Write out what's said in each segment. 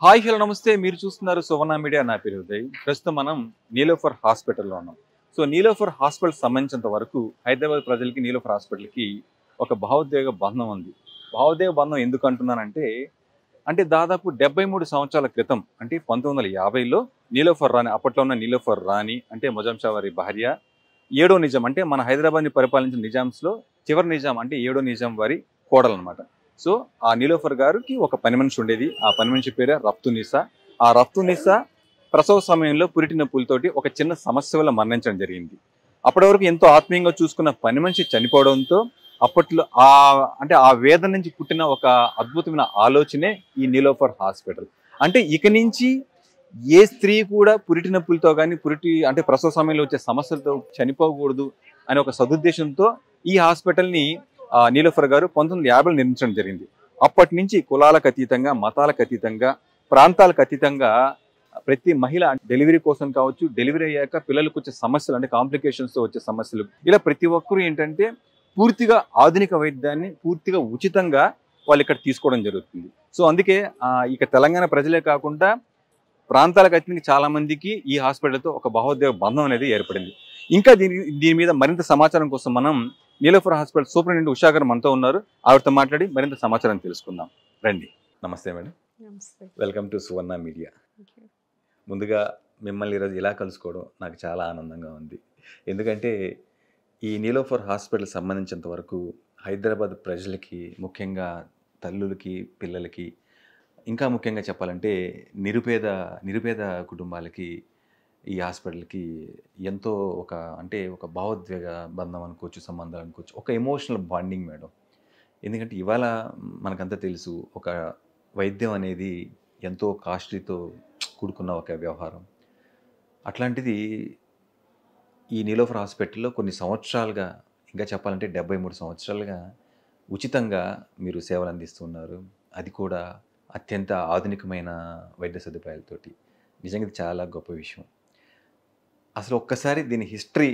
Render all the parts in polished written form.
Hi hello నమస్తే. మీరు చూస్తున్నారు సువర్ణ మీడియా. నా పేరు ఉదయ్. ప్రస్తుతం మనం నీలోఫర్ హాస్పిటల్లో ఉన్నాం. సో నీలోఫర్ హాస్పిటల్ సంబంధించినంత వరకు హైదరాబాద్ ప్రజలకి నీలోఫర్ హాస్పిటల్కి ఒక భావోద్వేగ బంధం ఉంది. భావోద్వేగ బంధం ఎందుకు అంటున్నానంటే దాదాపు 73 సంవత్సరాల క్రితం అంటే 1950లో నీలోఫర్ రాణి, అప్పట్లో ఉన్న నీలోఫర్ రాణి అంటే మొజాం షా వారి భార్య, ఏడో నిజాం అంటే మన హైదరాబాద్ని పరిపాలించిన నిజాంస్లో చివరి నిజాం అంటే ఏడో నిజాం వారి కోడలు అనమాట. సో ఆ నీలోఫర్ గారికి ఒక పని మనిషి ఉండేది. ఆ పని మనిషి పేరే రఫ్తునిసా. ఆ రఫ్తునిసా ప్రసవ సమయంలో పురిటి నొప్పులతోటి ఒక చిన్న సమస్య వల్ల మరణించడం జరిగింది. అప్పటి వరకు ఎంతో ఆత్మీయంగా చూసుకున్న పని మనిషి చనిపోవడంతో అప్పట్లో ఆ వేదన నుంచి పుట్టిన ఒక అద్భుతమైన ఆలోచనే ఈ నీలోఫర్ హాస్పిటల్. అంటే ఇక నుంచి ఏ స్త్రీ కూడా పురిటి నొప్పులతో కానీ ప్రసవ సమయంలో వచ్చే సమస్యలతో చనిపోకూడదు అనే ఒక సదుద్దేశంతో ఈ హాస్పిటల్ని నీలోఫర్ గారు 1950లో నిర్మించడం జరిగింది. అప్పటి నుంచి కులాలకు అతీతంగా, మతాలకు అతీతంగా, ప్రాంతాలకు అతీతంగా ప్రతి మహిళ డెలివరీ కోసం కావచ్చు, డెలివరీ అయ్యాక పిల్లలకు వచ్చే సమస్యలు అంటే కాంప్లికేషన్స్తో వచ్చే సమస్యలు, ఇలా ప్రతి ఒక్కరూ ఏంటంటే పూర్తిగా ఆధునిక వైద్యాన్ని పూర్తిగా ఉచితంగా వాళ్ళు ఇక్కడ తీసుకోవడం జరుగుతుంది. సో అందుకే ఇక తెలంగాణ ప్రజలే కాకుండా ప్రాంతాలకు అతీతంగా చాలా మందికి ఈ హాస్పిటల్తో ఒక భావోద్వేగ బంధం అనేది ఏర్పడింది. ఇంకా దీని మీద మరింత సమాచారం కోసం మనం నీలోఫర్ హాస్పిటల్ సూపరింటెండెంట్ ఉషా గారు మనతో ఉన్నారు. ఆవిడతో మాట్లాడి మరింత సమాచారం తెలుసుకుందాం. రండి. నమస్తే మేడం. నమస్తే. Welcome to Suvarna media. ముందుగా మిమ్మల్ని ఈరోజు ఇలా కలుసుకోవడం నాకు చాలా ఆనందంగా ఉంది. ఎందుకంటే ఈ నీలోఫర్ హాస్పిటల్ సంబంధించినంత వరకు హైదరాబాద్ ప్రజలకి, ముఖ్యంగా తల్లులకి, పిల్లలకి, ఇంకా ముఖ్యంగా చెప్పాలంటే నిరుపేద కుటుంబాలకి ఈ హాస్పిటల్కి ఎంతో ఒక భావోద్వేగ బంధం అనుకోవచ్చు, సంబంధాలు అనుకోవచ్చు, ఒక ఎమోషనల్ బాండింగ్ మేడం. ఎందుకంటే ఇవాళ మనకంతా తెలుసు, ఒక వైద్యం అనేది ఎంతో కాస్ట్లీతో కూడుకున్న ఒక వ్యవహారం. అట్లాంటిది ఈ నీలోఫర్ హాస్పిటల్లో కొన్ని సంవత్సరాలుగా, ఇంకా చెప్పాలంటే 73 సంవత్సరాలుగా ఉచితంగా మీరు సేవలు అందిస్తున్నారు. అది కూడా అత్యంత ఆధునికమైన వైద్య సదుపాయాలతోటి. నిజంగా ఇది చాలా గొప్ప విషయం. అసలు ఒక్కసారి దీని హిస్టరీ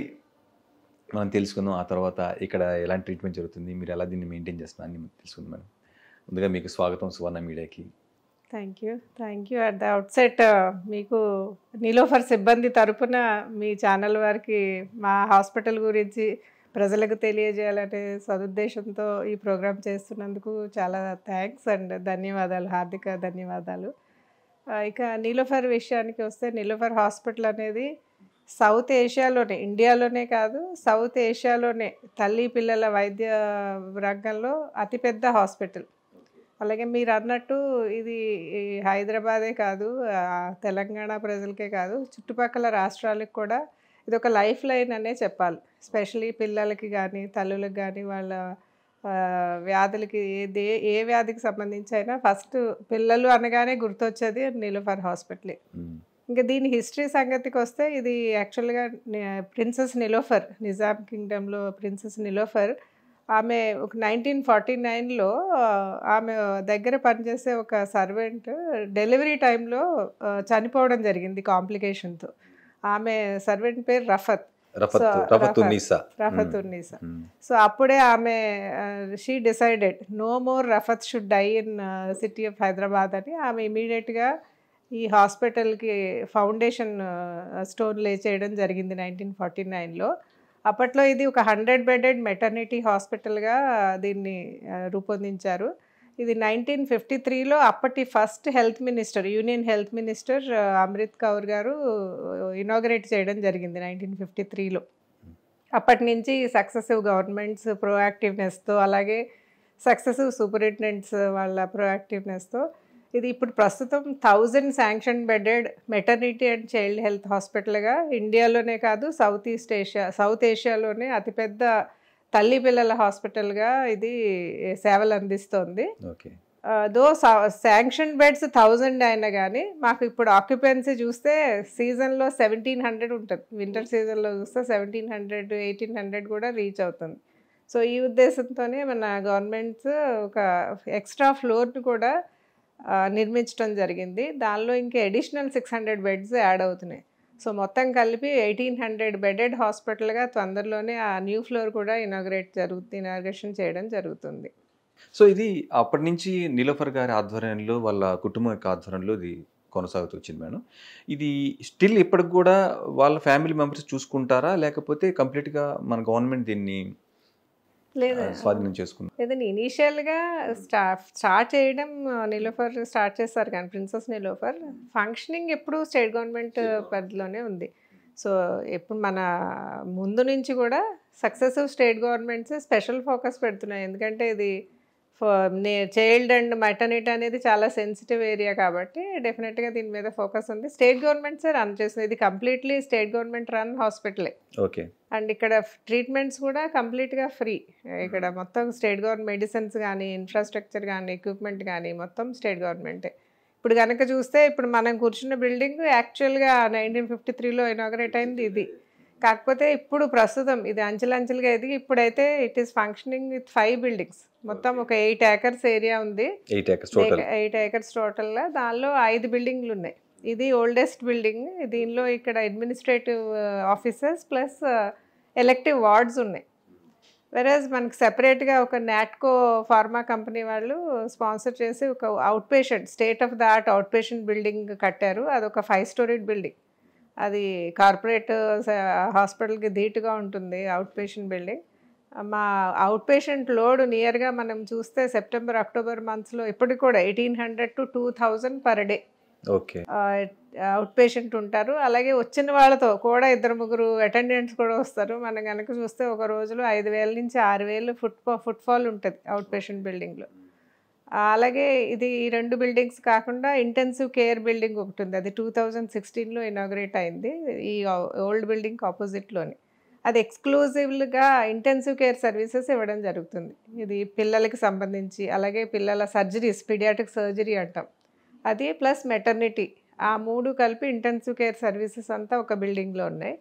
మనం తెలుసుకుందాం. ఆ తర్వాత ఇక్కడ ఎలాంటి ట్రీట్మెంట్ జరుగుతుంది, మీరు ఎలా దీన్ని మెయింటైన్ చేస్తున్నారని తెలుసుకుందాం మేడం. ముందుగా మీకు స్వాగతం సువర్ణ మీడియాకి. Thank you. At the outset మీకు నీలోఫర్ సిబ్బంది తరపున మీ ఛానల్ వారికి మా హాస్పిటల్ గురించి ప్రజలకు తెలియజేయాలనే సదుద్దేశంతో ఈ ప్రోగ్రామ్ చేస్తున్నందుకు చాలా థ్యాంక్స్ అండ్ ధన్యవాదాలు, హార్దిక ధన్యవాదాలు. ఇక నీలోఫర్ విషయానికి వస్తే, నీలోఫర్ హాస్పిటల్ అనేది సౌత్ ఏషియాలోనే, ఇండియాలోనే కాదు సౌత్ ఏషియాలోనే తల్లి పిల్లల వైద్య రంగంలో అతిపెద్ద హాస్పిటల్. అలాగే మీరు అన్నట్టు ఇది హైదరాబాదే కాదు, తెలంగాణ ప్రజలకే కాదు, చుట్టుపక్కల రాష్ట్రాలకు కూడా ఇది ఒక లైఫ్ లైన్ అనే చెప్పాలి. స్పెషలీ పిల్లలకి కానీ తల్లులకు కానీ వాళ్ళ వ్యాధులకి ఏ వ్యాధికి సంబంధించి అయినా ఫస్ట్ పిల్లలు అనగానే గుర్తొచ్చేది నీలోఫర్ హాస్పిటలే. ఇంకా దీని హిస్టరీ సంగతికి వస్తే, ఇది యాక్చువల్గా ప్రిన్సెస్ నీలోఫర్, నిజాం కింగ్డమ్లో ప్రిన్సెస్ నీలోఫర్, ఆమె ఒక 1949లో ఆమె దగ్గర పనిచేసే ఒక సర్వెంట్ డెలివరీ టైంలో చనిపోవడం జరిగింది కాంప్లికేషన్తో. ఆమె సర్వెంట్ పేరు రఫతున్నీసా. సో అప్పుడే ఆమె she decided no more Rafat should die in city of Hyderabad అని ఆమె ఇమీడియట్గా ఈ హాస్పిటల్కి ఫౌండేషన్ స్టోన్ లే చేయడం జరిగింది 1949లో. అప్పట్లో ఇది ఒక 100 బెడెడ్ మెటర్నిటీ హాస్పిటల్గా దీన్ని రూపొందించారు. ఇది 1953లో అప్పటి first health minister, union health minister Amrit Kaur గారు ఇనాగరేట్ చేయడం జరిగింది 1953లో. అప్పటి నుంచి సక్సెసివ్ గవర్నమెంట్స్ ప్రోయాక్టివ్నెస్తో, అలాగే సక్సెసివ్ సూపరింటెండెంట్స్ వాళ్ళ ప్రోయాక్టివ్నెస్తో ఇది ఇప్పుడు ప్రస్తుతం 1000 sanction bedded maternity and child health హాస్పిటల్గా ఇండియాలోనే కాదు సౌత్ ఏషియాలోనే అతిపెద్ద తల్లి పిల్లల హాస్పిటల్గా ఇది సేవలు అందిస్తోంది. దో శాంక్షన్ బెడ్స్ 1000 అయినా కానీ మాకు ఇప్పుడు ఆక్యుపెన్సీ చూస్తే సీజన్లో 1700 ఉంటుంది. వింటర్ సీజన్లో చూస్తే 1700, 1800 కూడా రీచ్ అవుతుంది. సో ఈ ఉద్దేశంతోనే మన గవర్నమెంట్స్ ఒక ఎక్స్ట్రా ఫ్లోర్ని కూడా నిర్మించడం జరిగింది. దానిలో ఇంకా అడిషనల్ 600 బెడ్స్ యాడ్ అవుతున్నాయి. సో మొత్తం కలిపి 1800 బెడెడ్ హాస్పిటల్గా తొందరలోనే ఆ న్యూ ఫ్లోర్ కూడా ఇనాగరేషన్ చేయడం జరుగుతుంది. సో ఇది అప్పటి నుంచి నీలోఫర్ గారి ఆధ్వర్యంలో, వాళ్ళ కుటుంబం యొక్క ఆధ్వర్యంలో ఇది కొనసాగుతూ వచ్చింది మేడం. ఇది స్టిల్ ఇప్పటికి గూడా వాళ్ళ ఫ్యామిలీ మెంబర్స్ చూసుకుంటారా? లేకపోతే కంప్లీట్‌గా మన గవర్నమెంట్ దీన్ని లేదా స్వాధీనం చేసుకుందా? లేదండి, ఇనీషియల్గా స్టార్ట్ చేయడం నిలోఫర్ స్టార్ట్ చేస్తారు కానీ ప్రిన్సెస్ నిలోఫర్ ఫంక్షనింగ్ ఎప్పుడు స్టేట్ గవర్నమెంట్ పరిధిలోనే ఉంది. సో ఎప్పుడు మన ముందు నుంచి కూడా successive state governments special focus పెడుతున్నాయి. ఎందుకంటే ఇది చైల్డ్ అండ్ మెటర్నిటీ అనేది చాలా సెన్సిటివ్ ఏరియా కాబట్టి డెఫినెట్గా దీని మీద ఫోకస్ ఉంది. స్టేట్ గవర్నమెంట్సే రన్ చేస్తుంది. ఇది కంప్లీట్లీ స్టేట్ గవర్నమెంట్ రన్ హాస్పిటలే. ఓకే. అండ్ ఇక్కడ ట్రీట్మెంట్స్ కూడా కంప్లీట్గా ఫ్రీ. ఇక్కడ మొత్తం స్టేట్ గవర్నమెంట్ మెడిసిన్స్ కానీ, ఇన్ఫ్రాస్ట్రక్చర్ కానీ, ఎక్విప్మెంట్ కానీ మొత్తం స్టేట్ గవర్నమెంటే. ఇప్పుడు కనుక చూస్తే ఇప్పుడు మనం కూర్చున్న బిల్డింగ్ యాక్చువల్గా 1953లో ఇనాగరేట్ అయింది ఇది. కాకపోతే ఇప్పుడు ప్రస్తుతం ఇది అంచెలంచెలుగా ఎదిగి ఇప్పుడైతే it is functioning with 5 buildings. మొత్తం ఒక 8 acres ఏరియా ఉంది. 8 acres టోటల్. 8 acres టోటల్గా. దానిలో 5 బిల్డింగ్లు ఉన్నాయి. ఇది ఓల్డెస్ట్ బిల్డింగ్. దీనిలో ఇక్కడ administrative officers plus elective wards ఉన్నాయి. వెరాజ్ మనకి సెపరేట్గా ఒక నాట్కో ఫార్మా కంపెనీ వాళ్ళు స్పాన్సర్ చేసి ఒక out patient state of the art out patient building కట్టారు. అదొక 5 storied బిల్డింగ్. అది కార్పొరేట్ హాస్పిటల్కి ధీటుగా ఉంటుంది అవుట్ పేషెంట్ బిల్డింగ్. మా అవుట్ పేషెంట్ లోడ్ నియర్గా మనం చూస్తే సెప్టెంబర్ అక్టోబర్ మంత్స్లో ఇప్పటికి కూడా 1800 to 2000 per day okay. Out patient ఉంటారు. అలాగే వచ్చిన వాళ్ళతో కూడా 2-3 అటెండెంట్స్ కూడా వస్తారు. మనం కనుక చూస్తే ఒక రోజులో 5000 నుంచి 6000 ఫుట్ఫాల్ ఉంటుంది అవుట్ పేషెంట్ బిల్డింగ్లో. అలాగే ఇది ఈ 2 బిల్డింగ్స్ కాకుండా ఇంటెన్సివ్ కేర్ బిల్డింగ్ ఒకటి ఉంది. అది 2016లో ఇనాగరేట్ అయింది ఈ ఓల్డ్ బిల్డింగ్ ఆపోజిట్లోని. అది ఎక్స్క్లూజివ్గా ఇంటెన్సివ్ కేర్ సర్వీసెస్ ఇవ్వడం జరుగుతుంది. ఇది పిల్లలకి సంబంధించి, అలాగే పిల్లల సర్జరీస్, పీడియాట్రిక్ సర్జరీ అంటాం అది, ప్లస్ మెటర్నిటీ, ఆ 3 కలిపి ఇంటెన్సివ్ కేర్ సర్వీసెస్ అంతా ఒక బిల్డింగ్లో ఉన్నాయి.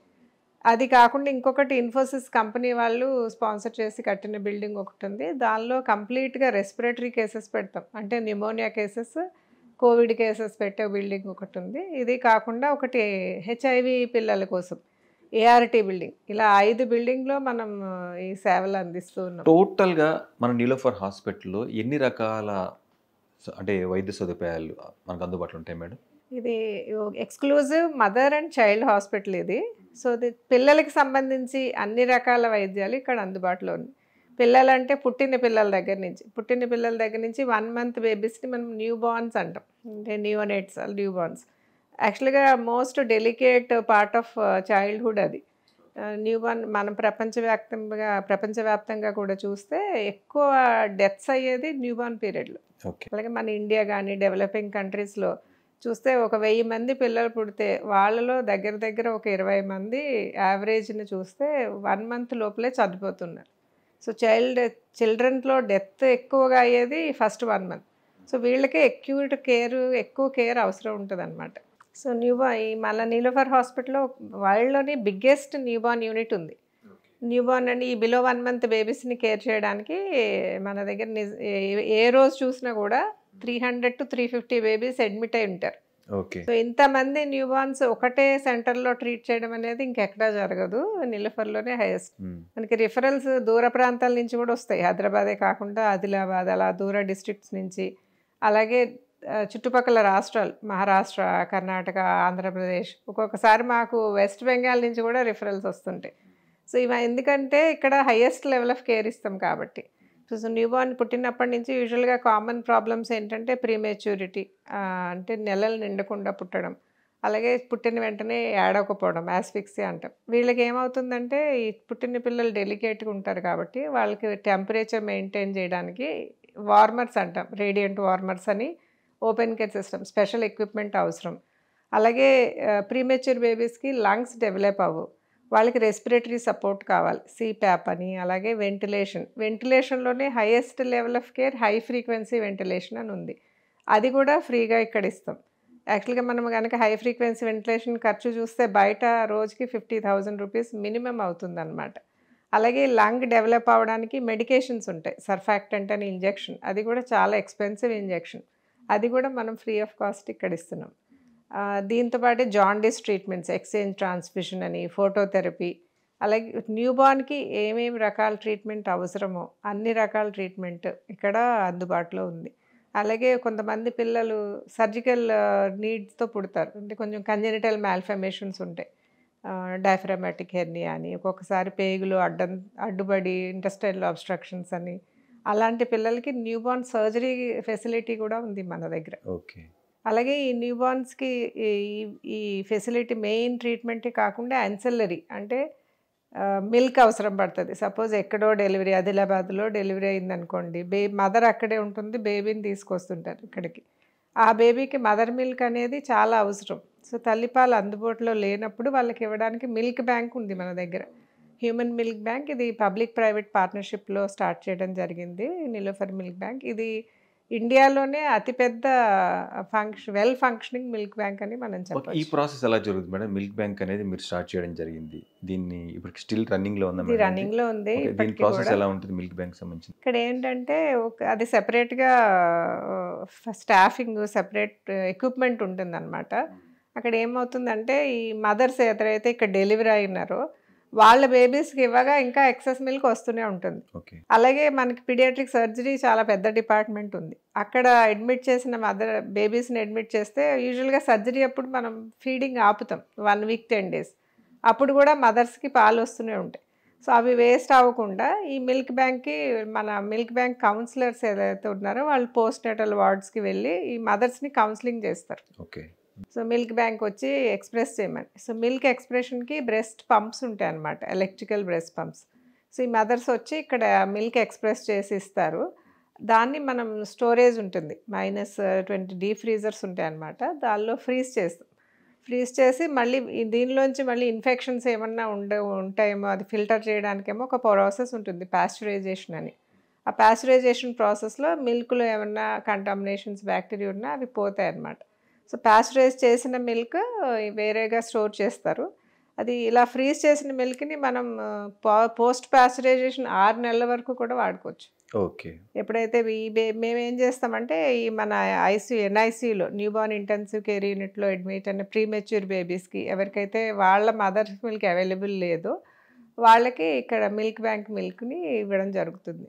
అది కాకుండా ఇంకొకటి ఇన్ఫోసిస్ కంపెనీ వాళ్ళు స్పాన్సర్ చేసి కట్టిన బిల్డింగ్ ఒకటి ఉంది. దానిలో కంప్లీట్గా రెస్పిరేటరీ కేసెస్ పెడతాం. అంటే న్యూమోనియా కేసెస్, కోవిడ్ కేసెస్ పెట్టే బిల్డింగ్ ఒకటి ఉంది. ఇది కాకుండా ఒకటి HIV పిల్లల కోసం ART బిల్డింగ్. ఇలా 5 బిల్డింగ్లో మనం ఈ సేవలు అందిస్తూ ఉన్నాం. టోటల్‌గా మన నీలోఫర్ హాస్పిటల్‌లో ఎన్ని రకాల అంటే వైద్య సదుపాయాలు మనకు అందుబాటులో ఉంటాయి మేడం? ఇది exclusive mother and child hospital ఇది. సో ఇది పిల్లలకి సంబంధించి అన్ని రకాల వైద్యాలు ఇక్కడ అందుబాటులో ఉంది. పిల్లలంటే పుట్టిన పిల్లల దగ్గర నుంచి 1 month బేబీస్ని మనం న్యూ బార్న్స్ అంటాం. అంటే న్యూనేట్స్, న్యూ బార్న్స్. యాక్చువల్గా most delicate part of childhood అది. న్యూ బార్న్ మనం ప్రపంచవ్యాప్తంగా కూడా చూస్తే ఎక్కువ డెత్స్ అయ్యేది న్యూ బార్న్ పీరియడ్లో. అలాగే మన ఇండియా కానీ డెవలపింగ్ కంట్రీస్లో చూస్తే ఒక 1000 మంది పిల్లలు పుడితే వాళ్ళలో దగ్గర ఒక 20 మంది యావరేజ్ని చూస్తే 1 month లోపలే చనిపోతున్నారు. సో చిల్డ్రన్లో డెత్ ఎక్కువగా అయ్యేది ఫస్ట్ 1 month. సో వీళ్ళకే ఎక్కువ కేర్ అవసరం ఉంటుంది అనమాట. సో మన నీలోఫర్ హాస్పిటల్లో వరల్డ్లోని బిగ్గెస్ట్ న్యూబార్న్ యూనిట్ ఉంది. న్యూబార్న్ అని ఈ బిలో 1 month బేబీస్ని కేర్ చేయడానికి మన దగ్గర ఏ రోజు చూసినా కూడా 300 to 350 బేబీస్ అడ్మిట్ అయి ఉంటారు. సో ఇంతమంది న్యూబార్న్స్ ఒకటే సెంటర్లో ట్రీట్ చేయడం అనేది ఇంకెక్కడా జరగదు. నీలోఫర్లోనే హైయెస్ట్. మనకి రిఫరల్స్ దూర ప్రాంతాల నుంచి కూడా వస్తాయి. హైదరాబాదే కాకుండా ఆదిలాబాద్, అలా దూర డిస్ట్రిక్ట్స్ నుంచి, అలాగే చుట్టుపక్కల రాష్ట్రాలు మహారాష్ట్ర, కర్ణాటక, ఆంధ్రప్రదేశ్, ఒక్కొక్కసారి మాకు వెస్ట్ బెంగాల్ నుంచి కూడా రిఫరల్స్ వస్తుంటాయి. సో ఇవి ఎందుకంటే ఇక్కడ హైయెస్ట్ లెవెల్ ఆఫ్ కేర్ ఇస్తాం కాబట్టి. సో న్యూబార్న్ పుట్టినప్పటి నుంచి యూజువల్గా కామన్ ప్రాబ్లమ్స్ ఏంటంటే ప్రీమెచ్యూరిటీ, అంటే నెలలు నిండకుండా పుట్టడం, అలాగే పుట్టిన వెంటనే ఏడవకపోవడం, యాస్ఫిక్సియా అంటాం. వీళ్ళకి ఏమవుతుందంటే ఈ పుట్టిన పిల్లలు డెలికేట్గా ఉంటారు కాబట్టి వాళ్ళకి టెంపరేచర్ మెయింటైన్ చేయడానికి వార్మర్స్ అంటాం, రేడియంట్ వార్మర్స్ అని, open care system, special equipment అవసరం. అలాగే ప్రీమెచ్యూర్ బేబీస్కి లంగ్స్ డెవలప్ అవ్వవు, వాళ్ళకి రెస్పిరేటరీ సపోర్ట్ కావాలి, CPAP అని. అలాగే వెంటిలేషన్లోనే highest level of care high frequency ventilation అని ఉంది. అది కూడా ఫ్రీగా ఇక్కడ ఇస్తాం. యాక్చువల్గా మనం కనుక హై ఫ్రీక్వెన్సీ వెంటిలేషన్ ఖర్చు చూస్తే బయట రోజుకి 50,000 రూపీస్ మినిమం అవుతుందన్నమాట. అలాగే లంగ్ డెవలప్ అవ్వడానికి మెడికేషన్స్ ఉంటాయి, సర్ఫాక్టెంట్ అని ఇంజెక్షన్, అది కూడా చాలా ఎక్స్పెన్సివ్ ఇంజెక్షన్, అది కూడా మనం ఫ్రీ ఆఫ్ కాస్ట్ ఇక్కడ దీంతోపాటు జాండీస్ ట్రీట్మెంట్స్, ఎక్స్చేంజ్ ట్రాన్స్ఫ్యూషన్ అని, ఫోటోథెరపీ, అలాగే న్యూబార్న్కి ఏమేమి రకాల ట్రీట్మెంట్ అవసరమో అన్ని రకాల ట్రీట్మెంట్ ఇక్కడ అందుబాటులో ఉంది. అలాగే కొంతమంది పిల్లలు సర్జికల్ నీడ్స్తో పుడతారు, అంటే కొంచెం కంజెనిటల్ మ్యాల్ఫర్మేషన్స్ ఉంటాయి, డయాఫ్రామాటిక్ హెర్నియా అని, ఒక్కొక్కసారి పేగులు అడ్డుపడి ఇంటెస్టైనల్ అబ్స్ట్రక్షన్స్ అని, అలాంటి పిల్లలకి న్యూబార్న్ సర్జరీ ఫెసిలిటీ కూడా ఉంది మన దగ్గర. ఓకే. అలాగే ఈ న్యూబార్న్స్కి ఈ ఈ ఫెసిలిటీ మెయిన్ ట్రీట్మెంటే కాకుండా యాన్సిల్లరీ, అంటే మిల్క్ అవసరం పడుతుంది. సపోజ్ ఎక్కడో డెలివరీ, ఆదిలాబాద్లో డెలివరీ అయిందనుకోండి, మదర్ అక్కడే ఉంటుంది, బేబీని తీసుకొస్తుంటారు ఇక్కడికి. ఆ బేబీకి మదర్ మిల్క్ అనేది చాలా అవసరం. సో తల్లిపాలు అందుబాటులో లేనప్పుడు వాళ్ళకి ఇవ్వడానికి మిల్క్ బ్యాంక్ ఉంది మన దగ్గర, హ్యూమన్ మిల్క్ బ్యాంక్. ఇది పబ్లిక్ ప్రైవేట్ పార్ట్నర్షిప్లో స్టార్ట్ చేయడం జరిగింది, నిలోఫర్ మిల్క్ బ్యాంక్. ఇది ఇండియాలోనే అతిపెద్ద వెల్ ఫంక్షనింగ్ మిల్క్ బ్యాంక్ అని మనం ఈ చెప్పొచ్చు. ప్రాసెస్ ఎలా జరుగుతుంది మేడం? మిల్క్ బ్యాంక్ అనేది మీరు స్టార్ట్ చేయడం జరిగింది, దీన్ని ఇప్పుడు స్టిల్ రన్నింగ్ లో ఉందా ఇది మేడం? రన్నింగ్ లో ఉంది. దీని ఇప్పటికీ ప్రాసెస్ కూడా ఎలా ఉంటుంది మిల్క్ బ్యాంక్ సంబంధించి? ఇక్కడ ఏంటంటే అది సెపరేట్గా స్టాఫింగ్, సెపరేట్ ఎక్విప్మెంట్ ఉంటుందన్నమాట. అక్కడ ఏమవుతుందంటే ఈ మదర్స్ ఎవరైతే ఇక్కడ డెలివరీ అయినారో వాళ్ళ బేబీస్కి ఇవ్వగా ఇంకా ఎక్సెస్ మిల్క్ వస్తూనే ఉంటుంది. ఓకే. అలాగే మనకి పీడియాట్రిక్ సర్జరీ చాలా పెద్ద డిపార్ట్మెంట్ ఉంది. అక్కడ అడ్మిట్ చేసిన బేబీస్ని అడ్మిట్ చేస్తే యూజువల్గా సర్జరీ అప్పుడు మనం ఫీడింగ్ ఆపుతాం 1 వీక్ 10 డేస్. అప్పుడు కూడా మదర్స్కి పాలు వస్తూనే ఉంటాయి. సో అవి వేస్ట్ అవ్వకుండా ఈ మిల్క్ బ్యాంక్కి, మన మిల్క్ బ్యాంక్ కౌన్సిలర్స్ ఏదైతే ఉన్నారో వాళ్ళు పోస్ట్ నేటల్ వార్డ్స్కి వెళ్ళి ఈ మదర్స్ని కౌన్సిలింగ్ చేస్తారు. ఓకే. సో మిల్క్ బ్యాంక్ వచ్చి ఎక్స్ప్రెస్ చేయమని. సో మిల్క్ ఎక్స్ప్రెషన్కి బ్రెస్ట్ పంప్స్ ఉంటాయి అన్నమాట, ఎలక్ట్రికల్ బ్రెస్ట్ పంప్స్. సో ఈ మదర్స్ వచ్చి ఇక్కడ మిల్క్ ఎక్స్ప్రెస్ చేసి ఇస్తారు. దాన్ని మనం స్టోరేజ్ ఉంటుంది, -20 డీప్ ఫ్రీజర్స్ ఉంటాయి అన్నమాట, దానిలో ఫ్రీజ్ చేస్తాం. ఫ్రీజ్ చేసి మళ్ళీ దీనిలోంచి మళ్ళీ ఇన్ఫెక్షన్స్ ఏమన్నా ఉంటాయేమో అది ఫిల్టర్ చేయడానికేమో ఒక ప్రాసెస్ ఉంటుంది, పాస్చరైజేషన్ అని. ఆ పాస్చరైజేషన్ ప్రాసెస్లో మిల్క్లో ఏమన్నా కంటామినేషన్స్, బ్యాక్టీరియా ఉన్నా అవి పోతాయి అన్నమాట. సో పాస్చరైజ్ చేసిన మిల్క్ వేరేగా స్టోర్ చేస్తారు. అది ఇలా ఫ్రీజ్ చేసిన మిల్క్ని మనం పోస్ట్ పాస్చరైజేషన్ 6 నెలల వరకు కూడా వాడుకోవచ్చు. ఓకే. ఎప్పుడైతే మేము ఏం చేస్తామంటే ఈ మన ఎన్ఐసియూలో న్యూబార్న్ ఇంటెన్సివ్ కేర్ యూనిట్లో అడ్మిట్ అయిన ప్రీమెచ్యూర్ బేబీస్కి ఎవరికైతే వాళ్ళ మదర్ మిల్క్ అవైలబుల్ లేదో వాళ్ళకి ఇక్కడ మిల్క్ బ్యాంక్ మిల్క్ని ఇవ్వడం జరుగుతుంది.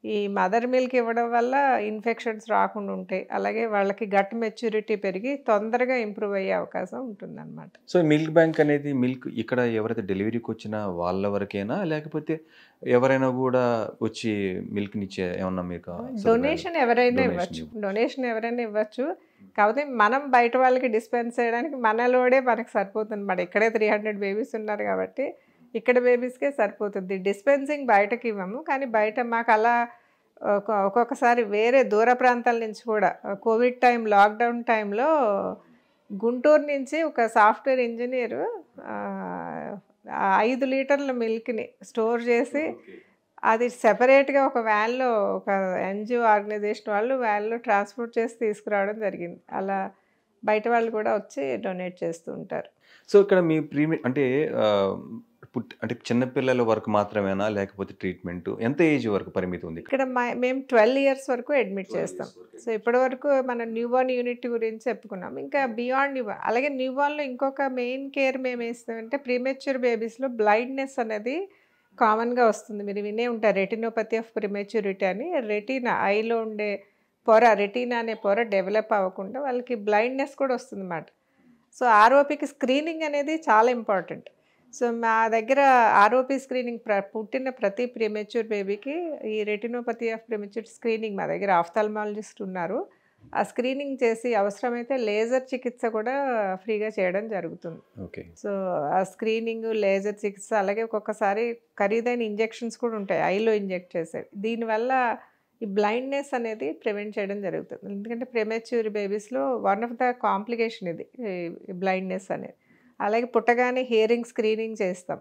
ఈ మదర్ మిల్క్ ఇవ్వడం వల్ల ఇన్ఫెక్షన్స్ రాకుండా ఉంటాయి, అలాగే వాళ్ళకి గట్ మెచ్యూరిటీ పెరిగి తొందరగా ఇంప్రూవ్ అయ్యే అవకాశం ఉంటుందన్నమాట. సో మిల్క్ బ్యాంక్ అనేది మిల్క్ ఇక్కడ ఎవరైతే డెలివరీకి వచ్చినా వాళ్ళ వరకేనా, లేకపోతే ఎవరైనా కూడా వచ్చి మిల్క్ని ఇచ్చే ఏమన్నా మీకు? డొనేషన్ ఎవరైనా ఇవ్వచ్చు, డొనేషన్ ఎవరైనా ఇవ్వచ్చు. కాకపోతే మనం బయట వాళ్ళకి డిస్పెన్స్ చేయడానికి మనలోడే మనకు సరిపోతుంది అన్నమాట. ఇక్కడే 300 బేబీస్ ఉన్నారు కాబట్టి ఇక్కడ బేబీస్కే సరిపోతుంది. డిస్పెన్సింగ్ బయటకి ఇవ్వము, కానీ బయట మాకు అలా ఒక్కొక్కసారి వేరే దూర ప్రాంతాల నుంచి కూడా, కోవిడ్ టైం, లాక్డౌన్ టైంలో గుంటూరు నుంచి ఒక సాఫ్ట్వేర్ ఇంజనీరు 5 లీటర్ల మిల్క్ని స్టోర్ చేసి అది సెపరేట్గా ఒక వ్యాన్లో, ఒక ఎన్జిఓ ఆర్గనైజేషన్ వాళ్ళు వ్యాన్లో ట్రాన్స్పోర్ట్ చేసి తీసుకురావడం జరిగింది. అలా బయట వాళ్ళు కూడా వచ్చి డొనేట్ చేస్తూ ఉంటారు. సో ఇక్కడ మీ అంటే అంటే చిన్నపిల్లల వరకు మాత్రమేనా, లేకపోతే ట్రీట్మెంట్ ఎంత ఏజ్ వరకు పరిమితి ఉంది? ఇక్కడ మేము 12 ఇయర్స్ వరకు అడ్మిట్ చేస్తాం. సో ఇప్పటి వరకు మన న్యూబార్న్ యూనిట్ గురించి చెప్పుకున్నాం. ఇంకా బియాండ్ న్యూబార్న్, అలాగే న్యూబార్న్లో ఇంకొక మెయిన్ కేర్ మేము ఇస్తామంటే ప్రీమెచ్యూర్ బేబీస్లో బ్లైండ్నెస్ అనేది కామన్గా వస్తుంది. మీరు వినే ఉంటారు రెటినోపతి ఆఫ్ ప్రీమెచ్యూరిటీ అని. రెటీనా, ఐలో ఉండే పొర, రెటీనా అనే పొర డెవలప్ అవ్వకుండా వాళ్ళకి బ్లైండ్నెస్ కూడా వస్తుంది అన్నమాట. సో ఆర్ఓపికి స్క్రీనింగ్ అనేది చాలా ఇంపార్టెంట్. సో మా దగ్గర ఆర్ఓపి స్క్రీనింగ్ పుట్టిన ప్రతి ప్రీమెచ్యూర్ బేబీకి ఈ రెటినోపతి ఆఫ్ ప్రీమెచ్యూర్ స్క్రీనింగ్ మా దగ్గర ఆఫ్థాల్మాలజిస్ట్ ఉన్నారు. ఆ స్క్రీనింగ్ చేసి అవసరమైతే లేజర్ చికిత్స కూడా ఫ్రీగా చేయడం జరుగుతుంది. ఓకే. సో ఆ స్క్రీనింగ్, లేజర్ చికిత్స, అలాగే ఒక్కొక్కసారి ఖరీదైన ఇంజెక్షన్స్ కూడా ఉంటాయి ఐలో ఇంజెక్ట్ చేసేవి. దీనివల్ల ఈ బ్లైండ్నెస్ అనేది ప్రివెంట్ చేయడం జరుగుతుంది. ఎందుకంటే ప్రీమెచ్యూర్ బేబీస్లో వన్ ఆఫ్ ద కాంప్లికేషన్ ఇది బ్లైండ్నెస్ అనేది. అలాగే పుట్టగానే హియరింగ్ స్క్రీనింగ్ చేస్తాం.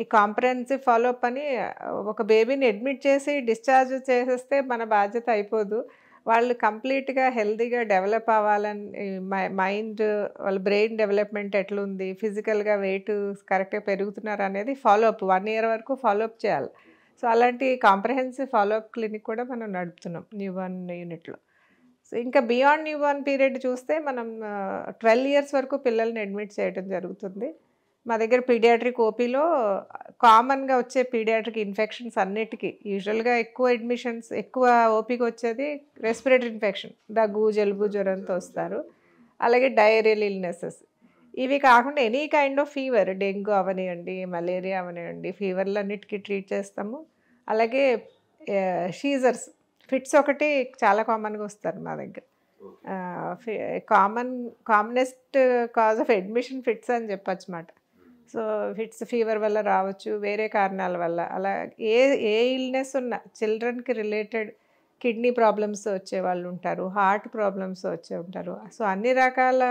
ఈ కాంప్రహెన్సివ్ ఫాలోఅప్ అని ఒక బేబీని అడ్మిట్ చేసి డిశ్చార్జ్ చేసేస్తే మన బాధ్యత అయిపోదు. వాళ్ళు కంప్లీట్గా హెల్తీగా డెవలప్ అవ్వాలని, మైండ్, వాళ్ళ బ్రెయిన్ డెవలప్మెంట్ ఎట్లుంది, ఫిజికల్గా వెయిట్ కరెక్ట్గా పెరుగుతున్నారు అనేది ఫాలోఅప్ 1 ఇయర్ వరకు ఫాలోఅప్ చేయాలి. సో అలాంటి కాంప్రహెన్సివ్ ఫాలోఅప్ క్లినిక్ కూడా మనం నడుపుతున్నాం న్యూబార్న్ యూనిట్లో. సో ఇంకా బియాండ్ న్యూబార్న్ పీరియడ్ చూస్తే మనం 12 ఇయర్స్ వరకు పిల్లల్ని అడ్మిట్ చేయడం జరుగుతుంది. మా దగ్గర పీడియాట్రిక్ ఓపీలో కామన్గా వచ్చే పీడియాట్రిక్ ఇన్ఫెక్షన్స్ అన్నిటికీ యూజువల్గా ఎక్కువ అడ్మిషన్స్ ఎక్కువ ఓపీకి వచ్చేది రెస్పిరేటరీ ఇన్ఫెక్షన్, దగ్గు జలుబు జ్వరంతో వస్తారు. అలాగే డయేరియల్ ఇల్నెసెస్. ఇవి కాకుండా any kind of fever, dengue అవనివ్వండి, మలేరియా అవనివ్వండి, ఫీవర్లు అన్నిటికీ ట్రీట్ చేస్తాము. అలాగే షీజర్స్, ఫిట్స్ ఒకటి చాలా కామన్గా వస్తారు మా దగ్గర. Commonest cause of admission fits అని చెప్పచ్చు మాట. సో ఫిట్స్ ఫీవర్ వల్ల రావచ్చు, వేరే కారణాల వల్ల. అలా ఏ ఇల్నెస్ ఉన్న చిల్డ్రన్కి రిలేటెడ్ కిడ్నీ ప్రాబ్లమ్స్ వచ్చే వాళ్ళు ఉంటారు, హార్ట్ ప్రాబ్లమ్స్ వచ్చే ఉంటారు. సో అన్ని రకాల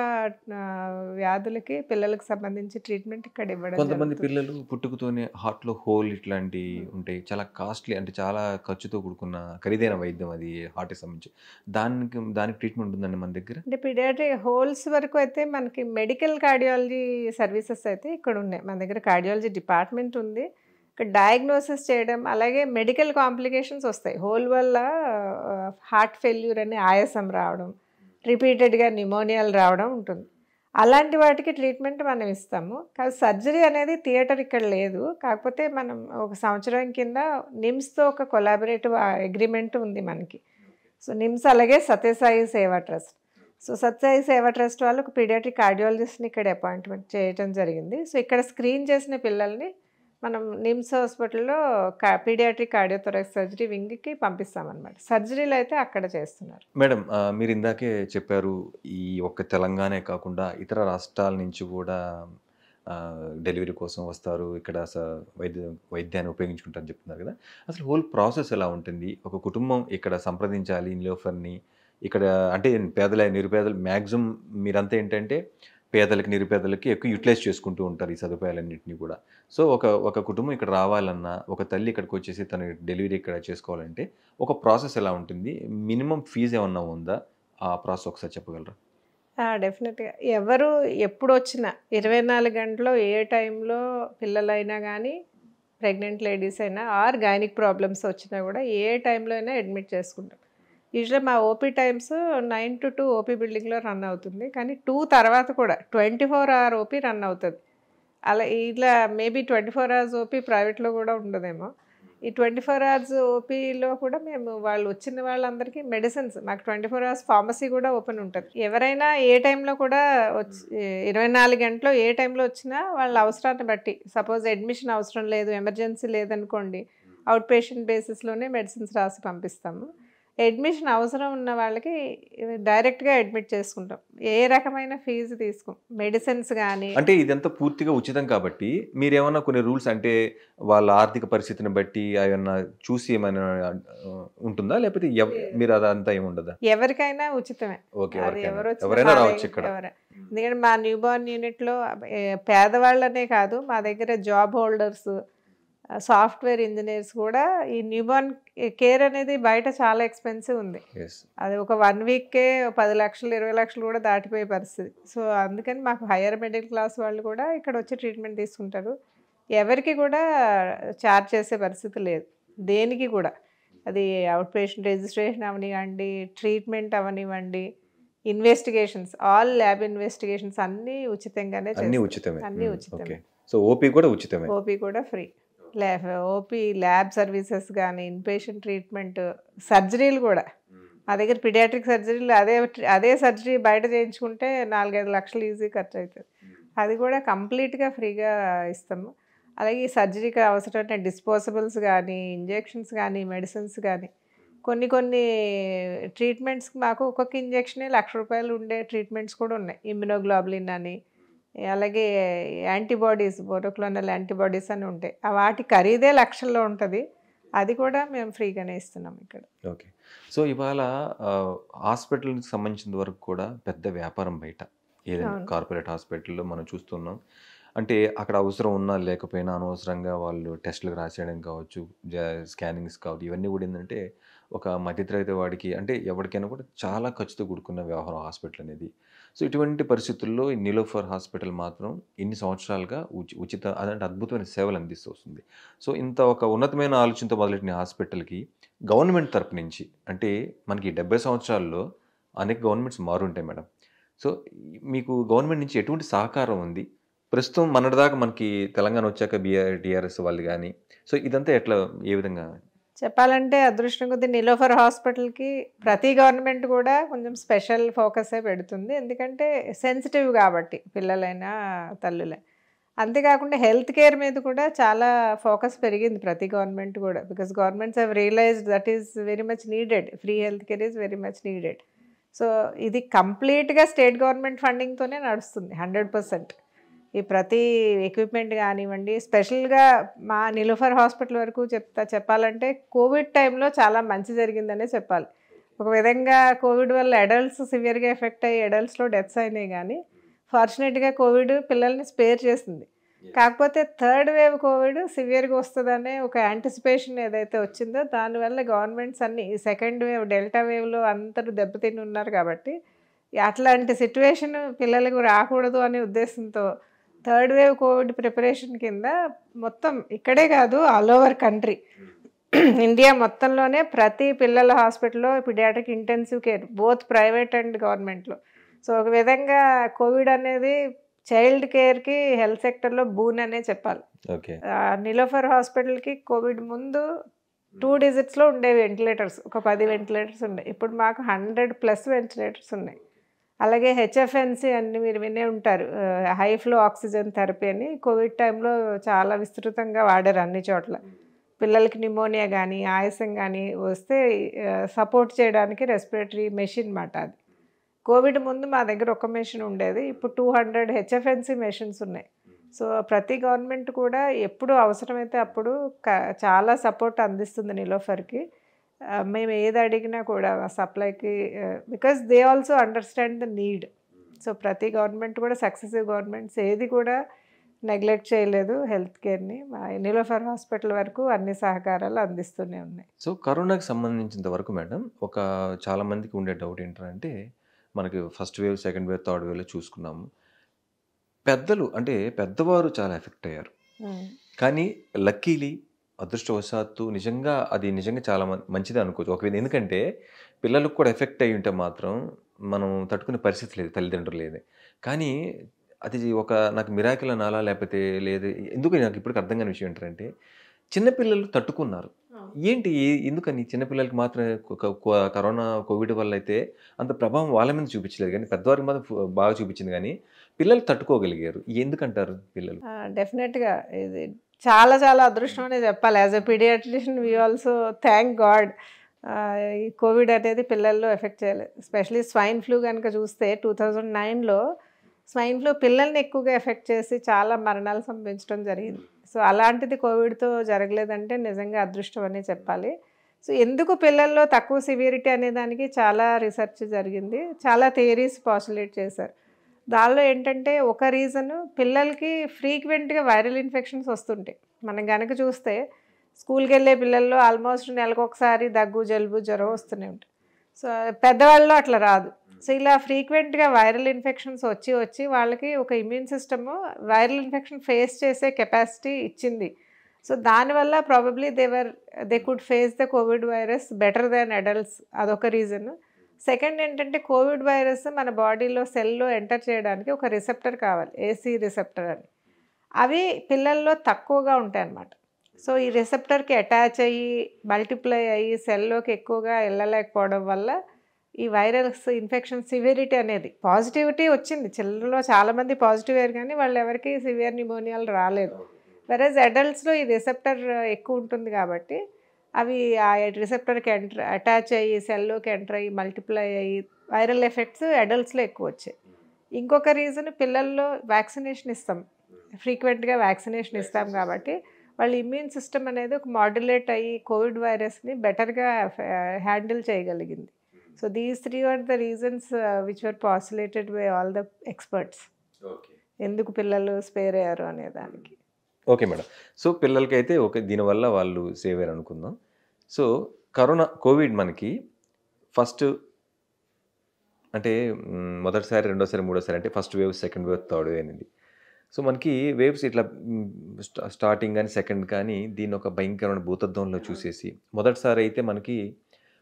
వ్యాధులకి పిల్లలకు సంబంధించి ట్రీట్మెంట్ ఇక్కడ ఇవ్వడం. కొంతమంది పిల్లలు పుట్టుకతోనే హార్ట్లో హోల్ ఇట్లాంటివి ఉంటాయి, చాలా కాస్ట్లీ, అంటే చాలా ఖర్చుతో కూడుకున్న ఖరీదైన వైద్యం అది హార్ట్కి సంబంధించి. దానికి ట్రీట్మెంట్ ఉందండి మన దగ్గర? అంటే పీడియాట్రిక్ హోల్స్ వరకు అయితే మనకి మెడికల్ కార్డియాలజీ సర్వీసెస్ అయితే ఇక్కడ ఉన్నాయి. మన దగ్గర కార్డియాలజీ డిపార్ట్మెంట్ ఉంది. ఇక్కడ డయాగ్నోసిస్ చేయడం, అలాగే మెడికల్ కాంప్లికేషన్స్ వస్తాయి. హోల్ వల్ల హార్ట్ ఫెయిల్యూర్ అని ఆయాసం రావడం, రిపీటెడ్గా న్యూమోనియాలు రావడం ఉంటుంది. అలాంటి వాటికి ట్రీట్మెంట్ మనం ఇస్తాము. కానీ సర్జరీ అనేది థియేటర్ ఇక్కడ లేదు. కాకపోతే మనం ఒక సంవత్సరం కింద నిమ్స్తో ఒక కొలాబరేటివ్ అగ్రిమెంట్ ఉంది మనకి. సో నిమ్స్ అలాగే సత్యసాయి సేవా ట్రస్ట్. సో సత్యసాయి సేవా ట్రస్ట్ వాళ్ళు ఒక పీడియాట్రిక్ కార్డియాలజిస్ట్ని ఇక్కడ అపాయింట్మెంట్ చేయడం జరిగింది. సో ఇక్కడ స్క్రీన్ చేసిన పిల్లల్ని మనం నిమ్స్ హాస్పిటల్లో పీడియాట్రిక్ కార్డియోథొరాక్స్ సర్జరీ వింగ్కి పంపిస్తామన్నమాట. సర్జరీలు అయితే అక్కడ చేస్తున్నారు. మేడం, మీరు ఇందాకే చెప్పారు ఈ ఒక్క తెలంగాణే కాకుండా ఇతర రాష్ట్రాల నుంచి కూడా డెలివరీ కోసం వస్తారు, ఇక్కడ వైద్యాన్ని ఉపయోగించుకుంటారని చెప్తున్నారు కదా. అసలు హోల్ ప్రాసెస్ ఎలా ఉంటుంది? ఒక కుటుంబం ఇక్కడ సంప్రదించాలి నిలోఫర్ని, ఇక్కడ అంటే పేదల నిరుపేదలు మ్యాక్సిమం మీరంతా ఏంటంటే పేదలకి నిరుపేదలకి ఎక్కువ యూటిలైజ్ చేసుకుంటూ ఉంటారు ఈ సదుపాయాలన్నింటినీ కూడా. సో ఒక కుటుంబం ఇక్కడ రావాలన్నా, ఒక తల్లి ఇక్కడికి వచ్చేసి తన డెలివరీ ఇక్కడ చేసుకోవాలంటే ఒక ప్రాసెస్ ఎలా ఉంటుంది? మినిమం ఫీజు ఏమన్నా ఉందా? ఆ ప్రాసెస్ ఒకసారి చెప్పగలరా? డెఫినెట్గా ఎవరు ఎప్పుడు వచ్చినా 24 గంటలు ఏ టైంలో పిల్లలైనా కానీ, ప్రెగ్నెంట్ లేడీస్ అయినా ఆర్ గైనిక్ ప్రాబ్లమ్స్ వచ్చినా కూడా ఏ టైంలో అయినా అడ్మిట్ చేసుకుంటాం. యూజువల్గా మా ఓపీ టైమ్స్ 9 to 2 ఓపీ బిల్డింగ్లో రన్ అవుతుంది. కానీ 2 తర్వాత కూడా 24 hour ఓపీ రన్ అవుతుంది. అలా ఇలా మేబీ 24 hours ఓపీ ప్రైవేట్లో కూడా ఉండదేమో. ఈ 24 hours ఓపీలో కూడా మేము వాళ్ళు వచ్చిన వాళ్ళందరికీ మెడిసిన్స్, మాకు 24 hours ఫార్మసీ కూడా ఓపెన్ ఉంటుంది. ఎవరైనా ఏ టైంలో కూడా వచ్చి 24 గంటలు ఏ టైంలో వచ్చినా వాళ్ళ అవసరాన్ని బట్టి, సపోజ్ అడ్మిషన్ అవసరం లేదు, ఎమర్జెన్సీ లేదనుకోండి, అవుట్ పేషెంట్ బేసిస్లోనే మెడిసిన్స్ రాసి పంపిస్తాము. అడ్మిషన్ అవసరం ఉన్న వాళ్ళకి డైరెక్ట్గా అడ్మిట్ చేసుకుంటాం. ఏ రకమైన ఫీజు తీసుకోం. మెడిసిన్స్ కానీ, అంటే ఇదంతా పూర్తిగా ఉచితం కాబట్టి మీరేమన్నా కొన్ని రూల్స్, అంటే వాళ్ళ ఆర్థిక పరిస్థితిని బట్టి ఏమన్నా చూసి ఏమైనా ఉంటుందా, లేకపోతే మీరు అదంతా ఏముండదా? ఎవరికైనా ఉచితమే. ఓకే, ఎవరైనా రావచ్చు ఇక్కడ. ఎందుకంటే మా న్యూబార్న్ యూనిట్లో పేదవాళ్ళనే కాదు, మా దగ్గర జాబ్ హోల్డర్స్, సాఫ్ట్వేర్ ఇంజనీర్స్ కూడా ఈ న్యూబార్న్ కేర్ అనేది బయట చాలా ఎక్స్పెన్సివ్ ఉంది. అది ఒక 1 weekకే 10 లక్షలు 20 లక్షలు కూడా దాటిపోయే పరిస్థితి. సో అందుకని మాకు హయ్యర్ మిడిల్ క్లాస్ వాళ్ళు కూడా ఇక్కడ వచ్చి ట్రీట్మెంట్ తీసుకుంటారు. ఎవరికి కూడా ఛార్జ్ చేసే పరిస్థితి లేదు దేనికి కూడా. అది అవుట్ పేషెంట్ రిజిస్ట్రేషన్ అవనివ్వండి, ట్రీట్మెంట్ అవనివ్వండి, ఇన్వెస్టిగేషన్స్, ఆల్ ల్యాబ్ ఇన్వెస్టిగేషన్స్ అన్నీ ఉచితంగానే చేస్తాం. అన్నీ ఉచితమే. సో ఓపీ కూడా ఉచితమే. ఓపీ కూడా ఫ్రీ. ఓపీ ల్యాబ్ సర్వీసెస్ కానీ, ఇన్పేషెంట్ ట్రీట్మెంట్, సర్జరీలు కూడా మా దగ్గర పీడియాట్రిక్ సర్జరీలు అదే సర్జరీ బయట చేయించుకుంటే 4-5 లక్షలు ఈజీ ఖర్చు అవుతుంది. అది కూడా కంప్లీట్గా ఫ్రీగా ఇస్తాము. అలాగే ఈ సర్జరీకి అవసరమైన డిస్పోజబుల్స్ కానీ, ఇంజెక్షన్స్ కానీ, మెడిసిన్స్ కానీ, కొన్ని ట్రీట్మెంట్స్కి మాకు ఒక్కొక్క ఇంజెక్షనే ₹1,00,000 ఉండే ట్రీట్మెంట్స్ కూడా ఉన్నాయి. ఇమ్యునోగ్లోబులిన్ అని, అలాగే యాంటీబాడీస్, మోనోక్లోనల్ యాంటీబాడీస్ అని ఉంటాయి. వాటి ఖరీదే లక్షల్లో ఉంటుంది. అది కూడా మేము ఫ్రీగానే ఇస్తున్నాం ఇక్కడ. ఓకే. సో ఇవాళ హాస్పిటల్కి సంబంధించిన వరకు కూడా పెద్ద వ్యాపారం బయట, ఏదైనా కార్పొరేట్ హాస్పిటల్లో మనం చూస్తున్నాం. అంటే అక్కడ అవసరం ఉన్నా లేకపోయినా అనవసరంగా వాళ్ళు టెస్టులకు రాసేయడం కావచ్చు, స్కానింగ్స్ కావచ్చు, ఇవన్నీ కూడా ఏంటంటే ఒక మధ్యతరగతి వాడికి, అంటే ఎవరికైనా కూడా చాలా ఖర్చుతో కూడుకున్న వ్యవహారం హాస్పిటల్ అనేది. సో ఇటువంటి పరిస్థితుల్లో ఈ నిలోఫర్ హాస్పిటల్ మాత్రం ఇన్ని సంవత్సరాలుగా ఉచిత అదంటే అద్భుతమైన సేవలు అందిస్తూ వస్తుంది. సో ఇంత ఒక ఉన్నతమైన ఆలోచనతో మొదలెట్టిన హాస్పిటల్కి గవర్నమెంట్ తరపు నుంచి, అంటే మనకి 70 సంవత్సరాల్లో అనేక గవర్నమెంట్స్ మారుంటాయి మేడం. సో మీకు గవర్నమెంట్ నుంచి ఎటువంటి సహకారం ఉంది? ప్రస్తుతం మొన్నటిదాకా మనకి తెలంగాణ వచ్చాక టీఆర్ఎస్ వాళ్ళు గాని, సో ఇదంతా ఎట్లా ఏ విధంగా? చెప్పాలంటే అదృష్టం కొద్దీ నిలోఫర్ హాస్పిటల్‌కి ప్రతి గవర్నమెంట్ కూడా కొంచెం స్పెషల్ ఫోకసే పెడుతుంది. ఎందుకంటే సెన్సిటివ్ కాబట్టి పిల్లలైనా, తల్లులే. అంతేకాకుండా హెల్త్ కేర్ మీద కూడా చాలా ఫోకస్ పెరిగింది ప్రతి గవర్నమెంట్ కూడా. Because governments have realized that is very much needed. Free health care is very much needed. So ఇది కంప్లీట్‌గా స్టేట్ గవర్నమెంట్ ఫండింగ్‌తోనే నడుస్తుంది 100%. ఈ ప్రతి ఎక్విప్మెంట్ కానివ్వండి, స్పెషల్‌గా మా నిలోఫర్ హాస్పిటల్ వరకు చెప్పాలంటే కోవిడ్ టైంలో చాలా మంచి జరిగిందనే చెప్పాలి. ఒక విధంగా కోవిడ్ వల్ల అడల్ట్స్ సివియర్‌గా ఎఫెక్ట్ అయ్యి అడల్ట్స్‌లో డెత్స్ అయినాయి కానీ, ఫార్చునేట్‌గా కోవిడ్ పిల్లల్ని స్పేర్ చేసింది. కాకపోతే థర్డ్ వేవ్ కోవిడ్ సివియర్‌గా వస్తదనే ఒక యాంటిసిపేషన్ ఏదైతే వచ్చిందో దానివల్ల గవర్నమెంట్స్ అన్నీ ఈ సెకండ్ వేవ్, డెల్టా వేవ్‌లో అందరూ దెబ్బతిని ఉన్నారు కాబట్టి, అట్లాంటి సిట్యుయేషన్ పిల్లలకు రాకూడదు అనే ఉద్దేశంతో థర్డ్ వేవ్ కోవిడ్ ప్రిపరేషన్ కింద మొత్తం ఇక్కడే కాదు ఆల్ ఓవర్ కంట్రీ ఇండియా మొత్తంలోనే ప్రతి పిల్లల హాస్పిటల్లో pediatric intensive care both private and గవర్నమెంట్లో. సో ఒక విధంగా కోవిడ్ అనేది చైల్డ్ కేర్కి హెల్త్ సెక్టర్లో బూన్ అనే చెప్పాలి. ఓకే. నిలోఫర్ హాస్పిటల్కి కోవిడ్ ముందు 2 డిజిట్స్లో ఉండేవి వెంటిలేటర్స్, ఒక 10 వెంటిలేటర్స్ ఉన్నాయి. ఇప్పుడు మాకు 100+ వెంటిలేటర్స్ ఉన్నాయి. అలాగే హెచ్ఎఫ్ఎన్సీ అన్ని మీరు వినే ఉంటారు, హై ఫ్లో ఆక్సిజన్ థెరపీ అని కోవిడ్ టైంలో చాలా విస్తృతంగా వాడారు అన్ని చోట్ల. పిల్లలకి న్యూమోనియా కానీ ఆయాసం కానీ వస్తే సపోర్ట్ చేయడానికి రెస్పిరేటరీ మెషిన్ మాట అది. కోవిడ్ ముందు మా దగ్గర ఒక మెషిన్ ఉండేది, ఇప్పుడు 200 హెచ్ఎఫ్ఎన్సీ మెషిన్స్ ఉన్నాయి. సో ప్రతి గవర్నమెంట్ కూడా ఎప్పుడు అవసరమైతే అప్పుడు చాలా సపోర్ట్ అందిస్తుంది నిలోఫర్కి. మేము ఏది అడిగినా కూడా సప్లైకి, because they also understand the need. So ప్రతి గవర్నమెంట్ కూడా సక్సెసివ్ గవర్నమెంట్స్ ఏది కూడా నెగ్లెక్ట్ చేయలేదు హెల్త్ కేర్ని. మా నిలోఫర్ హాస్పిటల్ వరకు అన్ని సహకారాలు అందిస్తూనే ఉన్నాయి. సో కరోనాకి సంబంధించినంత వరకు మేడం ఒక చాలా మందికి ఉండే డౌట్ ఏంటంటే, మనకి first wave, second wave, third వేవ్లో చూసుకున్నాము. పెద్దలు అంటే పెద్దవారు చాలా ఎఫెక్ట్ అయ్యారు. కానీ లక్కీలీ అదృష్టవశాత్తు నిజంగా అది నిజంగా చాలా మంచిది అనుకోవచ్చు ఒక విధంగా. ఎందుకంటే పిల్లలకు కూడా ఎఫెక్ట్ అయ్యి ఉంటే మాత్రం మనం తట్టుకునే పరిస్థితి లేదు, తల్లిదండ్రులు లేదు. కానీ అది ఒక నాకు మిరాకిల్ అనాలా లేకపోతే లేదు, ఎందుకు నాకు ఇప్పటికి అర్థం కాని విషయం ఏంటంటే చిన్నపిల్లలు తట్టుకున్నారు. ఏంటి ఎందుకని చిన్నపిల్లలకి మాత్రం కరోనా కోవిడ్ వల్ల అయితే అంత ప్రభావం వాళ్ళ మీద చూపించలేదు, కానీ పెద్దవారికి మాత్రం బాగా చూపించింది. కానీ పిల్లలు తట్టుకోగలిగారు, ఎందుకంటారు పిల్లలు? డెఫినెట్గా ఇది చాలా చాలా అదృష్టం అనే చెప్పాలి. As a pediatrician we also thank God ఈ కోవిడ్ అనేది పిల్లల్లో ఎఫెక్ట్ చేయలేదు. ఎస్పెషలీ స్వైన్ ఫ్లూ కనుక చూస్తే 2009లో స్వైన్ ఫ్లూ పిల్లల్ని ఎక్కువగా ఎఫెక్ట్ చేసి చాలా మరణాలు సంభవించడం జరిగింది. సో అలాంటిది కోవిడ్తో జరగలేదంటే నిజంగా అదృష్టం అనే చెప్పాలి. సో ఎందుకు పిల్లల్లో తక్కువ సివియరిటీ అనే దానికి చాలా రీసెర్చ్ జరిగింది, చాలా థియరీస్ పాస్యులేట్ చేశారు. దానిలో ఏంటంటే ఒక రీజను పిల్లలకి ఫ్రీక్వెంట్గా వైరల్ ఇన్ఫెక్షన్స్ వస్తుంటాయి. మనం కనుక చూస్తే స్కూల్కి వెళ్ళే పిల్లల్లో ఆల్మోస్ట్ నెలకు ఒకసారి దగ్గు, జలుబు, జ్వరం వస్తూనే ఉంటాయి. సో పెద్దవాళ్ళలో అట్లా రాదు. సో ఇలా ఫ్రీక్వెంట్గా వైరల్ ఇన్ఫెక్షన్స్ వచ్చి వాళ్ళకి ఒక immune system viral infection face చేసే కెపాసిటీ ఇచ్చింది. సో దానివల్ల probably they could face the Covid virus better than adults, అదొక రీజన్. సెకండ్ ఏంటంటే కోవిడ్ వైరస్ మన బాడీలో సెల్లో ఎంటర్ చేయడానికి ఒక రిసెప్టర్ కావాలి, ఏసీ రిసెప్టర్ అని. అవి పిల్లల్లో తక్కువగా ఉంటాయి అన్నమాట. సో ఈ రిసెప్టర్కి అటాచ్ అయ్యి మల్టిప్లై అయ్యి సెల్లోకి ఎక్కువగా వెళ్ళలేకపోవడం వల్ల ఈ వైరల్స్ ఇన్ఫెక్షన్ సివియరిటీ అనేది పాజిటివిటీ వచ్చింది. చిల్డ్రన్లో చాలామంది పాజిటివ్ అయ్యారు కానీ వాళ్ళు ఎవరికి సివియర్ న్యూమోనియాలు రాలేదు. వెరస్ అడల్ట్స్లో ఈ రిసెప్టర్ ఎక్కువ ఉంటుంది కాబట్టి అవి ఆ రిసెప్టర్కి అటాచ్ అయ్యి సెల్లోకి ఎంటర్ అయ్యి మల్టిప్లై అయ్యి వైరల్ ఎఫెక్ట్స్ అడల్ట్స్లో ఎక్కువ వచ్చాయి. ఇంకొక రీజన్ పిల్లల్లో వ్యాక్సినేషన్ ఇస్తాం, ఫ్రీక్వెంట్గా వ్యాక్సినేషన్ ఇస్తాం కాబట్టి వాళ్ళ ఇమ్యూన్ సిస్టమ్ అనేది ఒక మాడ్యులేట్ అయ్యి కోవిడ్ వైరస్ని బెటర్గా హ్యాండిల్ చేయగలిగింది. So these 3 are the reasons which were postulated by all the experts ఎందుకు పిల్లలు స్పేర్ అయ్యారు అనే దానికి. Okay madam. సో పిల్లలకి అయితే ఓకే, దీనివల్ల వాళ్ళు సేవ్ అయ్యారు అనుకుందాం. సో కోవిడ్ మనకి ఫస్ట్ అంటే మొదటిసారి, రెండోసారి, మూడోసారి అంటే first wave, second wave, third wave అనేది. సో మనకి వేవ్స్ ఇట్లా స్టార్టింగ్ కానీ సెకండ్ కానీ దీన్ని ఒక భయంకరమైన భూతద్దంలో చూసేసి, మొదటిసారి అయితే మనకి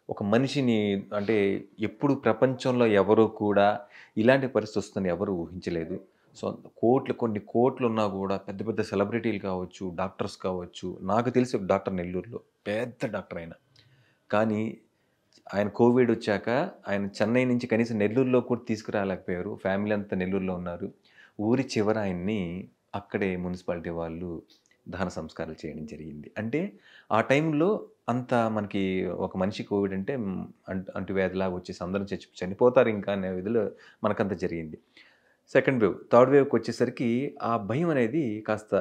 ఒక మనిషిని అంటే ఎప్పుడు ప్రపంచంలో ఎవరు కూడా ఇలాంటి పరిస్థితి వస్తుందని ఎవరు ఊహించలేదు. సో కొన్ని కోట్లు ఉన్నా కూడా పెద్ద పెద్ద సెలబ్రిటీలు కావచ్చు, డాక్టర్స్ కావచ్చు. నాకు తెలిసి ఒక డాక్టర్ నెల్లూరులో పెద్ద డాక్టర్ ఆయన. కానీ ఆయన కోవిడ్ వచ్చాక ఆయన చెన్నై నుంచి కనీసం నెల్లూరులో కూడా తీసుకురాలేకపోయారు. ఫ్యామిలీ అంతా నెల్లూరులో ఉన్నారు. ఊరి చివర ఆయన్ని అక్కడే మున్సిపాలిటీ వాళ్ళు దహన సంస్కారాలు చేయడం జరిగింది. అంటే ఆ టైంలో అంత మనకి ఒక మనిషి కోవిడ్ అంటే అంటువ్యాధిలాగా వచ్చేసి అందరం చనిపోతారు ఇంకా అనే విధిలో మనకంత జరిగింది. సెకండ్ వేవ్, థర్డ్ వేవ్కి వచ్చేసరికి ఆ భయం అనేది కాస్త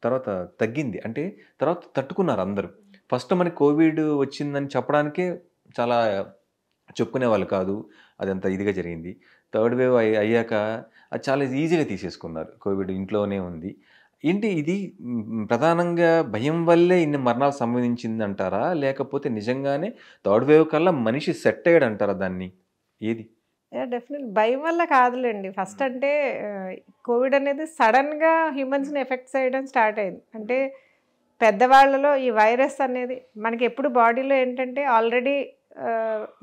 తర్వాత తగ్గింది. అంటే తర్వాత తట్టుకున్నారు అందరూ. ఫస్ట్ మనకి కోవిడ్ వచ్చిందని చెప్పడానికే చాలా చెప్పుకునే వాళ్ళు కాదు. అదంతా ఇదిగా జరిగింది. థర్డ్ వేవ్ అయ్యాక అది చాలా ఈజీగా తీసేసుకున్నారు. కోవిడ్ ఇంట్లోనే ఉంది. ఏంటి ఇది ప్రధానంగా భయం వల్లే ఇన్ని మరణాలు సంభవించింది అంటారా? లేకపోతే నిజంగానే థర్డ్ వేవ్ కల్లా మనిషి సెట్ అయ్యాడు అంటారా దాన్ని? ఏది? డెఫినెట్ భయం వల్ల కాదులేండి. ఫస్ట్ అంటే కోవిడ్ అనేది సడన్గా హ్యూమన్స్ని ఎఫెక్ట్ చేయడం స్టార్ట్ అయింది. అంటే పెద్దవాళ్ళలో ఈ వైరస్ అనేది మనకి ఎప్పుడు బాడీలో ఏంటంటే ఆల్రెడీ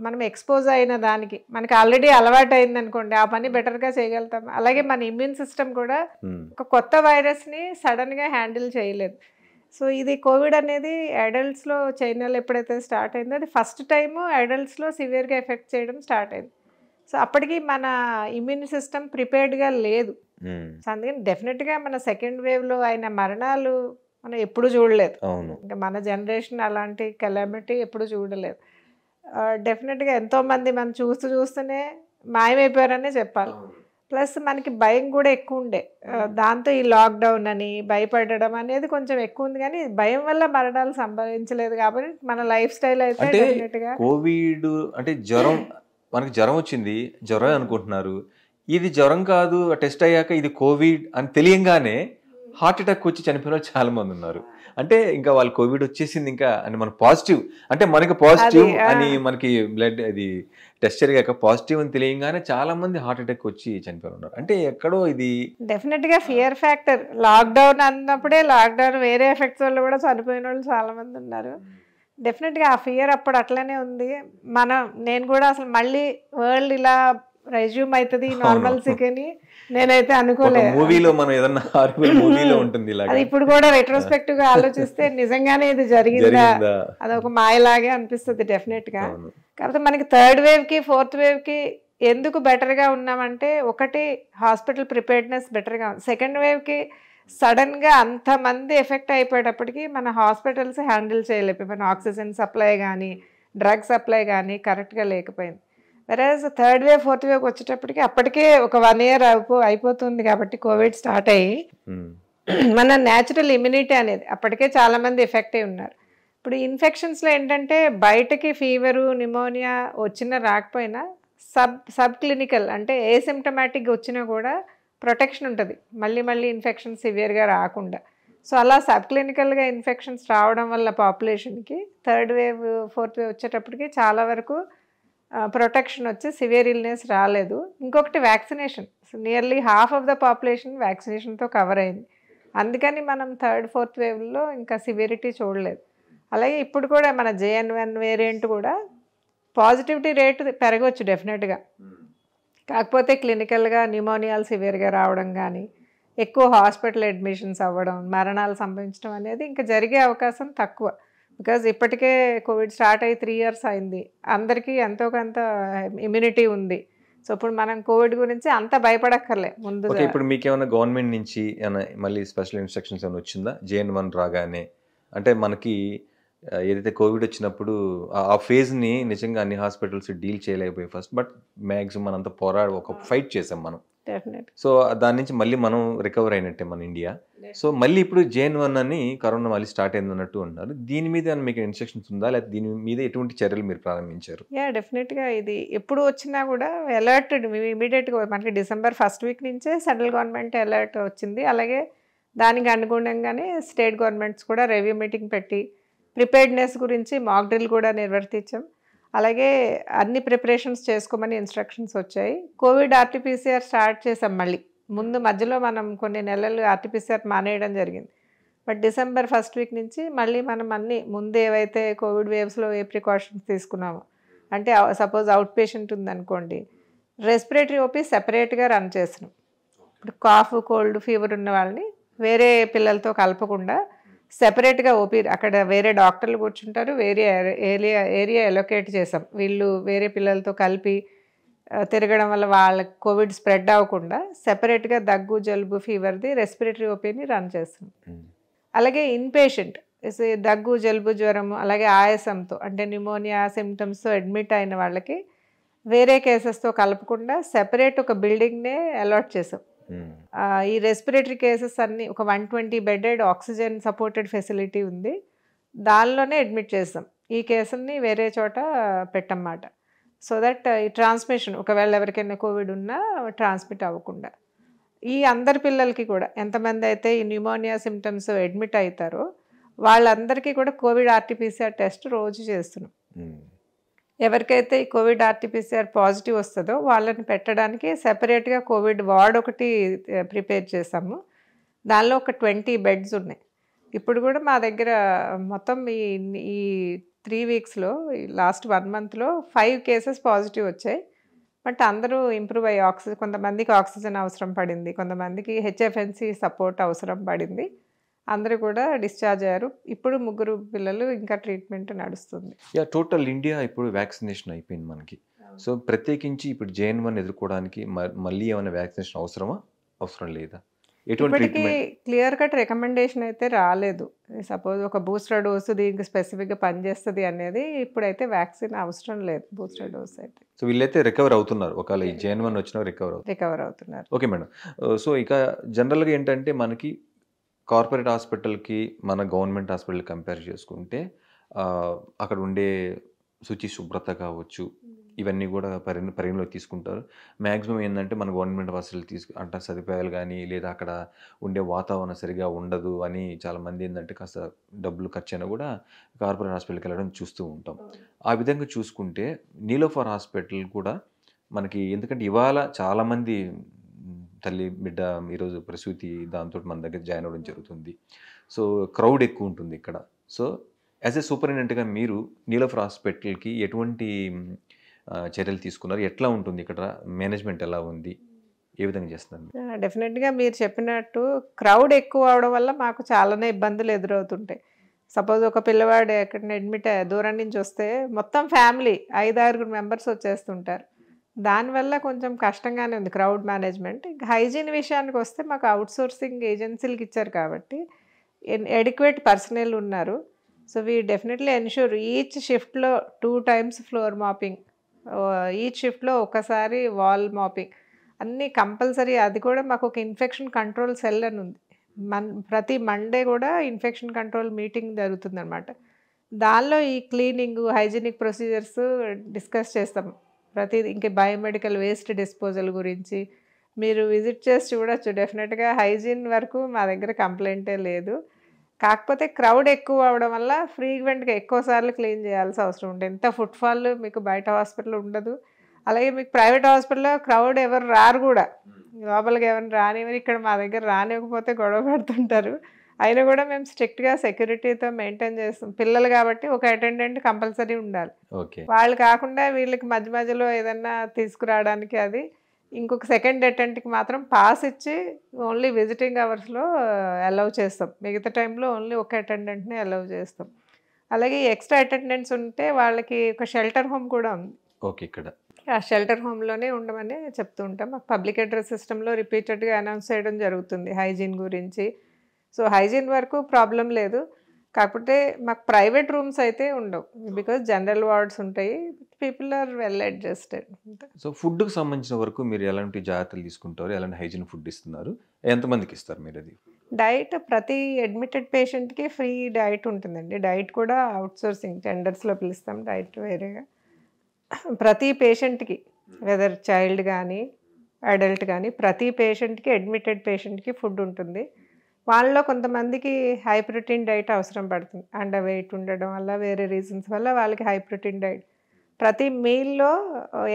మనం ఎక్స్పోజ్ అయిన దానికి మనకి ఆల్రెడీ అలవాటు అయింది అనుకోండి, ఆ పని బెటర్గా చేయగలుగుతాం. అలాగే మన ఇమ్యూన్ సిస్టమ్ కూడా ఒక కొత్త వైరస్ని సడన్గా హ్యాండిల్ చేయలేదు. సో ఇది కోవిడ్ అనేది అడల్ట్స్లో చైనాలో ఎప్పుడైతే స్టార్ట్ అయిందో అది ఫస్ట్ టైము అడల్ట్స్లో సివియర్గా ఎఫెక్ట్ చేయడం స్టార్ట్ అయింది. సో అప్పటికి మన ఇమ్యూన్ సిస్టమ్ ప్రిపేర్డ్గా లేదు. సో అందుకని డెఫినెట్గా మన సెకండ్ వేవ్లో అయిన మరణాలు మనం ఎప్పుడు చూడలేదు. ఇంకా మన జనరేషన్ అలాంటి కెలామిటీ ఎప్పుడు చూడలేదు. డెఫినెట్గా ఎంతోమంది మనం చూస్తూనే మాయమైపోయారనే చెప్పాలి. ప్లస్ మనకి భయం కూడా ఎక్కువ ఉండే. దాంతో ఈ లాక్డౌన్ అని భయపడడం అనేది కొంచెం ఎక్కువ ఉంది. కానీ భయం వల్ల మరణాలు సంభవించలేదు కాబట్టి మన లైఫ్ స్టైల్ అయితే డెఫినెట్గా కోవిడ్ అంటే జ్వరం, మనకి జ్వరం వచ్చింది, జ్వరం అనుకుంటున్నారు. ఇది జ్వరం కాదు, టెస్ట్ అయ్యాక ఇది కోవిడ్ అని తెలియంగానే హార్ట్ అటాక్ వచ్చి చనిపోయిన వాళ్ళు చాలా మంది ఉన్నారు. అంటే ఇంకా వాళ్ళు కోవిడ్ వచ్చేసింది ఇంకా అని మన పాజిటివ్ అంటే మనకి పాజిటివ్ అని మనకి బ్లడ్ అది టెస్ట్ జరిగాక పాజిటివ్ అని తెలియగానే చాలా మంది హార్ట్ అటాక్ వచ్చి చనిపోయి ఉన్నారు. అంటే ఎక్కడో ఇది డెఫినెట్గా ఫియర్ ఫ్యాక్టర్. లాక్డౌన్ అన్నప్పుడే లాక్డౌన్ వేరే ఎఫెక్ట్స్ వల్ల కూడా చనిపోయిన వాళ్ళు చాలా మంది ఉన్నారు. డెఫినెట్గా ఆ ఫియర్ అప్పుడు అట్లనే ఉంది. నేను కూడా అసలు మళ్ళీ వరల్డ్ ఇలా రెజ్యూమ్ అవుతుంది నార్మల్సీకి నేనైతే అనుకోలేదు. మూవీలో మనం ఏదన్నా మూవీలో ఉంటుంది అది ఇప్పుడు కూడా రెట్రోస్పెక్టివ్ గా ఆలోచిస్తే నిజంగానే ఇది జరిగిందా, అదొక మాయలాగే అనిపిస్తుంది డెఫినెట్గా. కాకపోతే మనకి థర్డ్ వేవ్కి ఫోర్త్ వేవ్కి ఎందుకు బెటర్గా ఉన్నామంటే ఒకటి హాస్పిటల్ ప్రిపేర్డ్నెస్ బెటర్గా ఉంది. సెకండ్ వేవ్కి సడన్గా అంతమంది ఎఫెక్ట్ అయిపోయేటప్పటికి మన హాస్పిటల్స్ హ్యాండిల్ చేయలేకపోయి. మన ఆక్సిజన్ సప్లై కానీ డ్రగ్ సప్లై కానీ కరెక్ట్గా లేకపోయింది. వెరాజ్ థర్డ్ వేవ్ ఫోర్త్ వేవ్కి వచ్చేటప్పటికి అప్పటికే ఒక 1 year అయిపోతుంది కాబట్టి కోవిడ్ స్టార్ట్ అయ్యి మన న్యాచురల్ ఇమ్యూనిటీ అనేది అప్పటికే చాలామంది ఎఫెక్ట్ అయి ఉన్నారు. ఇప్పుడు ఇన్ఫెక్షన్స్లో ఏంటంటే బయటకి ఫీవరు నిమోనియా వచ్చినా రాకపోయినా సబ్ క్లినికల్ అంటే ఏసిమ్టమాటిక్గా వచ్చినా కూడా ప్రొటెక్షన్ ఉంటుంది మళ్ళీ ఇన్ఫెక్షన్ సివియర్గా రాకుండా. సో అలా సబ్ క్లినికల్గా ఇన్ఫెక్షన్స్ రావడం వల్ల పాపులేషన్కి థర్డ్ వేవ్ ఫోర్త్ వేవ్ వచ్చేటప్పటికి చాలా వరకు ప్రొటెక్షన్ వచ్చి సివియర్ ఇల్నెస్ రాలేదు. ఇంకొకటి vaccination, nearly half of the population వ్యాక్సినేషన్తో కవర్ అయింది. అందుకని మనం థర్డ్ ఫోర్త్ వేవ్లో ఇంకా సివియరిటీ చూడలేదు. అలాగే ఇప్పుడు కూడా మన JN1 వేరియంట్ కూడా పాజిటివిటీ రేటు పెరగవచ్చు డెఫినెట్గా. కాకపోతే క్లినికల్గా న్యూమోనియాలు సివియర్గా రావడం కానీ ఎక్కువ హాస్పిటల్ అడ్మిషన్స్ అవ్వడం మరణాలు సంభవించడం అనేది ఇంకా జరిగే అవకాశం తక్కువ. బికాజ్ ఇప్పటికే కోవిడ్ స్టార్ట్ అయ్యి 3 years అయింది. అందరికీ ఎంతో కొంత ఇమ్యూనిటీ ఉంది. సో ఇప్పుడు మనం కోవిడ్ గురించి అంత భయపడక్కర్లే ముందు. ఇప్పుడు మీకు ఏమైనా గవర్నమెంట్ నుంచి మళ్ళీ స్పెషల్ ఇన్స్ట్రక్షన్స్ ఏమైనా వచ్చిందా JN1 రాగానే? అంటే మనకి ఏదైతే కోవిడ్ వచ్చినప్పుడు ఆ ఫేజ్ని నిజంగా అన్ని హాస్పిటల్స్ డీల్ చేయలేకపోయి ఫస్ట్, బట్ మ్యాక్సిమం మనంతా ఒక ఫైట్ చేసాం మనం. సో దాని నుంచి మళ్ళీ మనం రికవర్ అయినట్టే మన ఇండియా. సో మళ్ళీ ఇప్పుడు JN1 అని కరోనా మళ్ళీ స్టార్ట్ అయింది అన్నట్టు ఉన్నారు. దీని మీద మీకు ఇన్స్ట్రక్షన్స్ ఉందా, లేదా దీని మీద ఎటువంటి చర్యలు మీరు ప్రారంభించారు? డెఫినెట్గా ఇది ఎప్పుడు వచ్చినా కూడా అలర్ట్ ఇమీడియట్గా మనకి December 1st week నుంచే సెంట్రల్ గవర్నమెంట్ అలర్ట్ వచ్చింది. అలాగే దానికి అనుగుణంగానే స్టేట్ గవర్నమెంట్స్ కూడా రివ్యూ మీటింగ్ పెట్టి ప్రిపేర్డ్నెస్ గురించి మాక్ డ్రిల్ కూడా నిర్వర్తించాం. అలాగే అన్ని ప్రిపరేషన్స్ చేసుకోమని ఇన్స్ట్రక్షన్స్ వచ్చాయి. కోవిడ్ RT-PCR స్టార్ట్ చేసాం మళ్ళీ. ముందు మధ్యలో మనం కొన్ని నెలలు RT-PCR మానేయడం జరిగింది. బట్ December 1st week నుంచి మళ్ళీ మనం అన్ని ముందు ఏవైతే కోవిడ్ వేవ్స్లో ఏ ప్రికాషన్స్ తీసుకున్నామో, అంటే సపోజ్ అవుట్ పేషెంట్ ఉందనుకోండి రెస్పిరేటరీ ఓపీ సెపరేట్గా రన్ చేసినాం. ఇప్పుడు కాఫ్ కోల్డ్ ఫీవర్ ఉన్న వాళ్ళని వేరే పిల్లలతో కలపకుండా సెపరేట్గా ఓపీ అక్కడ వేరే డాక్టర్లు కూర్చుంటారు, వేరే ఏరియా ఎలొకేట్ చేసాం. వీళ్ళు వేరే పిల్లలతో కలిపి తిరగడం వల్ల వాళ్ళకి కోవిడ్ స్ప్రెడ్ అవ్వకుండా సెపరేట్గా దగ్గు జలుబు ఫీవర్ది రెస్పిరేటరీ ఓపీని రన్ చేస్తాం. అలాగే ఇన్పేషెంట్ దగ్గు జలుబు జ్వరం అలాగే ఆయాసంతో అంటే న్యూమోనియా సిమ్టమ్స్తో అడ్మిట్ అయిన వాళ్ళకి వేరే కేసెస్తో కలపకుండా సెపరేట్ ఒక బిల్డింగ్నే అలాట్ చేసాం. ఈ రెస్పిరేటరీ కేసెస్ అన్నీ ఒక 120 బెడెడ్ ఆక్సిజన్ సపోర్టెడ్ ఫెసిలిటీ ఉంది, దానిలోనే అడ్మిట్ చేస్తాం. ఈ కేసుల్ని వేరే చోట పెట్టమాట. సో దట్ ఈ ట్రాన్స్మిషన్ ఒకవేళ ఎవరికైనా కోవిడ్ ఉన్నా ట్రాన్స్మిట్ అవ్వకుండా. ఈ అందరి పిల్లలకి కూడా ఎంతమంది అయితే ఈ న్యూమోనియా సిమ్టమ్స్ అడ్మిట్ అవుతారో వాళ్ళందరికీ కూడా కోవిడ్ ఆర్టీపీసీఆర్ టెస్ట్ రోజు చేస్తున్నాం. ఎవరికైతే ఈ కోవిడ్ ఆర్టీపీసీఆర్ పాజిటివ్ వస్తుందో వాళ్ళని పెట్టడానికి సెపరేట్గా కోవిడ్ వార్డ్ ఒకటి ప్రిపేర్ చేసాము. దానిలో ఒక 20 బెడ్స్ ఉన్నాయి. ఇప్పుడు కూడా మా దగ్గర మొత్తం ఈ 3 వీక్స్లో లాస్ట్ 1 మంత్లో 5 కేసెస్ పాజిటివ్ వచ్చాయి. బట్ అందరూ ఇంప్రూవ్ అయ్యి కొంతమందికి ఆక్సిజన్ అవసరం పడింది, కొంతమందికి హెచ్ఎఫ్ఎన్సి సపోర్ట్ అవసరం పడింది. అందరూ కూడా డిశ్చార్జ్ అయ్యారు. ఇప్పుడు 3 పిల్లలు ఇంకా ట్రీట్మెంట్ నడుస్తుంది. టోటల్ ఇండియా ఇప్పుడు వ్యాక్సినేషన్ అయిపోయింది మనకి. సో ప్రత్యేకించి ఇప్పుడు JN1 ఎదుర్కోవడానికి మళ్ళీ ఏమైనా వ్యాక్సినేషన్ అవసరం లేదా? ఇప్పటికీ క్లియర్ కట్ రికమెండేషన్ అయితే రాలేదు. సపోజ్ ఒక బూస్టర్ డోసు దీనికి స్పెసిఫిక్గా పనిచేస్తుంది అనేది ఇప్పుడైతే వ్యాక్సిన్ అవసరం లేదు బూస్టర్ డోస్ అయితే. సో వీళ్ళైతే రికవర్ అవుతున్నారు, ఒకవేళ ఈ JN1 వచ్చినా రికవర్ అవుతున్నారు. Okay madam. సో ఇక జనరల్గా ఏంటంటే మనకి కార్పొరేట్ హాస్పిటల్కి మన గవర్నమెంట్ హాస్పిటల్ కంపేర్ చేసుకుంటే అక్కడ ఉండే శుచి శుభ్రత కావచ్చు ఇవన్నీ కూడా పరిగణలోకి తీసుకుంటారు. మ్యాక్సిమం ఏంటంటే మన గవర్నమెంట్ హాస్పిటల్ అంటే సదుపాయాలు కానీ లేదా అక్కడ ఉండే వాతావరణం సరిగా ఉండదు అని చాలామంది ఏంటంటే కాస్త డబ్బులు ఖర్చు అయినా కూడా కార్పొరేట్ హాస్పిటల్కి వెళ్ళడం చూస్తూ ఉంటాం. ఆ విధంగా చూసుకుంటే నీలోఫర్ హాస్పిటల్ కూడా మనకి, ఎందుకంటే ఇవాళ చాలామంది తల్లి బిడ్డ ఈరోజు ప్రసూతి దాంతో మన దగ్గర జాయిన్ అవ్వడం జరుగుతుంది. సో క్రౌడ్ ఎక్కువ ఉంటుంది ఇక్కడ. సో యాజ్ ఏ సూపరింటెండెంట్గా మీరు నీలోఫర్ హాస్పిటల్కి ఎటువంటి చర్యలు తీసుకున్నారు, ఎట్లా ఉంటుంది ఇక్కడ మేనేజ్మెంట్ ఎలా ఉంది, ఏ విధంగా చేస్తున్నారు? డెఫినెట్గా మీరు చెప్పినట్టు క్రౌడ్ ఎక్కువ అవడం వల్ల మాకు చాలానే ఇబ్బందులు ఎదురవుతుంటాయి. సపోజ్ ఒక పిల్లవాడు ఎక్కడైనా అడ్మిట్ దూరం నుంచి వస్తే మొత్తం ఫ్యామిలీ 5-6 మెంబర్స్ వచ్చేస్తుంటారు. దానివల్ల కొంచెం కష్టంగానే ఉంది క్రౌడ్ మేనేజ్మెంట్. ఇంకా హైజీన్ విషయానికి వస్తే మాకు అవుట్సోర్సింగ్ ఏజెన్సీలకు ఇచ్చారు కాబట్టి ఎడిక్వేట్ పర్సనల్ ఉన్నారు. So we definitely ensure each షిఫ్ట్లో 2 times ఫ్లోర్ మాపింగ్, ఈచ్ షిఫ్ట్లో ఒకసారి వాల్ మాపింగ్ అన్నీ కంపల్సరీ. అది కూడా మాకు ఒక ఇన్ఫెక్షన్ కంట్రోల్ సెల్ అని ఉంది. ప్రతి మండే కూడా ఇన్ఫెక్షన్ కంట్రోల్ మీటింగ్ జరుగుతుందన్నమాట. దానిలో ఈ క్లీనింగ్ హైజీనిక్ ప్రొసీజర్స్ డిస్కస్ చేస్తాము. ఇంకా బయోమెడికల్ వేస్ట్ డిస్పోజల్ గురించి మీరు విజిట్ చేసి చూడొచ్చు. డెఫినెట్గా హైజీన్ వరకు మా దగ్గర కంప్లైంటే లేదు. కాకపోతే క్రౌడ్ ఎక్కువ అవడం వల్ల ఫ్రీక్వెంట్గా ఎక్కువసార్లు క్లీన్ చేయాల్సి అవసరం ఉంటుంది. ఎంత ఫుట్ఫాల్ మీకు బయట హాస్పిటల్ ఉండదు. అలాగే మీకు ప్రైవేట్ హాస్పిటల్లో క్రౌడ్ ఎవరు రారు కూడా, లోపలికి ఎవరిని రానివ్వరు. ఇక్కడ మా దగ్గర రానివ్వకపోతే గొడవ పెడుతుంటారు. అయినా కూడా మేము స్ట్రిక్ట్గా సెక్యూరిటీతో మెయింటైన్ చేస్తాం. పిల్లలు కాబట్టి ఒక అటెండెంట్ కంపల్సరీ ఉండాలి. వాళ్ళు కాకుండా వీళ్ళకి మధ్యలో ఏదన్నా తీసుకురావడానికి అది ఇంకొక సెకండ్ అటెండెంట్కి మాత్రం పాస్ ఇచ్చి ఓన్లీ విజిటింగ్ అవర్స్లో అలౌ చేస్తాం. మిగతా టైంలో ఓన్లీ ఒక అటెండెంట్ని అలౌ చేస్తాం. అలాగే ఎక్స్ట్రా అటెండెంట్స్ ఉంటే వాళ్ళకి ఒక షెల్టర్ హోమ్ కూడా ఉంది. ఓకే, ఇక్కడ ఆ షెల్టర్ హోమ్లోనే ఉండమని చెప్తూ ఉంటాం. మాకు పబ్లిక్ అడ్రస్ సిస్టంలో రిపీటెడ్గా అనౌన్స్ చేయడం జరుగుతుంది హైజీన్ గురించి. సో హైజీన్ వరకు ప్రాబ్లం లేదు. కాకపోతే మాకు ప్రైవేట్ రూమ్స్ అయితే ఉండవు, బికాజ్ జనరల్ వార్డ్స్ ఉంటాయి. People are well adjusted. So ఫుడ్కి సంబంధించిన వరకు మీరు ఎలాంటి జాగ్రత్తలు తీసుకుంటారు, ఎలాంటి హైజీన్ ఫుడ్ ఇస్తున్నారు, ఎంతమందికి ఇస్తారు మీరు? అది డైట్ ప్రతి అడ్మిటెడ్ పేషెంట్కి ఫ్రీ డైట్ ఉంటుందండి. డైట్ కూడా అవుట్సోర్సింగ్ టెండర్స్లో పిలుస్తాం, డైట్ వేరేగా. ప్రతి పేషెంట్కి వెదర్ చైల్డ్ కానీ అడల్ట్ కానీ ప్రతి పేషెంట్కి అడ్మిటెడ్ పేషెంట్కి ఫుడ్ ఉంటుంది. వాళ్ళలో కొంతమందికి హై ప్రోటీన్ డైట్ అవసరం పడుతుంది. అండర్ వెయిట్ ఉండడం వల్ల వేరే రీజన్స్ వల్ల వాళ్ళకి హై ప్రోటీన్ డైట్. ప్రతి మీల్లో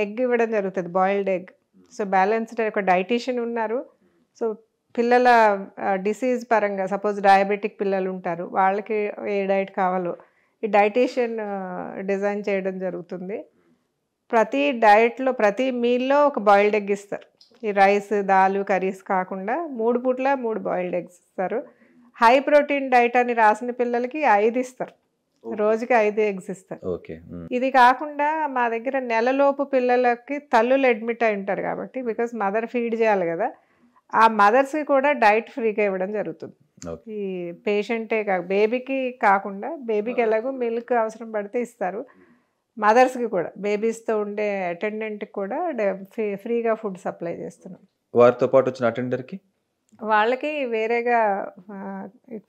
ఎగ్ ఇవ్వడం జరుగుతుంది, బాయిల్డ్ ఎగ్. సో బ్యాలెన్స్డ్ ఒక డైటీషియన్ ఉన్నారు. సో పిల్లల డిసీజ్ పరంగా సపోజ్ డయాబెటిక్ పిల్లలు ఉంటారు, వాళ్ళకి ఏ డైట్ కావాలో ఈ డైటీషియన్ డిజైన్ చేయడం జరుగుతుంది. ప్రతి డైట్లో ప్రతి మీల్లో ఒక బాయిల్డ్ ఎగ్ ఇస్తారు. ఈ రైస్ దాలు కర్రీస్ కాకుండా 3 పూట్ల 3 బాయిల్డ్ ఎగ్స్ ఇస్తారు. హై ప్రోటీన్ డైట్ అని రాసిన పిల్లలకి 5 ఇస్తారు, రోజుకి 5 ఎగ్స్ ఇస్తారు. ఓకే. ఇది కాకుండా మా దగ్గర నెలలోపు పిల్లలకి తల్లులు అడ్మిట్ అయి ఉంటారు కాబట్టి, బికాస్ మదర్ ఫీడ్ చేయాలి కదా, ఆ మదర్స్కి కూడా డైట్ ఫ్రీగా ఇవ్వడం జరుగుతుంది. ఈ పేషెంటే బేబీకి కాకుండా, బేబీకి ఎలాగో మిల్క్ అవసరం పడితే ఇస్తారు, మదర్స్కి కూడా బేబీస్తో ఉండే అటెండెంట్కి కూడా ఫ్రీగా ఫుడ్ సప్లై చేస్తున్నాం. వారితో పాటు వచ్చిన అటెండర్కి వాళ్ళకి వేరేగా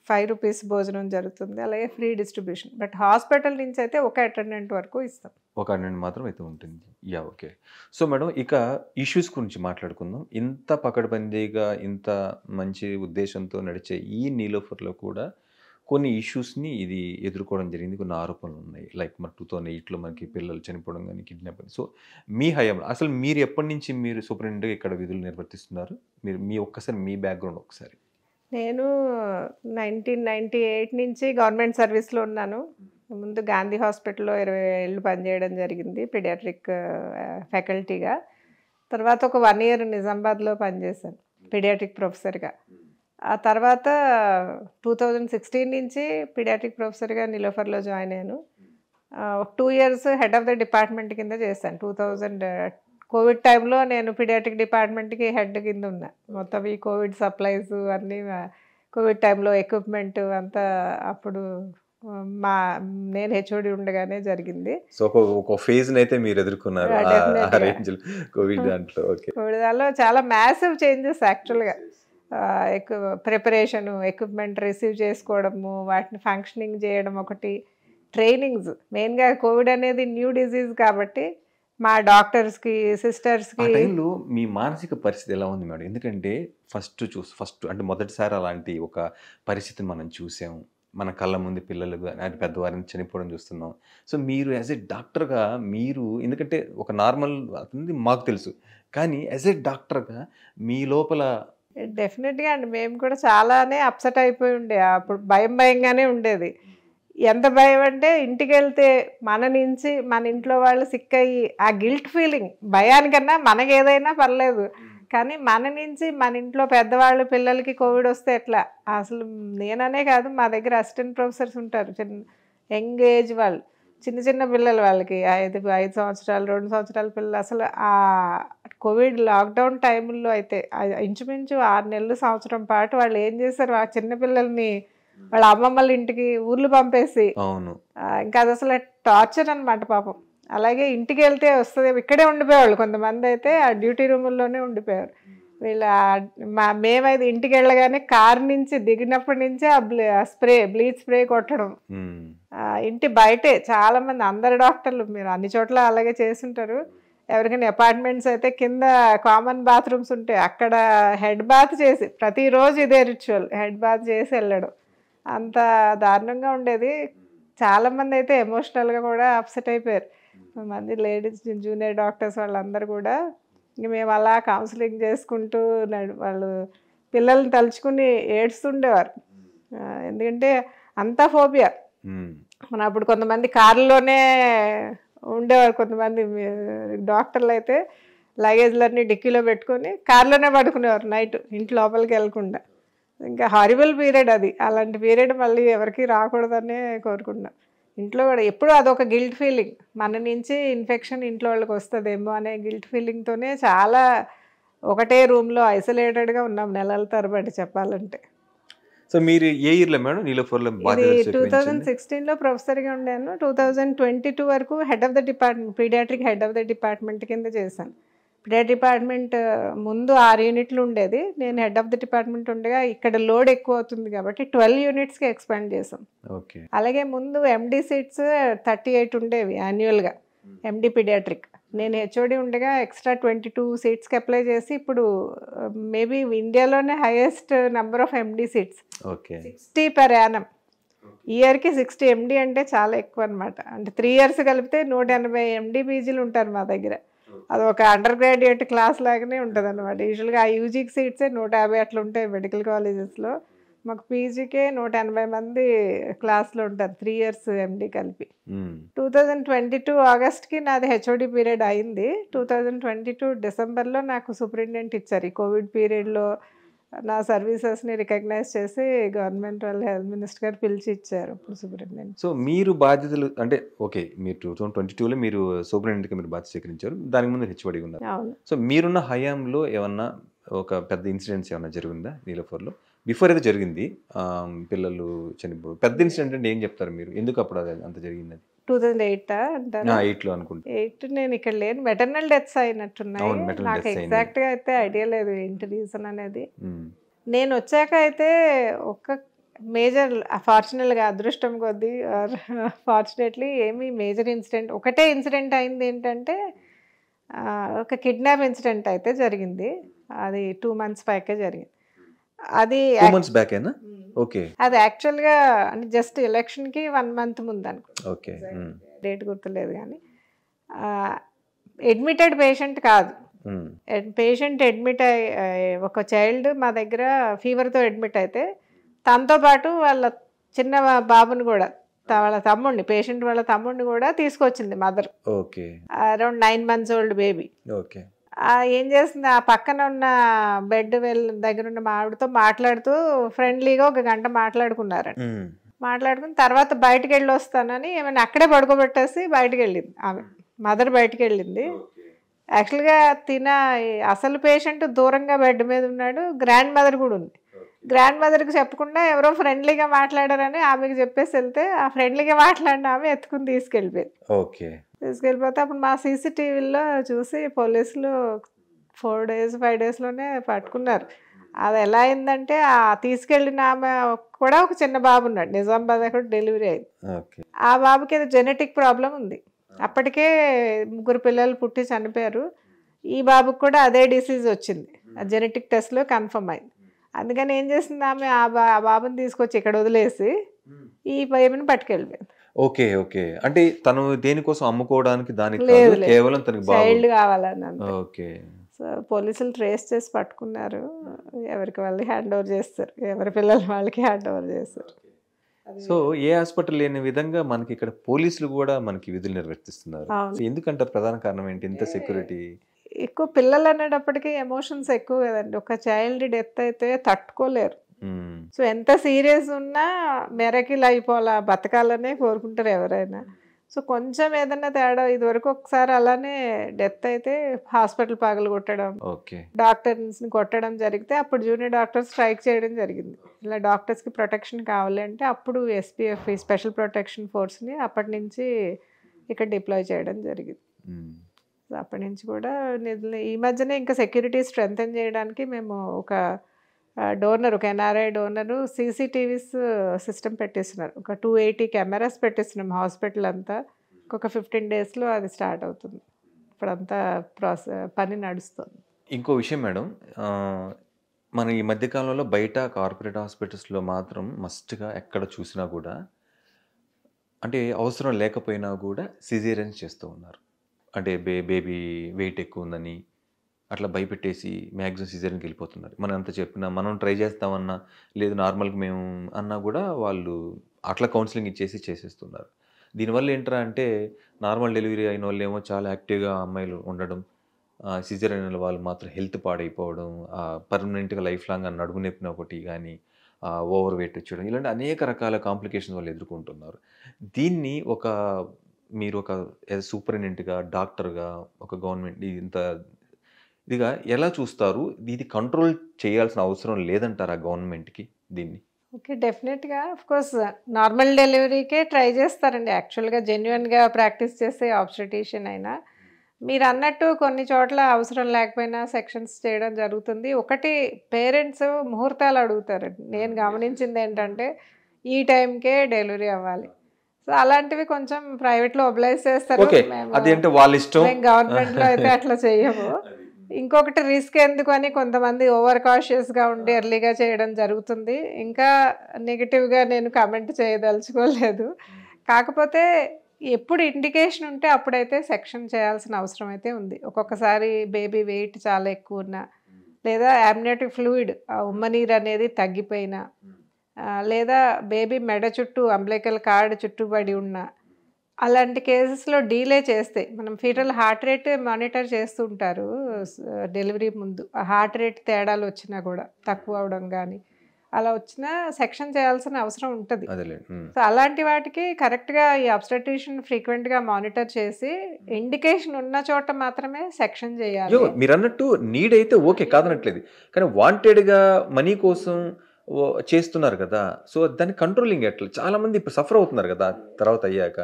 5 రూపీస్ భోజనం జరుగుతుంది, అలాగే ఫ్రీ డిస్ట్రిబ్యూషన్. బట్ హాస్పిటల్ నుంచి అయితే ఒక అటెండెంట్ వరకు ఇస్తాం, ఒక అటెండెంట్ మాత్రం అయితే ఉంటుంది. Yeah, okay. సో మేడం, ఇక ఇష్యూస్ గురించి మాట్లాడుకుందాం. ఇంత పకడ్బందీగా ఇంత మంచి ఉద్దేశంతో నడిచే ఈ నీలోఫర్లో కూడా కొన్ని ఇష్యూస్ని ఇది ఎదుర్కోవడం జరిగింది, కొన్ని ఆరోపణలు ఉన్నాయి. లైక్ మన 2008లో మనకి పిల్లలు చనిపోవడం కానీ, కిడ్నాప్. సో మీ హయాంలో అసలు మీరు ఎప్పటి నుంచి మీరు సూపరింటెండెంట్గా ఇక్కడ విధులు నిర్వర్తిస్తున్నారు? మీరు ఒక్కసారి మీ బ్యాక్గ్రౌండ్ ఒకసారి. నేను 1998 నుంచి గవర్నమెంట్ సర్వీస్లో ఉన్నాను. ముందు గాంధీ హాస్పిటల్లో 20 ఏళ్ళు పనిచేయడం జరిగింది పీడియాట్రిక్ ఫ్యాకల్టీగా. తర్వాత ఒక 1 ఇయర్ నిజామాబాద్లో పనిచేశాను పీడియాట్రిక్ ప్రొఫెసర్గా. ఆ తర్వాత 2016 నుంచి పీడియాట్రిక్ ప్రొఫెసర్గా నిలోఫర్లో జాయిన్ అయ్యాను. 2 years head of the department కింద చేశాను. 2000 కోవిడ్ టైంలో నేను పీడియాట్రిక్ డిపార్ట్మెంట్కి హెడ్ కింద ఉన్నా. మొత్తం ఈ కోవిడ్ సప్లైస్ అన్నీ, కోవిడ్ టైంలో ఎక్విప్మెంట్ అంతా అప్పుడు నేను హెచ్ఓడి ఉండగానే జరిగింది. సో ఒక ఫేజ్ అయితే మీరు ఎదుర్కొన్నారు కోవిడ్ దాంట్లో. ఓకే. కోవిడ్ దాంట్లో చాలా మ్యాసివ్ చేంజెస్ యాక్చువల్గా. ప్రిపరేషను, ఎక్విప్మెంట్ రిసీవ్ చేసుకోవడము, వాటిని ఫంక్షనింగ్ చేయడం ఒకటి, ట్రైనింగ్స్. మెయిన్గా కోవిడ్ అనేది న్యూ డిజీజ్ కాబట్టి మా డాక్టర్స్కి, సిస్టర్స్కి. ఆ టైంలో మీ మానసిక పరిస్థితి ఎలా ఉంది మేడం? ఎందుకంటే ఫస్ట్ అంటే మొదటిసారి అలాంటి ఒక పరిస్థితిని మనం చూసాము. మన కళ్ళ ముందు పిల్లలు పెద్దవారిని చనిపోవడం చూస్తున్నాం. సో మీరు యాజ్ ఏ డాక్టర్గా మీరు, ఎందుకంటే ఒక నార్మల్ అతనిది మాకు తెలుసు, కానీ యాజ్ ఏ డాక్టర్గా మీ లోపల డెఫినెట్గా అండి, మేము కూడా చాలానే అప్సెట్ అయిపోయి ఉండే. అప్పుడు భయంగానే ఉండేది. ఎంత భయం అంటే, ఇంటికి వెళ్తే మన నుంచి మన ఇంట్లో వాళ్ళు సిక్ అయ్యి ఆ గిల్ట్ ఫీలింగ్, భయానికన్నా మనకి ఏదైనా పర్లేదు, కానీ మన నుంచి మన ఇంట్లో పెద్దవాళ్ళు పిల్లలకి కోవిడ్ వస్తే ఎట్లా. అసలు నేననే కాదు, మా దగ్గర అసిస్టెంట్ ప్రొఫెసర్స్ ఉంటారు, యంగ్ ఏజ్ వాళ్ళు, చిన్న పిల్లలు, వాళ్ళకి 5 సంవత్సరాలు 2 సంవత్సరాల పిల్లలు. అసలు ఆ కోవిడ్ లాక్డౌన్ టైంలో అయితే ఇంచుమించు 6 నెలలు సంవత్సరం పాటు వాళ్ళు ఏం చేశారు, ఆ చిన్నపిల్లల్ని వాళ్ళ అమ్మమ్మల ఇంటికి ఊర్లు పంపేసి, ఇంకా అది అసలు టార్చర్ అనమాట పాపం. అలాగే ఇంటికి వెళ్తే వస్తుంది, ఇక్కడే ఉండిపోయేవాళ్ళు కొంతమంది, అయితే ఆ డ్యూటీ రూముల్లోనే ఉండిపోయారు వీళ్ళ. మేమైతే ఇంటికి వెళ్ళగానే కారు నుంచి దిగినప్పటి నుంచే ఆ బ్లీచ్ స్ప్రే కొట్టడం, ఇంటి బయటే. చాలా మంది, అందరు డాక్టర్లు, మీరు అన్ని చోట్ల అలాగే చేస్తుంటారు. ఎవరికైనా అపార్ట్మెంట్స్ అయితే కింద కామన్ బాత్రూమ్స్ ఉంటాయి, అక్కడ హెడ్ బాత్ చేసి, ప్రతిరోజు ఇదే రిచువల్, హెడ్ బాత్ చేసి వెళ్ళడం. అంత దారుణంగా ఉండేది. చాలామంది అయితే ఎమోషనల్గా కూడా అప్సెట్ అయిపోయారు. మంది లేడీస్ జూనియర్ డాక్టర్స్ వాళ్ళందరూ కూడా. ఇంక మేము అలా కౌన్సిలింగ్ చేసుకుంటూ వాళ్ళు పిల్లల్ని తలుచుకుని ఏడుస్తుండేవారు. ఎందుకంటే అంతా ఫోబియా. మన అప్పుడు కొంతమంది కారులోనే ఉండేవారు, కొంతమంది డాక్టర్లు అయితే లగేజ్లన్నీ డిక్కీలో పెట్టుకొని కార్లోనే పడుకునేవారు నైట్, ఇంటి లోపలికి వెళ్ళకుండా. ఇంకా హారిబుల్ పీరియడ్ అది. అలాంటి పీరియడ్ మళ్ళీ ఎవరికి రాకూడదనే కోరుకుంటున్నాం. ఇంట్లో కూడా ఎప్పుడు అదొక గిల్ట్ ఫీలింగ్, మన నుంచి ఇన్ఫెక్షన్ ఇంట్లో వాళ్ళకి వస్తుందేమో అనే గిల్ట్ ఫీలింగ్తోనే చాలా ఒకటే రూమ్లో ఐసోలేటెడ్గా ఉన్నాం నెలల తరబడి చెప్పాలంటే. సో మీరు ఏ ఇయర్లో మేడం నీలోఫర్లో? 2016లో ప్రొఫెసర్గా ఉండాను. 2022 వరకు head of the department, pediatric head of the department కింద చేశాను. పీడియాట్రిక్ డిపార్ట్మెంట్ ముందు 6 యూనిట్లు ఉండేది. నేను హెడ్ ఆఫ్ ద డిపార్ట్మెంట్ ఉండగా ఇక్కడ లోడ్ ఎక్కువ అవుతుంది కాబట్టి 12 యూనిట్స్కి ఎక్స్పాండ్ చేసాం. అలాగే ముందు ఎండి సీట్స్ 38 ఉండేవి యాన్యువల్గా, ఎండి పీడియాట్రిక్. నేను హెచ్ఓడి ఉండగా ఎక్స్ట్రా 22 సీట్స్కి అప్లై చేసి ఇప్పుడు మేబీ ఇండియాలోనే highest number of MD seats, 60 per annum. ఇయర్కి 60 ఎండి అంటే చాలా ఎక్కువ అనమాట. అంటే 3 years కలిపితే 180 ఎండి పీజీలు ఉంటారు మా దగ్గర. అది ఒక అండర్ గ్రాడ్యుయేట్ క్లాస్ లాగానే ఉంటుంది అనమాట. యూజువల్గా ఆ యూజీకి సీట్సే 150 అట్లా ఉంటాయి మెడికల్ కాలేజెస్లో. మాకు పీజీకే 180 మంది క్లాస్లో ఉంటారు, 3 years ఎండి కలిపి. 2022 ఆగస్ట్కి నాది హెచ్ఓడి పీరియడ్ అయింది. 2022 డిసెంబర్లో నాకు సూపరింటెండెంట్ ఇచ్చారు. ఈ కోవిడ్ పీరియడ్లో నా సర్వీసెస్ని రికగ్నైజ్ చేసి గవర్నమెంట్ వాళ్ళు హెల్త్ మినిస్టర్ గారు పిలిచి ఇచ్చారు అప్పుడు సూపరింటెండెంట్. సో మీరు బాధ్యతలు అంటే ఓకే, మీరు 2022లో మీరు సూపరింటెండెంట్గా మీరు బాధ్యత స్వీకరించారు, దానికి ముందు హెచ్ఓడి ఉన్నారు. అవును. సో మీరున్న హయాంలో ఏమన్నా ఒక పెద్ద ఇన్సిడెంట్స్ ఏమన్నా జరిగిందా నీలోఫర్లో? బిఫోర్ అయితే జరిగింది, పిల్లలు చనిపోయి పెద్ద ఇన్సిడెంట్ అంటే ఏం చెప్తారు మీరు? ఎందుకు అప్పుడు అది అంత జరిగింది? 2008 అంటారు. 8లో అనుకుంటా. 8 నేను ఇక్కడ లేను, మెటర్నల్ డెత్స్ అయినట్టున్నాయి. అవును, maternal నాకు deaths అయినాయి. ఎగ్జాక్ట్గా అయితే ఐడియా లేదు ఏంటి రీజన్ అనేది. నేను వచ్చాక అయితే ఒక మేజర్ ఫార్చునేట్గా అదృష్టం కొద్దీ ఫార్చునేట్లీ ఏమీ మేజర్ ఇన్సిడెంట్, ఒకటే ఇన్సిడెంట్ అయింది. ఏంటంటే ఒక కిడ్నాప్ ఇన్సిడెంట్ అయితే జరిగింది. అది 2 months బ్యాకే జరిగింది. అది 2 months బ్యాకేనా? ఓకే. అది యాక్చువల్గా అంటే జస్ట్ ఎలక్షన్కి 1 month ముందు అనుకో. ఓకే. డేట్ గుర్తులేదు కానీ అడ్మిటెడ్ పేషెంట్ కాదు. పేషెంట్ అడ్మిట్ ఒక చైల్డ్ మా దగ్గర ఫీవర్తో అడ్మిట్ అయితే తనతో పాటు వాళ్ళ చిన్న బాబుని కూడా, వాళ్ళ తమ్ముడిని, పేషెంట్ వాళ్ళ తమ్ముడిని కూడా తీసుకొచ్చింది mother. Okay. Around 9 months old baby. Okay. ఏం చేస్తుంది, ఆ పక్కన ఉన్న బెడ్ దగ్గర ఉన్న మావిడితో మాట్లాడుతూ ఫ్రెండ్లీగా 1 గంట మాట్లాడుకున్నారండి. మాట్లాడుకుని తర్వాత బయటకు వెళ్ళి వస్తానని ఏమైనా అక్కడే పడుకోబెట్టేసి బయటకు వెళ్ళింది ఆమె, మదర్ బయటకు వెళ్ళింది. యాక్చువల్గా అసలు పేషెంట్ దూరంగా బెడ్ మీద ఉన్నాడు, గ్రాండ్ మదర్ కూడా ఉంది. గ్రాండ్ మదర్కి చెప్పకుండా ఎవరో ఫ్రెండ్లీగా మాట్లాడారని ఆమెకి చెప్పేసి వెళ్తే ఆ ఫ్రెండ్లీగా మాట్లాడిన ఆమె ఎత్తుకుని తీసుకెళ్ళిపోయింది. ఓకే. తీసుకెళ్ళిపోతే అప్పుడు మా సీసీటీవీలో చూసి పోలీసులు 4 days 5 daysలోనే పట్టుకున్నారు. అది ఎలా అయిందంటే ఆ తీసుకెళ్ళిన ఆమె కూడా ఒక చిన్న బాబు ఉన్నాడు, నిజామాబాద్ అక్కడ డెలివరీ అయింది. ఆ బాబుకి ఏదో జెనెటిక్ ప్రాబ్లం ఉంది. అప్పటికే 3 పిల్లలు పుట్టి చనిపోయారు. ఈ బాబుకి కూడా అదే డిసీజ్ వచ్చింది, ఆ జెనెటిక్ టెస్ట్లో కన్ఫర్మ్ అయింది. అందుకని ఏం చేసింది ఆమె, ఆ బాబుని తీసుకొచ్చి ఇక్కడ వదిలేసి ఈ బేబీని పట్టుకెళ్ళిపోయింది. ఓకే. ఓకే. అంటే తను దేనికోసం అమ్ముకోవడానికి దానికి లేదు, కేవలం తనకి చైల్డ్ కావాలని. ఓకే. సో పోలీసులు ట్రేస్ చేసి పట్టుకున్నారు. ఎవరికి వాళ్ళు హ్యాండ్ ఓవర్ చేస్తారు, ఎవరి పిల్లలు వాళ్ళకి హ్యాండ్ ఓవర్ చేస్తారు. సో ఏ హాస్పిటల్ లేని విధంగా మనకి ఇక్కడ పోలీసులు కూడా మనకి విధులు నిర్వర్తిస్తున్నారు. ఎందుకంటే ప్రధాన కారణం ఏంటి? ఇంత సెక్యూరిటీ ఎక్కువ పిల్లలు అనేటప్పటికీ ఎమోషన్స్ ఎక్కువ కదండి. ఒక చైల్డ్ డెత్ అయితే తట్టుకోలేరు. సో ఎంత సీరియస్ ఉన్నా మెరకిల్ అయిపోవాలా, బతకాలనే కోరుకుంటారు ఎవరైనా. సో కొంచెం ఏదైనా తేడా, ఇదివరకు ఒకసారి అలానే డెత్ అయితే హాస్పిటల్ పగలు కొట్టడం, డాక్టర్స్ని కొట్టడం జరిగితే అప్పుడు జూనియర్ డాక్టర్స్ స్ట్రైక్ చేయడం జరిగింది. ఇలా డాక్టర్స్కి ప్రొటెక్షన్ కావాలి అంటే అప్పుడు SPF స్పెషల్ ప్రొటెక్షన్ ఫోర్స్ని అప్పటి నుంచి ఇక్కడ డిప్లాయ్ చేయడం జరిగింది. అప్పటి నుంచి కూడా ఈ మధ్యనే ఇంకా సెక్యూరిటీ స్ట్రెంథెన్ చేయడానికి మేము ఒక డోనర్, ఒక NRI డోనరు CCTVs సిస్టమ్ పెట్టిస్తున్నారు. ఒక 280 cameras పెట్టిస్తున్నాం హాస్పిటల్ అంతా. ఒక 15 daysలో అది స్టార్ట్ అవుతుంది. ఇప్పుడంతా పని నడుస్తుంది. ఇంకో విషయం మేడం, మన ఈ మధ్యకాలంలో బయట కార్పొరేట్ హాస్పిటల్స్లో మాత్రం మస్ట్గా ఎక్కడ చూసినా కూడా, అంటే అవసరం లేకపోయినా కూడా సిజేరియన్స్ చేస్తూ ఉన్నారు. అంటే బేబీ వెయిట్ ఎక్కువ ఉందని అట్లా భయపెట్టేసి మ్యాక్సిమం సిజేరియన్కి వెళ్ళిపోతున్నారు. మనం ఎంత చెప్పినా, మనం ట్రై చేస్తామన్నా, లేదు నార్మల్గా మేము అన్నా కూడా వాళ్ళు అట్లా కౌన్సిలింగ్ ఇచ్చేసి చేసేస్తున్నారు. దీనివల్ల ఏంట్రా అంటే నార్మల్ డెలివరీ అయిన వాళ్ళు ఏమో చాలా యాక్టివ్గా అమ్మాయిలు ఉండడం, సిజేరియన్ అయిన వాళ్ళు మాత్రం హెల్త్ పాడైపోవడం, పర్మనెంట్గా లైఫ్ లాంగ్ నడుము నొప్పిన ఒకటి కానీ, ఓవర్ వెయిట్ వచ్చేయడం, ఇలాంటి అనేక రకాల కాంప్లికేషన్స్ వాళ్ళు ఎదుర్కొంటున్నారు. దీన్ని మీరు ఒక సూపరింటెండెంట్గా, డాక్టర్గా, ఒక గవర్నమెంట్ ఇంత ఇదిగా ఎలా చూస్తారు? ఇది కంట్రోల్ చేయాల్సిన అవసరం లేదంటారా గవర్నమెంట్కి దీన్ని? ఓకే, డెఫినెట్గా కోర్స్ నార్మల్ డెలివరీకే ట్రై చేస్తారండి. యాక్చువల్గా జెన్యున్గా ప్రాక్టీస్ చేసే ఆబ్స్టెట్రిషియన్ అయినా మీరు అన్నట్టు కొన్ని చోట్ల అవసరం లేకపోయినా సెక్షన్స్ చేయడం జరుగుతుంది. ఒకటి పేరెంట్స్ ముహూర్తాలు అడుగుతారండి. నేను గమనించింది ఏంటంటే ఈ టైంకే డెలివరీ అవ్వాలి. సో అలాంటివి కొంచెం ప్రైవేట్లో ఒబ్లైజ్ చేస్తారు. అదేంటే వాళ్ళ ఇష్టం. మేము గవర్నమెంట్లో అయితే అట్లా చెయ్యము. ఇంకొకటి రిస్క్ ఎందుకు అని కొంతమంది ఓవర్ కాషియస్గా ఉండి ఎర్లీగా చేయడం జరుగుతుంది. ఇంకా నెగిటివ్గా నేను కామెంట్ చేయదలుచుకోలేదు. కాకపోతే ఎప్పుడు ఇండికేషన్ ఉంటే అప్పుడైతే సెక్షన్ చేయాల్సిన అవసరం అయితే ఉంది. ఒక్కొక్కసారి బేబీ వెయిట్ చాలా ఎక్కువ ఉన్నా, లేదా అమ్నియోటిక్ ఫ్లూయిడ్ ఉమ్మనీరు అనేది తగ్గిపోయినా, లేదా బేబీ మెడ చుట్టూ అంబ్లికల్ కార్డ్ చుట్టుబడి ఉన్న అలాంటి కేసెస్లో డీలే చేస్తే మనం ఫీటల్ హార్ట్ రేట్ మానిటర్ చేస్తూ ఉంటారు డెలివరీ ముందు. ఆ హార్ట్ రేట్ తేడాలు వచ్చినా కూడా తక్కువ అవడం కానీ అలా వచ్చినా సెక్షన్ చేయాల్సిన అవసరం ఉంటుంది. సో అలాంటి వాటికి కరెక్ట్గా ఈ అబ్స్టెట్రిషియన్ ఫ్రీక్వెంట్గా మానిటర్ చేసి ఇండికేషన్ ఉన్న చోట మాత్రమే సెక్షన్ చేయాలి. మీరు అన్నట్టు నీడ్ అయితే ఓకే కాదనట్లేదు, కానీ వాంటెడ్గా మనీ కోసం చేస్తున్నారు కదా, సో దాన్ని కంట్రోలింగ్ ఎట్లా? చాలా మంది ఇప్పుడు సఫర్ అవుతున్నారు కదా తర్వాత అయ్యాక.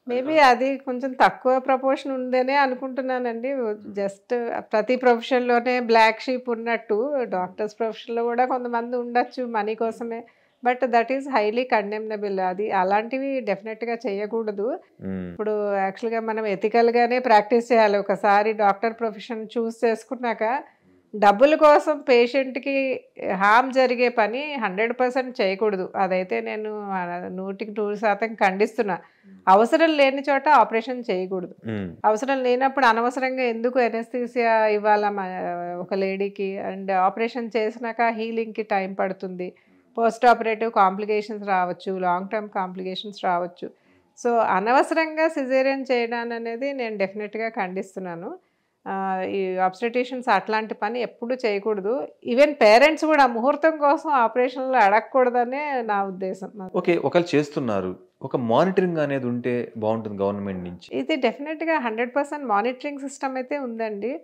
మేబీ అది కొంచెం తక్కువ ప్రపోర్షన్ ఉందనే అనుకుంటున్నానండి. జస్ట్ ప్రతి ప్రొఫెషన్లోనే బ్లాక్ షీప్ ఉన్నట్టు డాక్టర్స్ ప్రొఫెషన్లో కూడా కొంతమంది ఉండొచ్చు మనీ కోసమే, but that is highly condemnable. అది అలాంటివి డెఫినెట్గా చేయకూడదు. ఇప్పుడు యాక్చువల్గా మనం ఎథికల్గానే ప్రాక్టీస్ చేయాలి. ఒకసారి డాక్టర్ ప్రొఫెషన్ చూస్ చేసుకున్నాక డబ్బుల కోసం పేషెంట్కి హామ్ జరిగే పని 100% చేయకూడదు. అదైతే నేను 100% ఖండిస్తున్నా. అవసరం లేని చోట ఆపరేషన్ చేయకూడదు. అవసరం లేనప్పుడు అనవసరంగా ఎందుకు ఎనస్థీసియా ఇవ్వాలా ఒక లేడీకి? అండ్ ఆపరేషన్ చేసినాక హీలింగ్కి టైం పడుతుంది, పోస్ట్ ఆపరేటివ్ కాంప్లికేషన్స్ రావచ్చు, లాంగ్ టర్మ్ కాంప్లికేషన్స్ రావచ్చు. సో అనవసరంగా సిజేరియన్ చేయడం అనేది నేను డెఫినెట్గా ఖండిస్తున్నాను. ఈ అబ్స్టెట్రిషియన్స్ అట్లాంటి పని ఎప్పుడు చేయకూడదు. ఈవెన్ పేరెంట్స్ కూడా ముహూర్తం కోసం ఆపరేషన్లో అడగకూడదనే నా ఉద్దేశం. ఓకే, ఒకళ్ళు చేస్తున్నారు, ఒక మానిటరింగ్ అనేది ఉంటే బాగుంటుంది గవర్నమెంట్ నుంచి. ఇది డెఫినెట్గా 100% మానిటరింగ్ సిస్టమ్ అయితే ఉందండి.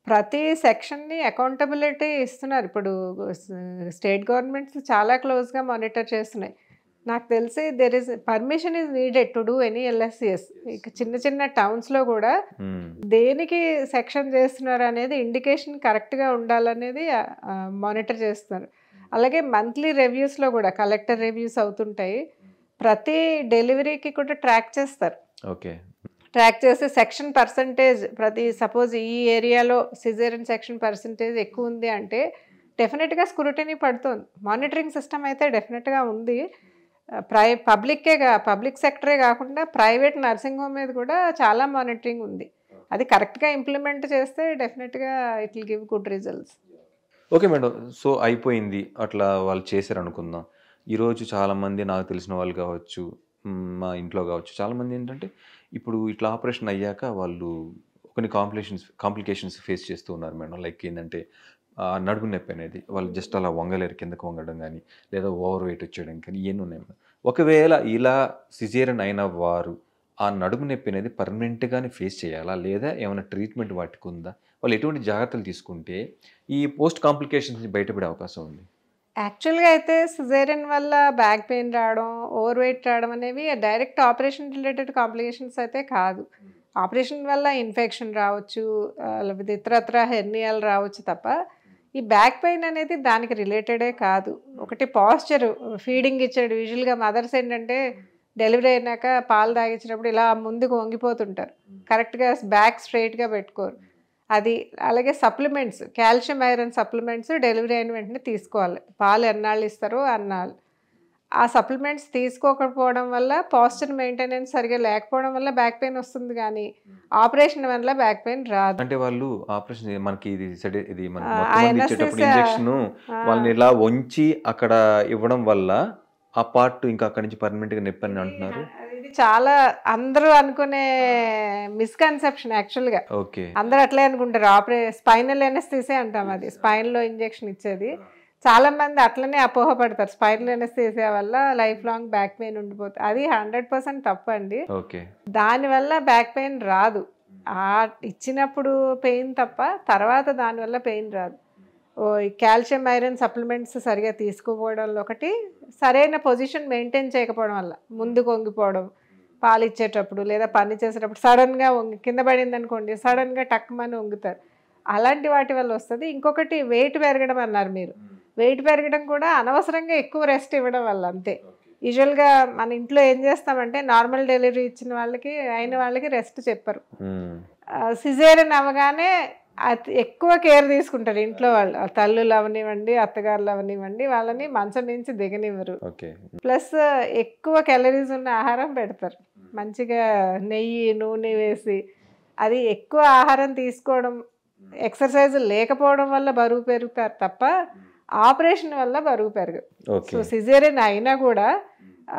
ప్రతి సెక్షన్ని అకౌంటబిలిటీ ఇస్తున్నారు. ఇప్పుడు స్టేట్ గవర్నమెంట్స్ చాలా క్లోజ్గా మానిటర్ చేస్తున్నాయి. నాకు తెలిసి there is permission is needed to do any LSCS. ఇక చిన్న చిన్న టౌన్స్లో కూడా దేనికి సెక్షన్ చేస్తున్నారు అనేది ఇండికేషన్ కరెక్ట్గా ఉండాలనేది మానిటర్ చేస్తున్నారు. అలాగే మంత్లీ రివ్యూస్లో కూడా కలెక్టర్ రివ్యూస్ అవుతుంటాయి. ప్రతి డెలివరీకి కూడా ట్రాక్ చేస్తారు. ఓకే, ట్రాక్ చేసి సెక్షన్ పర్సంటేజ్ ప్రతి సపోజ్ ఈ ఏరియాలో సిజేరియన్ సెక్షన్ పర్సంటేజ్ ఎక్కువ ఉంది అంటే డెఫినెట్గా స్క్రూటినీ పడుతుంది. మానిటరింగ్ సిస్టమ్ అయితే డెఫినెట్గా ఉంది. పబ్లిక్ సెక్టరే కాకుండా ప్రైవేట్ నర్సింగ్ హోమ్ మీద కూడా చాలా మానిటరింగ్ ఉంది. అది కరెక్ట్గా ఇంప్లిమెంట్ చేస్తే డెఫినెట్గా it will give good results. Okay madam, so అయిపోయింది, అట్లా వాళ్ళు చేశారు అనుకుందాం. ఈరోజు చాలామంది నాకు తెలిసిన వాళ్ళు కావచ్చు, మా ఇంట్లో కావచ్చు, చాలామంది ఏంటంటే ఇప్పుడు ఇట్లా ఆపరేషన్ అయ్యాక వాళ్ళు కొన్ని కాంప్లికేషన్స్ ఫేస్ చేస్తూ ఉన్నారు మేడం. లైక్ ఏంటంటే నడుము నొప్పి అనేది వాళ్ళు జస్ట్ అలా వంగలేరు, కిందకు వంగడం కానీ, లేదా ఓవర్ వెయిట్ వచ్చేయడం కానీ, ఇవన్నీ ఉన్నాయి మేడం. ఒకవేళ ఇలా సిజేరియన్ అయిన వారు ఆ నడుము నొప్పి అనేది పర్మనెంట్గానే ఫేస్ చేయాలా, లేదా ఏమైనా ట్రీట్మెంట్ వాటికి ఉందా? వాళ్ళు ఎటువంటి జాగ్రత్తలు తీసుకుంటే ఈ పోస్ట్ కాంప్లికేషన్స్ నుంచి బయటపడే అవకాశం ఉంది? యాక్చువల్గా అయితే సిజేరియన్ వల్ల బ్యాక్ పెయిన్ రావడం, ఓవర్ వెయిట్ రావడం అనేవి డైరెక్ట్ ఆపరేషన్ రిలేటెడ్ కాంప్లికేషన్స్ అయితే కాదు. ఆపరేషన్ వల్ల ఇన్ఫెక్షన్ రావచ్చు, లేకపోతే ఇతరత్ర హెర్నియాలు రావచ్చు తప్ప ఈ బ్యాక్ పెయిన్ అనేది దానికి రిలేటెడే కాదు. ఒకటి పాస్చర్, ఫీడింగ్ ఇచ్చాడు. యూజువల్గా మదర్స్ ఏంటంటే డెలివరీ అయినాక పాలు తాగించినప్పుడు ఇలా ముందుకు వంగిపోతుంటారు, కరెక్ట్గా బ్యాక్ స్ట్రైట్గా పెట్టుకోరు. అది అలాగే supplements, calcium iron supplements delivery అయిన వెంటనే తీసుకోవాలి. పాలు ఎన్నాళ్ళు ఇస్తారో అన్నాళ్ళు. ఆ సప్లిమెంట్స్ తీసుకోకపోవడం వల్ల పాస్చర్ మెయింటెనెన్స్ సరిగా లేకపోవడం వల్ల బ్యాక్ పెయిన్ వస్తుంది, కానీ ఆపరేషన్ వల్ల బ్యాక్ పెయిన్ రాదు. అంటే వాళ్ళు ఆపరేషన్ మనకి ఇది ఇంజెక్షన్ వాళ్ళని ఇలా వంచి అక్కడ ఇవ్వడం వల్ల ఆ పార్ట్ ఇంకా అక్కడి నుంచి పర్మనెంట్ గా నొప్పి అని అంటున్నారు. ఇది చాలా అందరూ అనుకునే మిస్కన్సెప్షన్ యాక్చువల్గా. ఓకే, అందరూ అట్లే అనుకుంటారు. స్పైనల్ ఎనస్థీసియా అంటాం, అది స్పైన్లో ఇంజెక్షన్ ఇచ్చేది. చాలా మంది అట్లనే అపోహపడతారు, స్పైనల్ ఎనస్థీసియా వల్ల లైఫ్ లాంగ్ బ్యాక్ పెయిన్ ఉండిపోతుంది. అది 100% తప్పండి. దానివల్ల బ్యాక్ పెయిన్ రాదు. ఇచ్చినప్పుడు పెయిన్ తప్ప తర్వాత దానివల్ల పెయిన్ రాదు. కాల్షియం ఐరన్ సప్లిమెంట్స్ సరిగా తీసుకోపోవడంలో ఒకటి, సరైన పొజిషన్ మెయింటైన్ చేయకపోవడం వల్ల ముందుకు వంగిపోవడం, పాలు ఇచ్చేటప్పుడు లేదా పని చేసేటప్పుడు సడన్గా కింద పడింది అనుకోండి, సడన్గా టక్మని వంగుతారు. అలాంటి వాటి వల్ల వస్తుంది. ఇంకొకటి వెయిట్ పెరగడం అన్నారు మీరు. వెయిట్ పెరగడం కూడా అనవసరంగా ఎక్కువ రెస్ట్ ఇవ్వడం వల్ల అంతే. యూజువల్గా మన ఇంట్లో ఏం చేస్తామంటే నార్మల్ డెలివరీ ఇచ్చిన వాళ్ళకి అయిన వాళ్ళకి రెస్ట్ చెప్పరు. సిజేరియన్ అవ్వగానే ఎక్కువ కేర్ తీసుకుంటారు ఇంట్లో వాళ్ళు. తల్లులు అవనివ్వండి, అత్తగారులు అవనివ్వండి, వాళ్ళని మంచం నుంచి దిగనివ్వరు. ప్లస్ ఎక్కువ క్యాలరీస్ ఉన్న ఆహారం పెడతారు, మంచిగా నెయ్యి నూనె వేసి. అది ఎక్కువ ఆహారం తీసుకోవడం, ఎక్సర్సైజ్ లేకపోవడం వల్ల బరువు పెరుగుతారు తప్ప ఆపరేషన్ వల్ల బరువు పెరగదు. ఓకే. సో సిజేరియన్ అయినా కూడా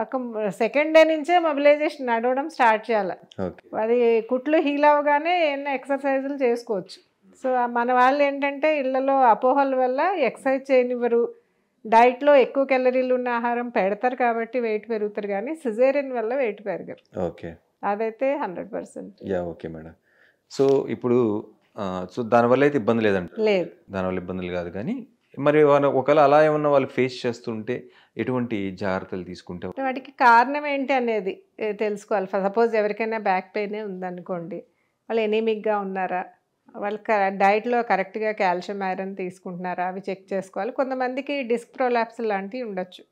ఒక సెకండ్ డే నుంచే మొబిలైజేషన్ నడవడం స్టార్ట్ చేయాలి. ఓకే. అది కుట్లు హీల్ అవ్వగానే ఏమైనా ఎక్సర్సైజులు చేసుకోవచ్చు. సో మన వాళ్ళు ఏంటంటే ఇళ్లలో అపోహల వల్ల ఎక్సర్సైజ్ చేయనివ్వరు, డైట్లో ఎక్కువ క్యాలరీలు ఉన్న ఆహారం పెడతారు కాబట్టి వెయిట్ పెరుగుతారు, కానీ సిజేరియన్ వల్ల వెయిట్ పెరగరు. ఓకే. అదైతే 100%. Yeah okay madam. సో ఇప్పుడు సో దానివల్ల అయితే ఇబ్బంది లేదంట? లేదు, దానివల్ల ఇబ్బందులు కాదు. కానీ మరి ఒకవేళ అలా ఏమన్నా వాళ్ళు ఫేస్ చేస్తుంటే ఎటువంటి జాగ్రత్తలు తీసుకుంటే? వాటికి కారణం ఏంటి అనేది తెలుసుకోవాలి. సపోజ్ ఎవరికైనా బ్యాక్ పెయినే ఉందనుకోండి, వాళ్ళు ఎనీమిక్గా ఉన్నారా, వాళ్ళు డైట్లో కరెక్ట్గా కాల్షియం ఐరన్ తీసుకుంటున్నారా, అవి చెక్ చేసుకోవాలి. కొంతమందికి డిస్క్ ప్రొలాప్స్ లాంటివి ఉండొచ్చు.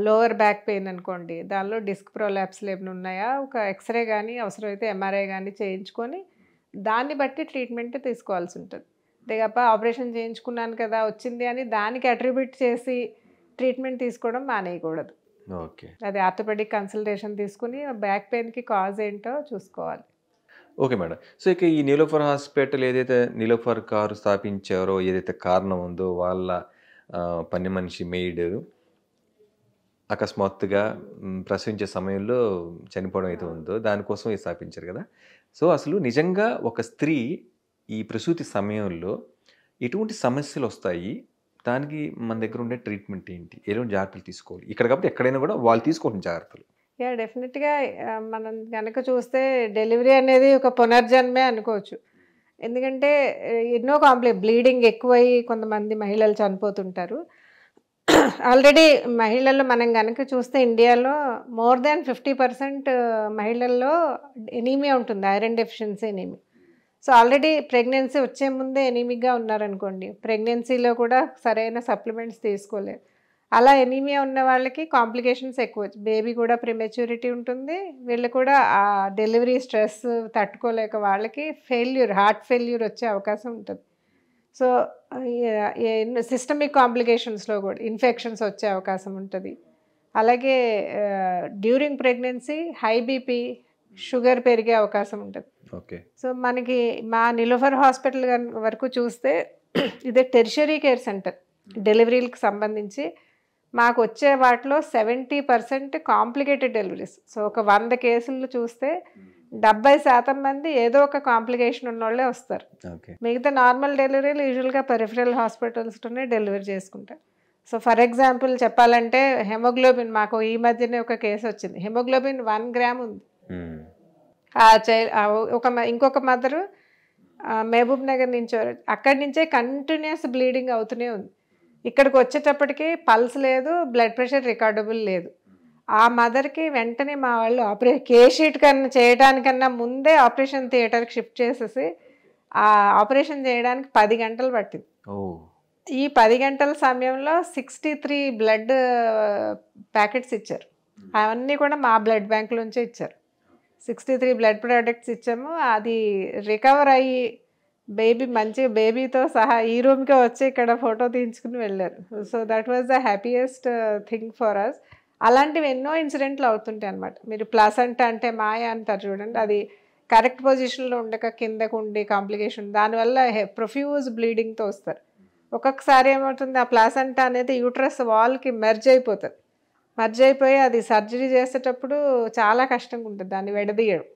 లోవర్ బ్యాక్ పెయిన్ అనుకోండి, దానిలో డిస్క్ ప్రొలాప్స్లు ఏమైనా ఉన్నాయా, ఒక ఎక్స్రే కానీ అవసరమైతే ఎంఆర్ఐ కానీ చేయించుకొని దాన్ని బట్టి ట్రీట్మెంట్ తీసుకోవాల్సి ఉంటుంది. అంతేగాక ఆపరేషన్ చేయించుకున్నాను కదా వచ్చింది అని దానికి అట్రిబ్యూట్ చేసి ట్రీట్మెంట్ తీసుకోవడం మానేయకూడదు. ఓకే. అది ఆర్థోపెడిక్ కన్సల్టేషన్ తీసుకుని బ్యాక్ పెయిన్కి కాజ్ ఏంటో చూసుకోవాలి. Okay madam. సో ఇక ఈ నీలోఫర్ హాస్పిటల్ ఏదైతే నీలోఫర్ కారు స్థాపించారో, ఏదైతే కారణం ఉందో వాళ్ళ పని మనిషి మెయిడ్ అకస్మాత్తుగా ప్రసవించే సమయంలో చనిపోవడం అయితే ఉందో దానికోసం ఇది స్థాపించారు కదా. సో అసలు నిజంగా ఒక స్త్రీ ఈ ప్రసూతి సమయంలో ఎటువంటి సమస్యలు వస్తాయి, దానికి మన దగ్గర ఉండే ట్రీట్మెంట్ ఏంటి, ఎలాంటి జాగ్రత్తలు తీసుకోవాలి ఇక్కడ కాబట్టి ఎక్కడైనా కూడా వాళ్ళు తీసుకోవాలి జాగ్రత్తలు? యా డెఫినెట్గా మనం కనుక చూస్తే డెలివరీ అనేది ఒక పునర్జన్మే అనుకోవచ్చు. ఎందుకంటే ఎన్నో బ్లీడింగ్ ఎక్కువై కొంతమంది మహిళలు చనిపోతుంటారు. ఆల్రెడీ మహిళల్లో మనం కనుక చూస్తే ఇండియాలో మోర్ దాన్ 50% మహిళల్లో ఎనీమియా ఉంటుంది, iron deficiency anaemia. So already pregnancy వచ్చే ముందే ఎనీమిక్గా ఉన్నారనుకోండి, ప్రెగ్నెన్సీలో కూడా సరైన సప్లిమెంట్స్ తీసుకోలేరు. అలా ఎనీమియా ఉన్న వాళ్ళకి కాంప్లికేషన్స్ ఎక్కువ, బేబీ కూడా ప్రిమెచ్యూరిటీ ఉంటుంది, వీళ్ళు కూడా ఆ డెలివరీ స్ట్రెస్ తట్టుకోలేక వాళ్ళకి హార్ట్ ఫెయిల్యూర్ వచ్చే అవకాశం ఉంటుంది. సో సిస్టమిక్ కాంప్లికేషన్స్లో కూడా ఇన్ఫెక్షన్స్ వచ్చే అవకాశం ఉంటుంది. అలాగే during pregnancy high BP, sugar పెరిగే అవకాశం ఉంటుంది. ఓకే. సో మనకి మా నీలోఫర్ హాస్పిటల్ వరకు చూస్తే ఇదే టెర్షరీ కేర్ సెంటర్. డెలివరీలకు సంబంధించి మాకు వచ్చే వాటిలో 70% కాంప్లికేటెడ్ డెలివరీస్. సో ఒక 100 కేసులు చూస్తే 70% మంది ఏదో ఒక కాంప్లికేషన్ ఉన్నోళ్ళే వస్తారు. మిగతా నార్మల్ డెలివరీలు యూజువల్గా పెరిఫరల్ హాస్పిటల్స్లోనే డెలివరీ చేసుకుంటారు. సో ఫర్ ఎగ్జాంపుల్ చెప్పాలంటే హెమోగ్లోబిన్, మాకు ఈ మధ్యనే ఒక కేసు వచ్చింది, హెమోగ్లోబిన్ 1 గ్రామ్ ఉంది. ఇంకొక మదరు మహబూబ్ నగర్ నుంచి, అక్కడి నుంచే కంటిన్యూస్ బ్లీడింగ్ అవుతూనే ఉంది. ఇక్కడికి వచ్చేటప్పటికి పల్స్ లేదు, బ్లడ్ ప్రెషర్ రికార్డబుల్ లేదు. ఆ మదర్కి వెంటనే మా వాళ్ళు కేషీట్ కన్నా చేయడానికన్నా ముందే ఆపరేషన్ థియేటర్కి షిఫ్ట్ చేసేసి ఆ ఆపరేషన్ చేయడానికి 10 గంటలు పట్టింది. ఈ 10 గంటల సమయంలో 63 బ్లడ్ ప్యాకెట్స్ ఇచ్చారు. అవన్నీ కూడా మా బ్లడ్ బ్యాంక్ నుంచే ఇచ్చారు. 63 బ్లడ్ ప్రోడక్ట్స్ ఇచ్చాము. అది రికవర్ అయ్యి మంచిగా బేబీతో సహా ఈ రూమ్కే వచ్చి ఇక్కడ ఫోటో తీయించుకుని వెళ్ళారు. So that was the happiest thing for us. అలాంటివి ఎన్నో ఇన్సిడెంట్లు అవుతుంటాయి అన్నమాట. మీరు ప్లాసెంటా అంటే మాయ అంటారు చూడండి, అది కరెక్ట్ పొజిషన్లో ఉండక కిందకు ఉండి కాంప్లికేషన్, దానివల్ల ప్రొఫ్యూజ్ బ్లీడింగ్తో వస్తారు. ఒక్కొక్కసారి ఏమవుతుంది, ఆ ప్లాసెంటా అనేది యూట్రస్ వాల్కి మెర్జ్ అయిపోయి అది సర్జరీ చేసేటప్పుడు చాలా కష్టంగా ఉంటుంది దాన్ని విడదీయడం.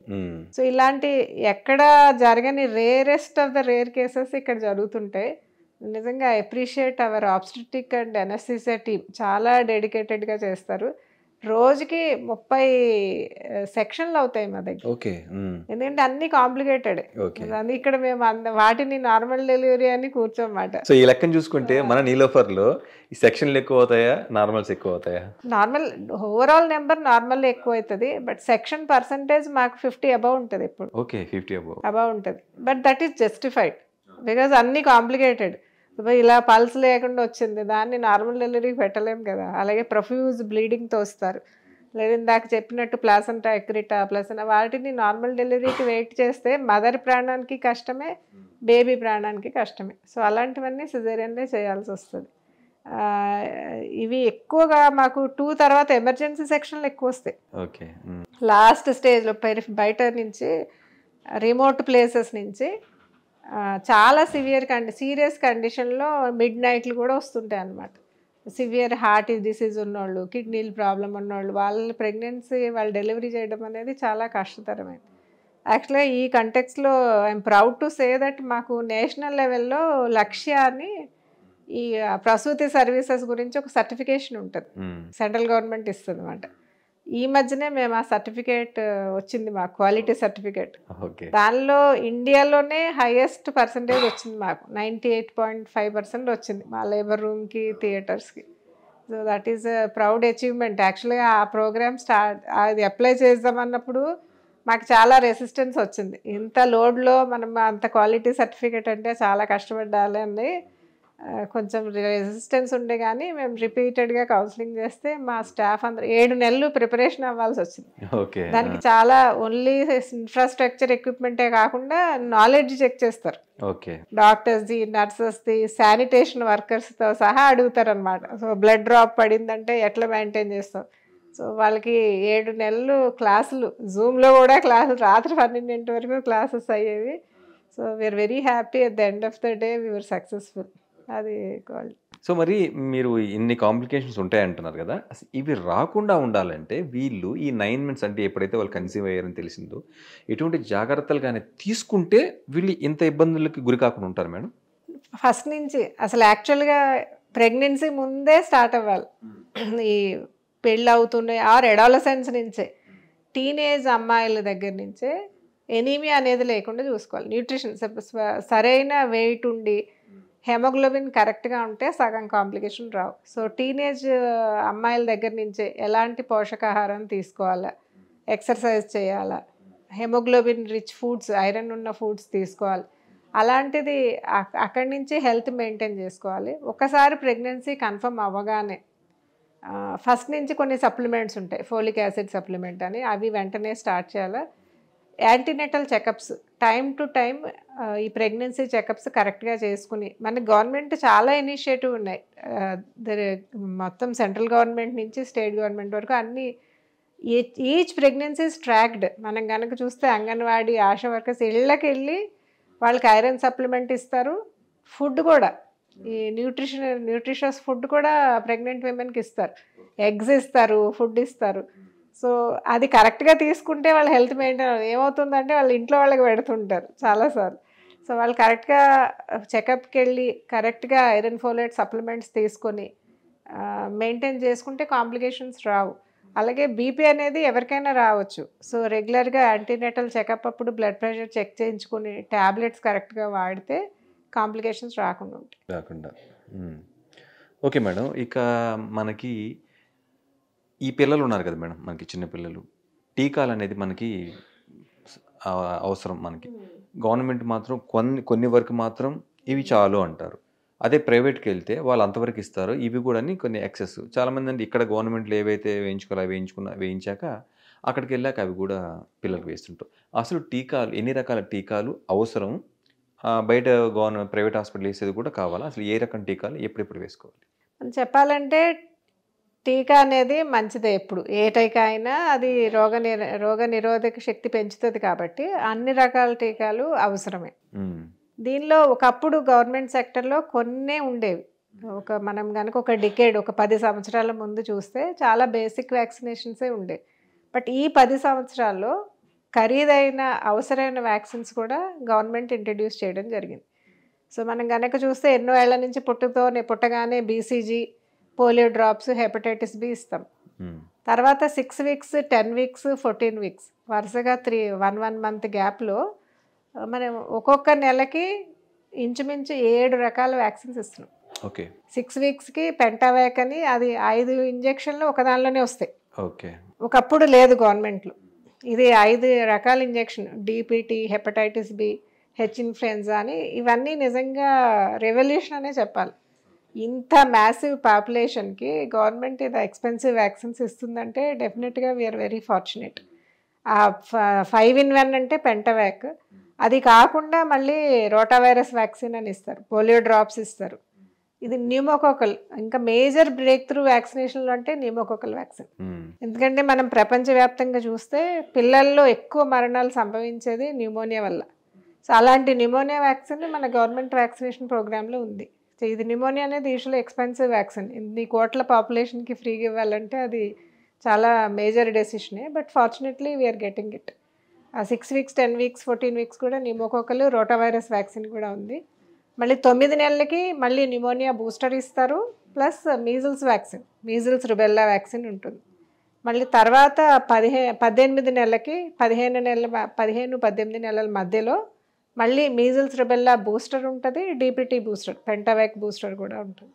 సో ఇలాంటి ఎక్కడ జరగని rarest of the rare cases ఇక్కడ జరుగుతుంటాయి. నిజంగా appreciate hour obstetric and anaesthesia team, చాలా డెడికేటెడ్గా చేస్తారు. రోజుకి 30 సెక్షన్లు అవుతాయి మా దగ్గర. ఎందుకంటే అన్ని కాంప్లికేటెడ్. అది ఇక్కడ మేము వాటిని నార్మల్ డెలివరీ అని కూర్చోమాట. సో ఈ లెక్కను చూసుకుంటే మన నీలోఫర్లో ఈ సెక్షన్లు ఎక్కువ అవుతాయా, నార్మల్స్ ఎక్కువ అవుతాయా? నార్మల్ ఓవరాల్ నెంబర్ నార్మల్ ఎక్కువ అవుతుంది, బట్ సెక్షన్ పర్సంటేజ్ మాకు 50 అబౌవ్ ఉంటుంది ఎప్పుడు. ఓకే, 50 అబౌవ్ ఉంటుంది. But that is justified because అన్ని కాంప్లికేటెడ్. ఇలా పల్స్ లేకుండా వచ్చింది, దాన్ని నార్మల్ డెలివరీకి పెట్టలేము కదా. అలాగే ప్రొఫ్యూజ్ బ్లీడింగ్తో వస్తారు, లేదా ఇందాక చెప్పినట్టు ప్లాసెంటా ఎక్రిటా ప్లాసెంటా, వాటిని నార్మల్ డెలివరీకి వెయిట్ చేస్తే మదర్ ప్రాణానికి కష్టమే, బేబీ ప్రాణానికి కష్టమే. సో అలాంటివన్నీ సిజేరియన్లే చేయాల్సి వస్తుంది. ఇవి ఎక్కువగా మాకు 2 తర్వాత ఎమర్జెన్సీ సెక్షన్లు ఎక్కువ వస్తాయి. లాస్ట్ స్టేజ్లో బయట నుంచి రిమోట్ ప్లేసెస్ నుంచి చాలా సీరియస్ కండిషన్లో మిడ్ నైట్లు కూడా వస్తుంటాయి అన్నమాట. సివియర్ హార్ట్ డిసీజ్ ఉన్నోళ్ళు, కిడ్నీల ప్రాబ్లం ఉన్నోళ్ళు, వాళ్ళ ప్రెగ్నెన్సీ వాళ్ళు డెలివరీ చేయడం అనేది చాలా కష్టతరమైంది. యాక్చువల్గా ఈ కంటెక్స్లో I'm proud to say that మాకు నేషనల్ లెవెల్లో లక్ష్య అని ఈ ప్రసూతి సర్వీసెస్ గురించి ఒక సర్టిఫికేషన్ ఉంటుంది, సెంట్రల్ గవర్నమెంట్ ఇస్తుంది అన్నమాట. ఈ మధ్యనే మేము ఆ సర్టిఫికేట్ వచ్చింది, మా క్వాలిటీ సర్టిఫికేట్. దానిలో ఇండియాలోనే హైయెస్ట్ పర్సంటేజ్ వచ్చింది మాకు, 98.5% వచ్చింది మా లేబర్ రూమ్కి, థియేటర్స్కి. So that is proud achievement. యాక్చువల్గా ఆ ప్రోగ్రామ్ అది అప్లై చేద్దామన్నప్పుడు మాకు చాలా రెసిస్టెన్స్ వచ్చింది. ఇంత లోడ్లో మనం అంత క్వాలిటీ సర్టిఫికేట్ అంటే చాలా కష్టపడాలి అని కొంచెం రెసిస్టెన్స్ ఉండే, కానీ మేము రిపీటెడ్గా కౌన్సిలింగ్ చేస్తే మా స్టాఫ్ అందరూ 7 నెలలు ప్రిపరేషన్ అవ్వాల్సి వచ్చింది. దానికి చాలా ఓన్లీ ఇన్ఫ్రాస్ట్రక్చర్ ఎక్విప్మెంటే కాకుండా నాలెడ్జ్ చెక్ చేస్తారు. డాక్టర్స్ది, నర్సెస్ది, శానిటేషన్ వర్కర్స్తో సహా అడుగుతారు అనమాట. సో బ్లడ్ డ్రాప్ పడిందంటే ఎట్లా మెయింటైన్ చేస్తాం. సో వాళ్ళకి 7 నెలలు క్లాసులు, జూమ్లో కూడా క్లాసులు, రాత్రి 12 వరకు క్లాసెస్ అయ్యేవి. So we are very happy. At the end of the day we are successful. అది క్వాలిటీ. సో మరి మీరు ఇన్ని కాంప్లికేషన్స్ ఉంటాయి అంటున్నారు కదా, ఇవి రాకుండా ఉండాలంటే వీళ్ళు ఈ 9 months అంటే ఎప్పుడైతే వాళ్ళు కన్సీవ్ అయ్యారని తెలిసిందో ఎటువంటి జాగ్రత్తలు కానీ తీసుకుంటే వీళ్ళు ఇంత ఇబ్బందులకి గురి కాకుండా ఉంటారు మేడం? ఫస్ట్ నుంచి అసలు యాక్చువల్గా ప్రెగ్నెన్సీ ముందే స్టార్ట్ అవ్వాలి. ఈ పెళ్ళి అవుతున్నాయి ఆర్ అడాలసెన్స్ నుంచే, టీనేజ్ అమ్మాయిల దగ్గర నుంచే ఎనీమియా అనేది లేకుండా చూసుకోవాలి. న్యూట్రిషన్ సరైన వెయిట్ ఉండి హెమోగ్లోబిన్ కరెక్ట్గా ఉంటే సగం కాంప్లికేషన్ రావు. సో టీనేజ్ అమ్మాయిల దగ్గర నుంచే ఎలాంటి పోషకాహారం తీసుకోవాలా, ఎక్సర్సైజ్ చేయాలా, హెమోగ్లోబిన్ రిచ్ ఫుడ్స్, ఐరన్ ఉన్న ఫుడ్స్ తీసుకోవాలి. అలాంటిది అక్కడి నుంచి హెల్త్ మెయింటైన్ చేసుకోవాలి. ఒకసారి ప్రెగ్నెన్సీ కన్ఫర్మ్ అవ్వగానే ఫస్ట్ నుంచి కొన్ని సప్లిమెంట్స్ ఉంటాయి, ఫోలిక్ యాసిడ్ సప్లిమెంట్ అని, అవి వెంటనే స్టార్ట్ చేయాలి. Antenatal checkups time to time, ఈ ప్రెగ్నెన్సీ చెకప్స్ కరెక్ట్గా చేసుకుని, మన గవర్నమెంట్ చాలా ఇనిషియేటివ్ ఉన్నాయి. మొత్తం సెంట్రల్ గవర్నమెంట్ నుంచి స్టేట్ గవర్నమెంట్ వరకు అన్ని, ఈచ్ ప్రెగ్నెన్సీస్ ట్రాక్డ్. మనం కనుక చూస్తే అంగన్వాడీ ఆశా వర్కర్స్ ఇళ్ళకి వెళ్ళి వాళ్ళకి ఐరన్ సప్లిమెంట్ ఇస్తారు. ఫుడ్ కూడా, ఈ న్యూట్రిషియస్ ఫుడ్ కూడా ప్రెగ్నెంట్ విమెన్కి ఇస్తారు. ఎగ్స్ ఇస్తారు, ఫుడ్ ఇస్తారు. సో అది కరెక్ట్గా తీసుకుంటే వాళ్ళ హెల్త్ మెయింటైన్ ఏమవుతుందంటే వాళ్ళు ఇంట్లో వాళ్ళకి పెడుతుంటారు చాలాసార్లు. సో వాళ్ళు కరెక్ట్గా చెకప్కి వెళ్ళి కరెక్ట్గా ఐరన్ ఫోలేట్ సప్లిమెంట్స్ తీసుకొని మెయింటైన్ చేసుకుంటే కాంప్లికేషన్స్ రావు. అలాగే బీపీ అనేది ఎవరికైనా రావచ్చు. సో రెగ్యులర్గా యాంటీనేటల్ చెకప్ అప్పుడు బ్లడ్ ప్రెషర్ చెక్ చేయించుకుని ట్యాబ్లెట్స్ కరెక్ట్గా వాడితే కాంప్లికేషన్స్ రాకుండా ఉంటాయి. ఓకే మేడం, ఇక మనకి ఈ పిల్లలు ఉన్నారు కదా మేడం, మనకి చిన్న పిల్లలు, టీకాలు అనేది మనకి అవసరం. మనకి గవర్నమెంట్ మాత్రం కొన్ని వరకు మాత్రం ఇవి చాలు అంటారు. అదే ప్రైవేట్కి వెళ్తే వాళ్ళు అంతవరకు ఇస్తారు, ఇవి కూడా కొన్ని ఎక్సెస్. చాలామంది అంటే ఇక్కడ గవర్నమెంట్లో ఏవైతే వేయించాక అక్కడికి వెళ్ళాక అవి కూడా పిల్లలకు వేస్తుంటారు. అసలు టీకాలు, ఎన్ని రకాల టీకాలు అవసరం, బయట ప్రైవేట్ హాస్పిటల్ వేసేది కూడా కావాలా? అసలు ఏ రకం టీకాలు ఎప్పుడెప్పుడు వేసుకోవాలి? చెప్పాలంటే టీకా అనేది మంచిదే. ఎప్పుడు ఏ టీకా అయినా అది రోగ నిరోధక శక్తి పెంచుతుంది కాబట్టి అన్ని రకాల టీకాలు అవసరమే. దీనిలో ఒకప్పుడు గవర్నమెంట్ సెక్టర్లో కొన్నే ఉండేవి. మనం కనుక ఒక డికేడ్, ఒక 10 సంవత్సరాల ముందు చూస్తే చాలా బేసిక్ వ్యాక్సినేషన్సే ఉండేవి. బట్ ఈ 10 సంవత్సరాల్లో ఖరీదైన అవసరమైన వ్యాక్సిన్స్ కూడా గవర్నమెంట్ ఇంట్రడ్యూస్ చేయడం జరిగింది. సో మనం కనుక చూస్తే ఎన్నో ఏళ్ల నుంచి పుట్టగానే BCG, polio drops, hepatitis B ఇస్తాం. తర్వాత 6 weeks, 10 weeks, 14 weeks వరుసగా 1 month గ్యాప్లో మనం ఒక్కొక్క నెలకి ఇంచుమించు 7 రకాల వ్యాక్సిన్స్ ఇస్తున్నాం. 6 weeksకి పెంటావాక్ అని, అది 5 ఇంజెక్షన్లు ఒక దానిలోనే వస్తాయి. ఒకప్పుడు లేదు గవర్నమెంట్లో. ఇది 5 రకాల injection, DPT, hepatitis B, H influenza అని. ఇవన్నీ నిజంగా రెవల్యూషన్ అనే చెప్పాలి. ఇంత మ్యాసివ్ పాపులేషన్కి గవర్నమెంట్ ఇది ఎక్స్పెన్సివ్ వ్యాక్సిన్స్ ఇస్తుందంటే డెఫినెట్గా వీఆర్ వెరీ ఫార్చునేట్. 5 in 1 అంటే పెంటావాక్, అది కాకుండా మళ్ళీ రోటావైరస్ వ్యాక్సిన్ అని ఇస్తారు, పోలియో డ్రాప్స్ ఇస్తారు. ఇది న్యూమోకోకల్, ఇంకా మేజర్ బ్రేక్ త్రూ వ్యాక్సినేషన్లు అంటే న్యూమోకోకల్ వ్యాక్సిన్. ఎందుకంటే మనం ప్రపంచవ్యాప్తంగా చూస్తే పిల్లల్లో ఎక్కువ మరణాలు సంభవించేది న్యూమోనియా వల్ల. సో అలాంటి న్యూమోనియా వ్యాక్సిన్ మన గవర్నమెంట్ వ్యాక్సినేషన్ ప్రోగ్రాంలో ఉంది. సో ఇది న్యూమోనియా అనేది యూజువల్లీ ఎక్స్పెన్సివ్ వ్యాక్సిన్. ఇన్ని కోట్ల పాపులేషన్కి ఫ్రీగా ఇవ్వాలంటే అది చాలా మేజర్ డెసిషనే. But fortunately we're getting it. 6 weeks 10 weeks 14 weeks కూడా న్యూమోకోకల్ రోటావైరస్ వ్యాక్సిన్ కూడా ఉంది. మళ్ళీ 9 నెలలకి మళ్ళీ న్యూమోనియా బూస్టర్ ఇస్తారు, plus measles vaccine, measles rubella vaccine ఉంటుంది. మళ్ళీ తర్వాత 18 నెలలకి 15-18 నెలల మధ్యలో మళ్ళీ మీజిల్స్ రుబెల్లా బూస్టర్ ఉంటుంది, డీపీటీ బూస్టర్, పెంటావాక్ బూస్టర్ కూడా ఉంటుంది.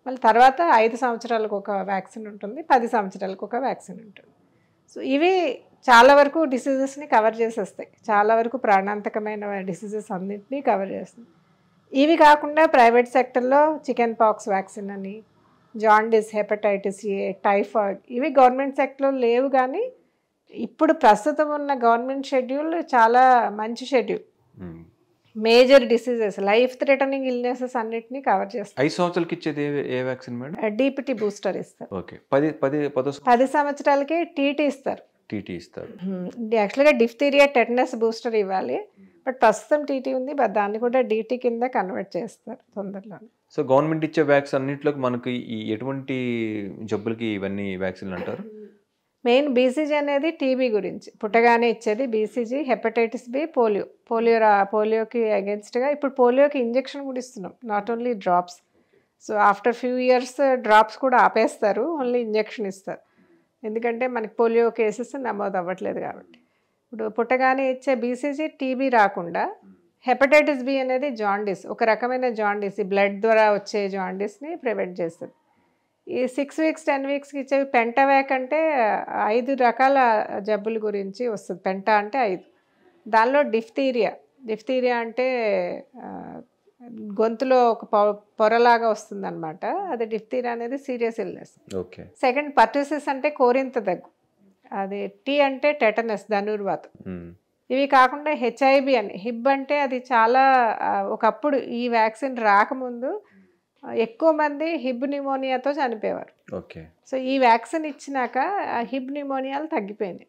మళ్ళీ తర్వాత 5 సంవత్సరాలకు ఒక వ్యాక్సిన్ ఉంటుంది, 10 సంవత్సరాలకు ఒక వ్యాక్సిన్ ఉంటుంది. సో ఇవి చాలా వరకు డిసీజెస్ని కవర్ చేసేస్తాయి, చాలా వరకు ప్రాణాంతకమైన డిసీజెస్ అన్నింటినీ కవర్ చేస్తాయి. ఇవి కాకుండా ప్రైవేట్ సెక్టర్లో చికెన్ పాక్స్ వ్యాక్సిన్ అని, జాండిస్, హెపటైటిస్ ఏ, టైఫాయిడ్, ఇవి గవర్నమెంట్ సెక్టర్లో లేవు. కానీ ఇప్పుడు ప్రస్తుతం ఉన్న గవర్నమెంట్ షెడ్యూల్ చాలా మంచి schedule. Major diseases, life threatening illnesses అన్నిటినీ కవర్ చేస్తారు. 5 సంవత్సరాలకి ఇచ్చేది ఏ వ్యాక్సిన్ మేడం? డీపీటీ బూస్టర్ ఇస్తారు. ఓకే. 10 సంవత్సరాలకి టీటీ ఇస్తారు. టీటీ ఇస్తారు. యాక్చువల్గా డిఫ్తీరియా, టెటనస్ బూస్టర్ ఇవ్వాలి. బట్ ప్రస్తుతం టీటీ ఉంది, బట్ దాన్ని కూడా డీటీ కింద కన్వర్ట్ చేస్తారు తొందరలో. సో గవర్నమెంట్ ఇచ్చే వ్యాక్సిన్ అన్నింటిలోకి మనకి ఈ ఎటువంటి జబ్బులకి ఇవన్నీ వ్యాక్సిన్లు అంటారు? మెయిన్ బీసీజీ అనేది టీబీ గురించి పుట్టగానే ఇచ్చేది బీసీజీ, హెపటైటిస్ బి, పోలియోకి అగేన్స్ట్గా. ఇప్పుడు పోలియోకి ఇంజెక్షన్ కూడా ఇస్తున్నాం, not only drops. So after few years drops కూడా ఆపేస్తారు, ఓన్లీ ఇంజెక్షన్ ఇస్తారు. ఎందుకంటే మనకి పోలియో కేసెస్ నమోదు అవ్వట్లేదు కాబట్టి. ఇప్పుడు పుట్టగానే ఇచ్చే బీసీజీ టీబీ రాకుండా, హెపటైటిస్ బి అనేది జాండిస్, ఒక రకమైన జాండిస్, ఈ బ్లడ్ ద్వారా వచ్చే జాండిస్ని ప్రివెంట్ చేస్తుంది. ఈ 6 వీక్స్ 10 వీక్స్కి ఇచ్చేవి పెంటావాక్ అంటే 5 రకాల జబ్బుల గురించి వస్తుంది. పెంటా అంటే 5. దానిలో డిఫ్తీరియా అంటే గొంతులో ఒక పొరలాగా వస్తుంది అనమాట, అది డిఫ్తీరియా అనేది సీరియస్ ఇల్నెస్. ఓకే. సెకండ్ పర్టూసిస్ అంటే కోరింత దగ్గు, అది టీ అంటే టెటనస్, ధనుర్వాతం. ఇవి కాకుండా హెచ్ఐబి అని, హిబ్ అంటే అది చాలా ఒకప్పుడు ఈ వ్యాక్సిన్ రాకముందు ఎక్కువ మంది హిబ్ న్యూమోనియాతో చనిపోయేవారు. ఓకే. సో ఈ వ్యాక్సిన్ ఇచ్చినాక హిబ్ న్యూమోనియాలు తగ్గిపోయినాయి.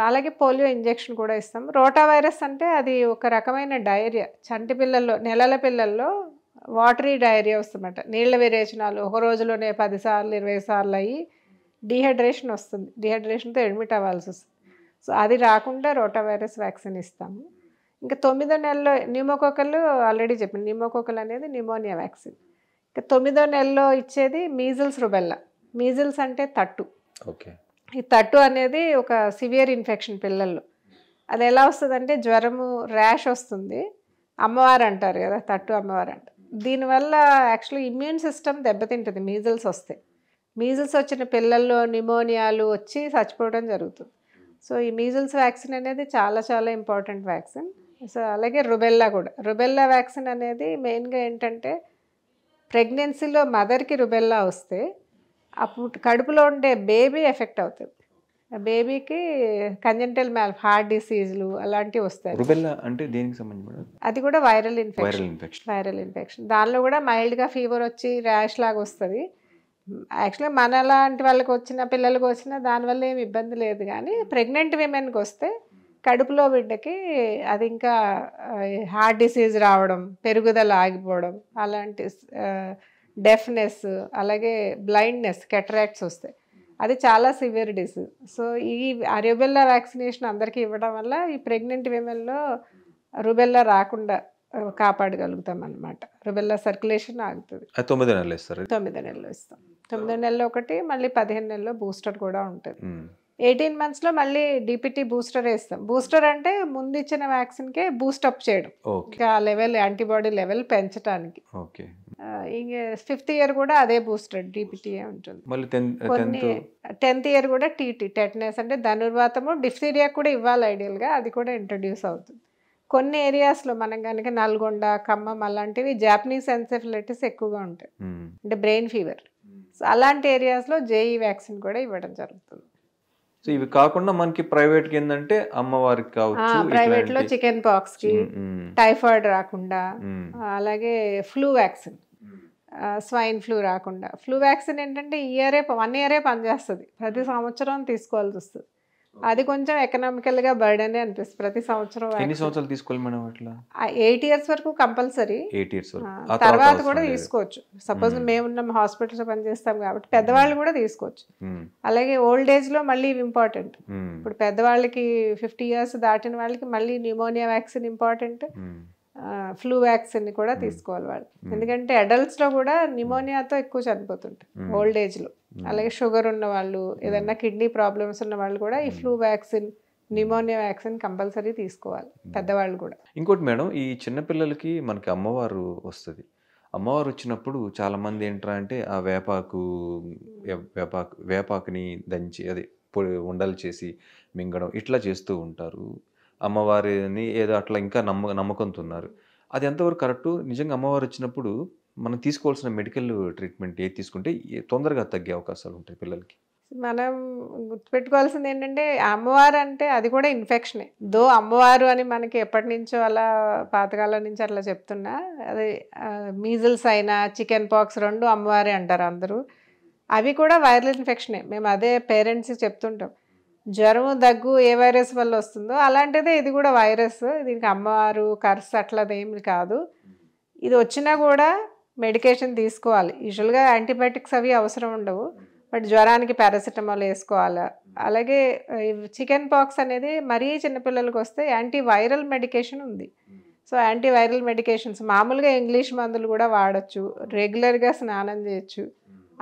అలాగే పోలియో ఇంజెక్షన్ కూడా ఇస్తాం. రోటావైరస్ అంటే అది ఒక రకమైన డయేరియా, చంటి పిల్లల్లో, నెలల పిల్లల్లో వాటరీ డయేరియా వస్తుందన్నమాట. నీళ్ల విరేచనాలు ఒక రోజులోనే 10 సార్లు 20 సార్లు అయ్యి డీహైడ్రేషన్ వస్తుంది, డీహైడ్రేషన్తో అడ్మిట్ అవ్వాల్సి వస్తుంది. సో అది రాకుండా రోటావైరస్ వ్యాక్సిన్ ఇస్తాము. ఇంకా 9వ నెలలో న్యూమోకోకల్ ఆల్రెడీ చెప్పాను, న్యూమోకోకల్ అనేది న్యూమోనియా వ్యాక్సిన్. ఇంకా 9వ నెలలో ఇచ్చేది మీజిల్స్ రుబెల్లా. మీజిల్స్ అంటే తట్టు. ఓకే. ఈ తట్టు అనేది ఒక సివియర్ ఇన్ఫెక్షన్ పిల్లల్లో. అది ఎలా వస్తుందంటే జ్వరము, ర్యాష్ వస్తుంది. అమ్మవారు అంటారు కదా, తట్టు అమ్మవారు అంటారు. దీనివల్ల యాక్చువల్లీ ఇమ్యూన్ సిస్టమ్ దెబ్బతింటుంది మీజిల్స్ వస్తే. మీజిల్స్ వచ్చిన పిల్లల్లో న్యూమోనియాలు వచ్చి చచ్చిపోవడం జరుగుతుంది. సో ఈ మీజిల్స్ వ్యాక్సిన్ అనేది చాలా చాలా ఇంపార్టెంట్ వ్యాక్సిన్. సో అలాగే రుబెల్లా కూడా. రుబెల్లా వ్యాక్సిన్ అనేది మెయిన్గా ఏంటంటే ప్రెగ్నెన్సీలో మదర్కి రుబెల్లా వస్తే అప్పుడు కడుపులో ఉండే బేబీ ఎఫెక్ట్ అవుతుంది. బేబీకి కంజెంటల్ హార్ట్ డిసీజ్లు అలాంటివి వస్తాయి. రుబెల్లా అంటే దేనికి సంబంధించి? అది కూడా వైరల్ ఇన్ఫెక్షన్. దానిలో కూడా మైల్డ్గా ఫీవర్ వచ్చి ర్యాష్ లాగా వస్తుంది. యాక్చువల్గా మన లాంటి వాళ్ళకి వచ్చిన పిల్లలకు వచ్చిన దానివల్ల ఏమి ఇబ్బంది లేదు. కానీ ప్రెగ్నెంట్ విమెన్కి వస్తే కడుపులో బిడ్డకి అది ఇంకా హార్ట్ డిసీజ్ రావడం, పెరుగుదల ఆగిపోవడం, అలాంటి డెఫ్నెస్, అలాగే బ్లైండ్నెస్, కెటరాక్ట్స్ వస్తాయి. అది చాలా సివియర్ డిసీజ్. సో ఈ రుబెల్లా వ్యాక్సినేషన్ అందరికీ ఇవ్వడం వల్ల ఈ ప్రెగ్నెంట్ విమెన్లో రుబెల్లా రాకుండా కాపాడగలుగుతాం అన్నమాట. రుబెల్లా సర్క్యులేషన్ ఆగుతుంది. 9 నెలలు ఇస్తారు. 9 నెలలు ఇస్తాం. 9 నెలలు ఒకటి, మళ్ళీ 15 నెలల్లో బూస్టర్ కూడా ఉంటుంది. 18 monthsలో మళ్ళీ డీపీటీ బూస్టర్ వేస్తాం. బూస్టర్ అంటే ముందు ఇచ్చిన వ్యాక్సిన్కే బూస్టప్ చేయడం, ఇంకా లెవెల్, యాంటీబాడీ లెవెల్ పెంచడానికి. ఇంకా 5th year కూడా అదే బూస్టర్ డీపీటీ ఉంటుంది. కొన్ని 10th year కూడా టీటీ, టెటనస్ అంటే ధనుర్వాతము, డిఫ్తీరియా కూడా ఇవ్వాలి ఐడియల్గా, అది కూడా ఇంట్రడ్యూస్ అవుతుంది. కొన్ని ఏరియాస్లో మనం కనుక నల్గొండ, ఖమ్మం అలాంటివి జాపనీస్ ఎన్సెఫలైటిస్ ఎక్కువగా ఉంటాయి, అంటే బ్రెయిన్ ఫీవర్. సో అలాంటి ఏరియాస్లో జేఈ వ్యాక్సిన్ కూడా ఇవ్వడం జరుగుతుంది. సో ఇవి కాకుండా మనకి ప్రైవేట్ కి ఏంటంటే అమ్మవారికి కావచ్చు, ప్రైవేట్ లో చికెన్ పాక్స్ కి, టైఫాయిడ్ రాకుండా, అలాగే ఫ్లూ వ్యాక్సిన్, స్వైన్ ఫ్లూ రాకుండా. ఫ్లూ వ్యాక్సిన్ ఏంటంటే 1 year పనిచేస్తుంది, ప్రతి సంవత్సరం తీసుకోవాల్సి వస్తుంది. అది కొంచెం ఎకనామికల్గా బర్డెనే అనిపిస్తుంది ప్రతి సంవత్సరం. ఎన్ని సంవత్సరాలు తీసుకోవాలి మేడం అట్లా? 8 years వరకు కంపల్సరీ, 8 years వరకు. తర్వాత కూడా తీసుకోవచ్చు. సపోజ్ మేమున్న హాస్పిటల్స్ పనిచేస్తాం కాబట్టి పెద్దవాళ్ళు కూడా తీసుకోవచ్చు. అలాగే ఓల్డ్ ఏజ్ లో మళ్ళీ ఇవి ఇంపార్టెంట్. ఇప్పుడు పెద్దవాళ్ళకి 50 years దాటిన వాళ్ళకి మళ్ళీ pneumonia vaccine important, flu vaccine కూడా తీసుకోవాలి వాళ్ళు. ఎందుకంటే అడల్ట్స్ లో కూడా న్యూమోనియాతో ఎక్కువ చనిపోతుంటారు ఓల్డ్ ఏజ్ లో. అలాగే షుగర్ ఉన్న వాళ్ళు, ఏదన్నా కిడ్నీ ప్రాబ్లమ్స్ ఉన్న వాళ్ళు కూడా ఈ flu vaccine, pneumonia vaccine compulsory తీసుకోవాలి పెద్దవాళ్ళు కూడా. ఇంకోటి మేడం, ఈ చిన్నపిల్లలకి మనకి అమ్మవారు వస్తుంది. అమ్మవారు వచ్చినప్పుడు చాలామంది ఏంట్రా అంటే ఆ వేపాకుని దంచి అది ఉండలు చేసి మింగడం ఇట్లా చేస్తూ ఉంటారు. అమ్మవారిని ఏదో అట్లా ఇంకా నమ్మకంతో ఉన్నారు. అది ఎంతవరకు కరెక్టు? నిజంగా అమ్మవారు వచ్చినప్పుడు మనం తీసుకోవాల్సిన మెడికల్ ట్రీట్మెంట్ ఏది తీసుకుంటే తొందరగా తగ్గే అవకాశాలు ఉంటాయి పిల్లలకి? మనం గుర్తుపెట్టుకోవాల్సింది ఏంటంటే అమ్మవారు అంటే అది కూడా ఇన్ఫెక్షనే. అమ్మవారు అని మనకి ఎప్పటి నుంచో అలా పాతకాలం నుంచి అట్లా చెప్తున్నా, అది మీజిల్స్ అయినా చికెన్ పాక్స్ 2 అమ్మవారే అంటారు అందరూ. అవి కూడా వైరల్ ఇన్ఫెక్షనే. మేము అదే పేరెంట్స్కి చెప్తుంటాం. జ్వరం, దగ్గు ఏ వైరస్ వల్ల వస్తుందో అలాంటిదే ఇది కూడా వైరస్. దీనికి అమ్మవారు కర్స్ అట్లదేమి కాదు. ఇది వచ్చినా కూడా మెడికేషన్ తీసుకోవాలి. యూజువల్గా యాంటీబయాటిక్స్ అవి అవసరం ఉండవు, బట్ జ్వరానికి పారాసిటమాల్ వేసుకోవాలి. అలాగే చికెన్ పాక్స్ అనేది మరీ చిన్నపిల్లలకి వస్తే యాంటీవైరల్ మెడికేషన్ ఉంది. సో యాంటీవైరల్ మెడికేషన్స్ మామూలుగా ఇంగ్లీష్ మందులు కూడా వాడచ్చు, రెగ్యులర్గా స్నానం చేయొచ్చు,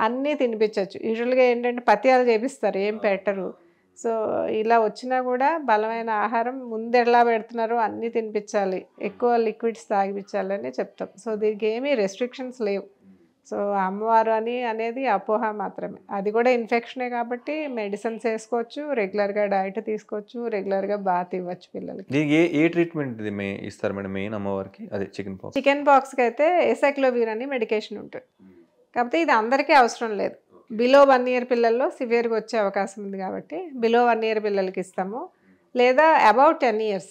అన్నీ తినిపించవచ్చు. యూజువల్గా ఏంటంటే పథ్యాలు చేపిస్తారు, ఏం పెట్టరు. సో ఇలా వచ్చినా కూడా బలమైన ఆహారం ముందు ఎలా పెడుతున్నారో అన్నీ తినిపించాలి, ఎక్కువ లిక్విడ్స్ తాగిపించాలని చెప్తాం. సో దీనికి ఏమీ రెస్ట్రిక్షన్స్ లేవు. సో అమ్మవారు అనేది అపోహ మాత్రమే. అది కూడా ఇన్ఫెక్షనే కాబట్టి మెడిసిన్స్ వేసుకోవచ్చు, రెగ్యులర్గా డైట్ తీసుకోవచ్చు, రెగ్యులర్గా బాత్ ఇవ్వచ్చు పిల్లలకి. దీనికి ఏ ట్రీట్మెంట్ ఇస్తారు మేడం మెయిన్ అమ్మవారికి? అదే చికెన్ పాక్స్కి అయితే ఎసైక్లోవిర్ అని మెడికేషన్ ఉంటుంది. కాకపోతే ఇది అందరికీ అవసరం లేదు. బిలో 1 year పిల్లల్లో సివియర్గా వచ్చే అవకాశం ఉంది కాబట్టి బిలో 1 year పిల్లలకి ఇస్తాము, లేదా అబౌట్ 10 years.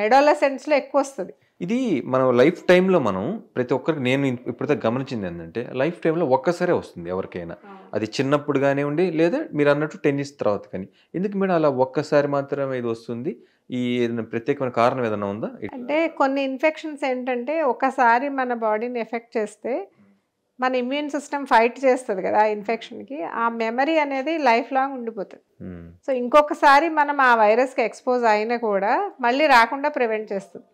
అడాలసెంట్స్లో ఎక్కువ వస్తుంది. ఇది మనం లైఫ్ టైంలో మనం ప్రతి ఒక్కరికి, నేను ఇప్పుడైతే గమనించింది ఏంటంటే లైఫ్ టైంలో ఒక్కసారే వస్తుంది ఎవరికైనా. అది చిన్నప్పుడు కానివ్వండి, లేదా మీరు అన్నట్టు 10 years తర్వాత కానీ. ఎందుకు మేడం అలా ఒక్కసారి మాత్రమే ఇది వస్తుంది? ఈ ఏదైనా ప్రత్యేకమైన కారణం ఏదైనా ఉందా? అంటే కొన్ని ఇన్ఫెక్షన్స్ ఏంటంటే ఒకసారి మన బాడీని ఎఫెక్ట్ చేస్తే మన ఇమ్యూన్ సిస్టమ్ ఫైట్ చేస్తుంది కదా ఆ ఇన్ఫెక్షన్కి, ఆ మెమరీ అనేది లైఫ్ లాంగ్ ఉండిపోతుంది. సో ఇంకొకసారి మనం ఆ వైరస్కి ఎక్స్పోజ్ అయినా కూడా మళ్ళీ రాకుండా ప్రివెంట్ చేస్తుంది.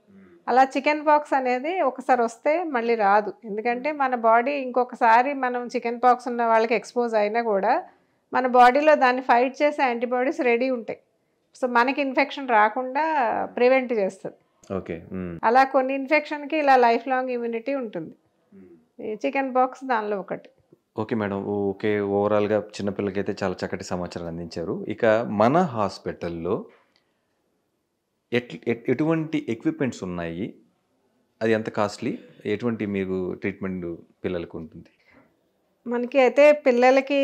అలా చికెన్ పాక్స్ అనేది ఒకసారి వస్తే మళ్ళీ రాదు. ఎందుకంటే మన బాడీ ఇంకొకసారి మనం చికెన్ పాక్స్ ఉన్న వాళ్ళకి ఎక్స్పోజ్ అయినా కూడా మన బాడీలో దాన్ని ఫైట్ చేసే యాంటీబాడీస్ రెడీ ఉంటాయి. సో మనకి ఇన్ఫెక్షన్ రాకుండా ప్రివెంట్ చేస్తుంది. ఓకే. అలా కొన్ని ఇన్ఫెక్షన్కి ఇలా లైఫ్ లాంగ్ ఇమ్యూనిటీ ఉంటుంది. చికెన్ పాక్స్ దానిలో ఒకటి. Okay madam, okay. ఓవరాల్గా చిన్నపిల్లలకైతే చాలా చక్కటి సమాచారం అందించారు. ఇక మన హాస్పిటల్లో ఎటువంటి ఎక్విప్మెంట్స్ ఉన్నాయి, అది ఎంత కాస్ట్లీ, ఎటువంటి మీకు ట్రీట్మెంట్ పిల్లలకు ఉంటుంది? మనకి అయితే పిల్లలకి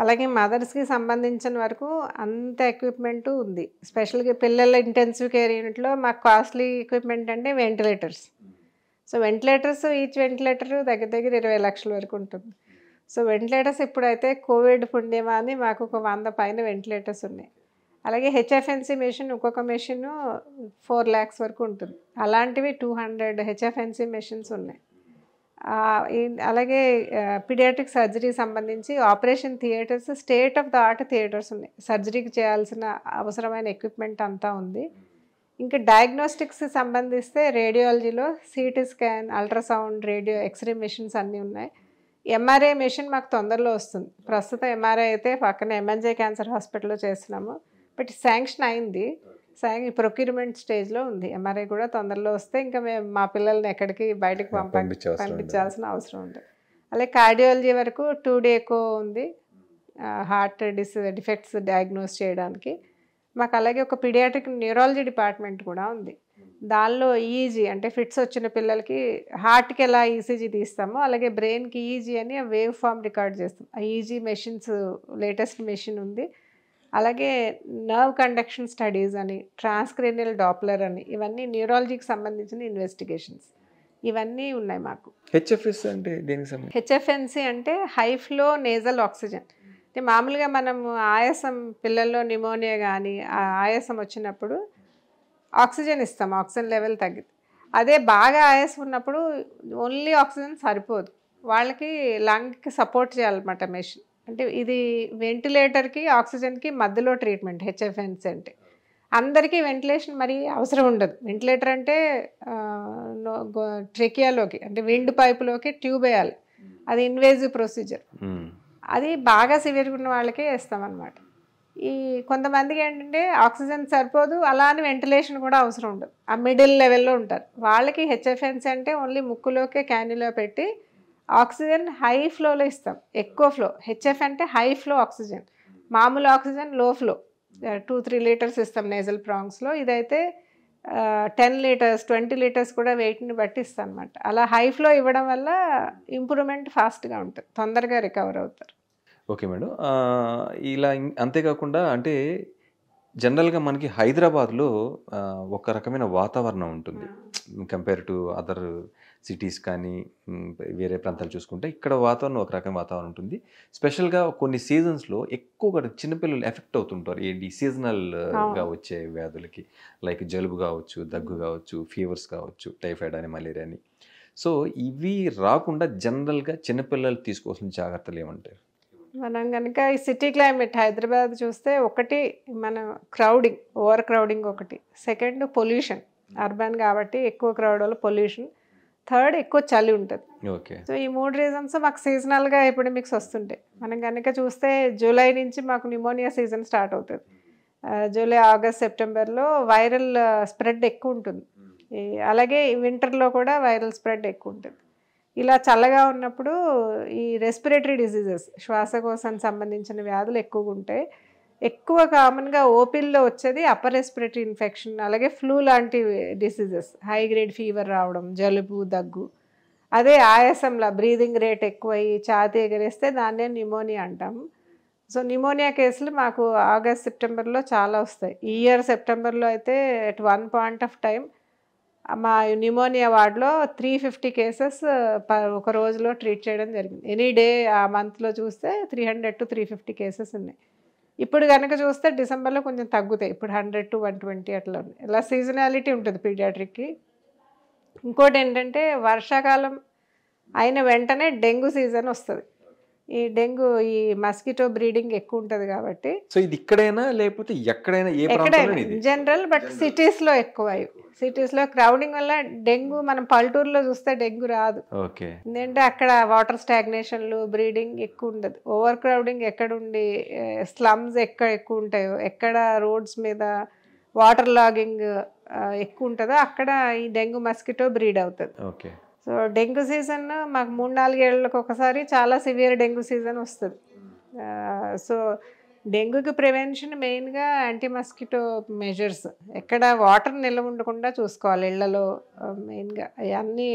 అలాగే మదర్స్కి సంబంధించిన వరకు అంత ఎక్విప్మెంటు ఉంది. స్పెషల్గా పిల్లల ఇంటెన్సివ్ కేర్ యూనిట్లో మాకు కాస్ట్లీ ఎక్విప్మెంట్ అంటే ventilators. So ventilators, each ventilator దగ్గర దగ్గర 20 లక్షల వరకు ఉంటుంది. సో వెంటిలేటర్స్ ఇప్పుడైతే కోవిడ్ పుణ్యమా అని మాకు ఒక 100 పైన వెంటిలేటర్స్ ఉన్నాయి. అలాగే హెచ్ఎఫ్ఎన్సీ మెషిన్, ఒక్కొక్క మెషిన్ 4 lakhs వరకు ఉంటుంది. అలాంటివి 200 హెచ్ఎఫ్ఎన్సీ మెషిన్స్ ఉన్నాయి. అలాగే పీడియాట్రిక్ సర్జరీ సంబంధించి operation theatres, state of the art theatres ఉన్నాయి. సర్జరీకి చేయాల్సిన అవసరమైన ఎక్విప్మెంట్ అంతా ఉంది. ఇంకా డయాగ్నోస్టిక్స్ సంబంధిస్తే రేడియాలజీలో CT scan, ultrasound, radio, X-ray machines అన్నీ ఉన్నాయి. ఎంఆర్ఐ మెషిన్ మాకు తొందరలో వస్తుంది. ప్రస్తుతం ఎంఆర్ఐ అయితే పక్కన ఎంఎన్జే క్యాన్సర్ హాస్పిటల్లో చేస్తున్నాము, బట్ శాంక్షన్ అయింది. ప్రొక్యూర్మెంట్ స్టేజ్లో ఉంది. ఎంఆర్ఐ కూడా తొందరలో వస్తే ఇంకా మేము మా పిల్లల్ని ఎక్కడికి బయటకు పంపించాల్సిన అవసరం ఉంటుంది. అలాగే కార్డియాలజీ వరకు 2D ఎకో ఉంది, హార్ట్ డిఫెక్ట్స్ డయాగ్నోస్ చేయడానికి. మాకు అలాగే ఒక పీడియాట్రిక్ న్యూరాలజీ డిపార్ట్మెంట్ కూడా ఉంది. దానిలో ఈజీ అంటే ఫిట్స్ వచ్చిన పిల్లలకి హార్ట్కి ఎలా ఈసీజీ తీస్తామో అలాగే బ్రెయిన్కి ఈజీ అని వేవ్ ఫామ్ రికార్డ్ చేస్తాం. ఆ ఈజీ మెషిన్స్ లేటెస్ట్ మెషిన్ ఉంది. అలాగే నర్వ్ కండక్షన్ స్టడీస్ అని, ట్రాన్స్క్రేనియల్ డాప్లర్ అని, ఇవన్నీ న్యూరాలజీకి సంబంధించిన ఇన్వెస్టిగేషన్స్ ఇవన్నీ ఉన్నాయి మాకు. హెచ్ఎఫ్ఎస్ అంటే దేనికి సంబంధించి? హెచ్ఎఫ్ఎన్సీ అంటే హై ఫ్లో నేజల్ ఆక్సిజన్. అంటే మామూలుగా మనం ఆయాసం పిల్లల్లో నిమోనియా కానీ ఆయాసం వచ్చినప్పుడు ఆక్సిజన్ ఇస్తాం, ఆక్సిజన్ లెవెల్ తగ్గితే. అదే బాగా ఆయాసం ఉన్నప్పుడు ఓన్లీ ఆక్సిజన్ సరిపోదు, వాళ్ళకి లంగ్కి సపోర్ట్ చేయాలన్నమాట మెషిన్. అంటే ఇది వెంటిలేటర్కి ఆక్సిజన్కి మధ్యలో ట్రీట్మెంట్ హెచ్ఎఫ్ఎన్సీ అంటే. అందరికీ వెంటిలేషన్ మరి అవసరం ఉండదు. వెంటిలేటర్ అంటే ట్రెకియాలోకి అంటే విండ్ పైపులోకి ట్యూబ్ వేయాలి, అది ఇన్వేజివ్ ప్రొసీజర్. అది బాగా సివియర్గా ఉన్న వాళ్ళకే వేస్తామన్నమాట. ఈ కొంతమందికి ఏంటంటే ఆక్సిజన్ సరిపోదు, అలా అని వెంటిలేషన్ కూడా అవసరం ఉండదు, ఆ మిడిల్ లెవెల్లో ఉంటారు. వాళ్ళకి హెచ్ఎఫ్ఎన్సీ అంటే ఓన్లీ ముక్కులోకే క్యాన్యులా పెట్టి ఆక్సిజన్ హై ఫ్లోలో ఇస్తాం, ఎక్కువ ఫ్లో. హెచ్ఎఫ్ అంటే హై ఫ్లో ఆక్సిజన్, మామూలు ఆక్సిజన్ లో ఫ్లో 2-3 లీటర్స్ ఇస్తాం నేజల్ ప్రాంగ్స్లో. ఇదైతే 10 లీటర్స్ 20 లీటర్స్ కూడా వెయిట్ని బట్టి ఇస్తాం అనమాట. అలా హై ఫ్లో ఇవ్వడం వల్ల ఇంప్రూవ్మెంట్ ఫాస్ట్గా ఉంటుంది, తొందరగా రికవర్ అవుతారు. Okay madam. ఇలా అంతేకాకుండా అంటే జనరల్గా మనకి హైదరాబాద్లో ఒక రకమైన వాతావరణం ఉంటుంది కంపేర్ టు అదర్ సిటీస్ కానీ వేరే ప్రాంతాలు చూసుకుంటే. ఇక్కడ వాతావరణం ఒక రకమైన వాతావరణం ఉంటుంది. స్పెషల్గా కొన్ని సీజన్స్లో ఎక్కువగా చిన్నపిల్లలు ఎఫెక్ట్ అవుతుంటారు ఈ సీజనల్గా వచ్చే వ్యాధులకి, లైక్ జలుబు కావచ్చు, దగ్గు కావచ్చు, ఫీవర్స్ కావచ్చు, టైఫాయిడ్ అని, మలేరియా అని. సో ఇవి రాకుండా జనరల్గా చిన్నపిల్లలు తీసుకోవాల్సిన జాగ్రత్తలు ఏమంటారు? మనం కనుక ఈ సిటీ క్లైమేట్ హైదరాబాద్ చూస్తే, ఒకటి మన క్రౌడింగ్, ఓవర్ క్రౌడింగ్ ఒకటి, సెకండ్ పొల్యూషన్, అర్బన్ కాబట్టి ఎక్కువ క్రౌడ్ వల్ల పొల్యూషన్, థర్డ్ ఎక్కువ చలి ఉంటుంది. ఓకే. సో ఈ 3 రీజన్స్ మాకు సీజనల్గా ఎపిడమిక్స్ వస్తుంటాయి. మనం కనుక చూస్తే జూలై నుంచి మాకు నిమోనియా సీజన్ స్టార్ట్ అవుతుంది. జూలై, ఆగస్ట్, సెప్టెంబర్లో వైరల్ స్ప్రెడ్ ఎక్కువ ఉంటుంది. అలాగే వింటర్లో కూడా వైరల్ స్ప్రెడ్ ఎక్కువ ఉంటుంది. ఇలా చల్లగా ఉన్నప్పుడు ఈ రెస్పిరేటరీ డిసీజెస్, శ్వాసకోశానికి సంబంధించిన వ్యాధులు ఎక్కువగా ఉంటాయి. ఎక్కువ కామన్గా ఓపీల్లో వచ్చేది అప్పర్ రెస్పిరేటరీ ఇన్ఫెక్షన్, అలాగే ఫ్లూ లాంటి డిసీజెస్, హై గ్రేడ్ ఫీవర్ రావడం, జలుబు, దగ్గు. అదే ఆయాసంలా బ్రీదింగ్ రేట్ ఎక్కువయ్యి ఛాతీ ఎగరేస్తే దాన్నే నిమోనియా అంటాము. సో నిమోనియా కేసులు మాకు ఆగస్ట్, సెప్టెంబర్లో చాలా వస్తాయి. ఈ ఇయర్ సెప్టెంబర్లో అయితే at one point of time మా న్యూమోనియా వార్డులో 350 కేసెస్ ఒక రోజులో ట్రీట్ చేయడం జరిగింది. ఎనీ డే ఆ మంత్లో చూస్తే 300 to 350 కేసెస్ ఉన్నాయి. ఇప్పుడు కనుక చూస్తే డిసెంబర్లో కొంచెం తగ్గుతాయి, ఇప్పుడు 100 to 120 అట్లా ఉన్నాయి. ఇలా సీజనాలిటీ ఉంటుంది పీడియాట్రిక్కి. ఇంకోటి ఏంటంటే వర్షాకాలం అయిన వెంటనే డెంగ్యూ సీజన్ వస్తుంది. ఈ డెంగ్యూ, ఈ మస్కిటో బ్రీడింగ్ ఎక్కువ ఉంటుంది కాబట్టి. సో ఇది ఇక్కడైనా లేకపోతే ఎక్కడైనా ఎక్కడైనా జనరల్, బట్ సిటీస్లో ఎక్కువ. సిటీస్లో క్రౌడింగ్ వల్ల డెంగ్యూ, మనం పల్లెటూరులో చూస్తే డెంగ్యూ రాదు. ఓకే. ఎందుకంటే అక్కడ వాటర్ స్టాగ్నేషన్లు, బ్రీడింగ్ ఎక్కువ ఉండదు. ఓవర్ క్రౌడింగ్ ఎక్కడుండి స్లమ్స్ ఎక్కువ ఉంటాయో, ఎక్కడ రోడ్స్ మీద వాటర్ లాగింగ్ ఎక్కువ ఉంటుందో అక్కడ ఈ డెంగ్యూ మస్కిటో బ్రీడ్ అవుతుంది. ఓకే. సో డెంగ్యూ సీజన్ మాకు 3-4 ఏళ్ళకి ఒకసారి చాలా సివియర్ డెంగ్యూ సీజన్ వస్తుంది. సో డెంగ్యూకి ప్రివెన్షన్ మెయిన్గా యాంటీ మస్కిటో మెజర్స్, ఎక్కడ వాటర్ నిల్వ ఉండకుండా చూసుకోవాలి ఇళ్లలో. మెయిన్గా అన్నీ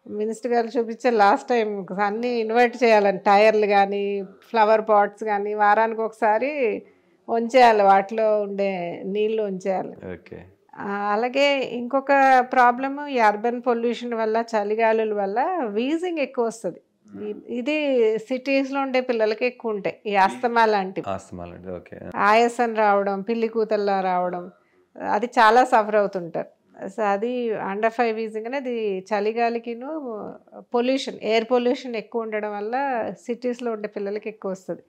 మినిస్టర్ గారు చూపించారు లాస్ట్ టైం, అన్నీ ఇన్వర్ట్ చేయాలని, టైర్లు కానీ ఫ్లవర్ పాట్స్ కానీ వారానికి ఒకసారి ఉంచేయాలి, వాటిలో ఉండే నీళ్ళు ఉంచేయాలి. ఓకే. అలాగే ఇంకొక ప్రాబ్లము ఈ అర్బన్ పొల్యూషన్ వల్ల, చలిగాలుల వల్ల వీజింగ్ ఎక్కువ వస్తుంది. ఇది సిటీస్లో ఉండే పిల్లలకి ఎక్కువ ఉంటాయి, ఈ ఆస్తమా లాంటివి. ఓకే. ఆయాసం రావడం, పిల్లి కూతల్లా రావడం, అది చాలా సఫర్ అవుతుంటారు. సో అది అండర్ 5 వీజింగ్ అనేది చలిగాలికిను పొల్యూషన్, ఎయిర్ పొల్యూషన్ ఎక్కువ ఉండడం వల్ల సిటీస్లో ఉండే పిల్లలకి ఎక్కువ వస్తుంది.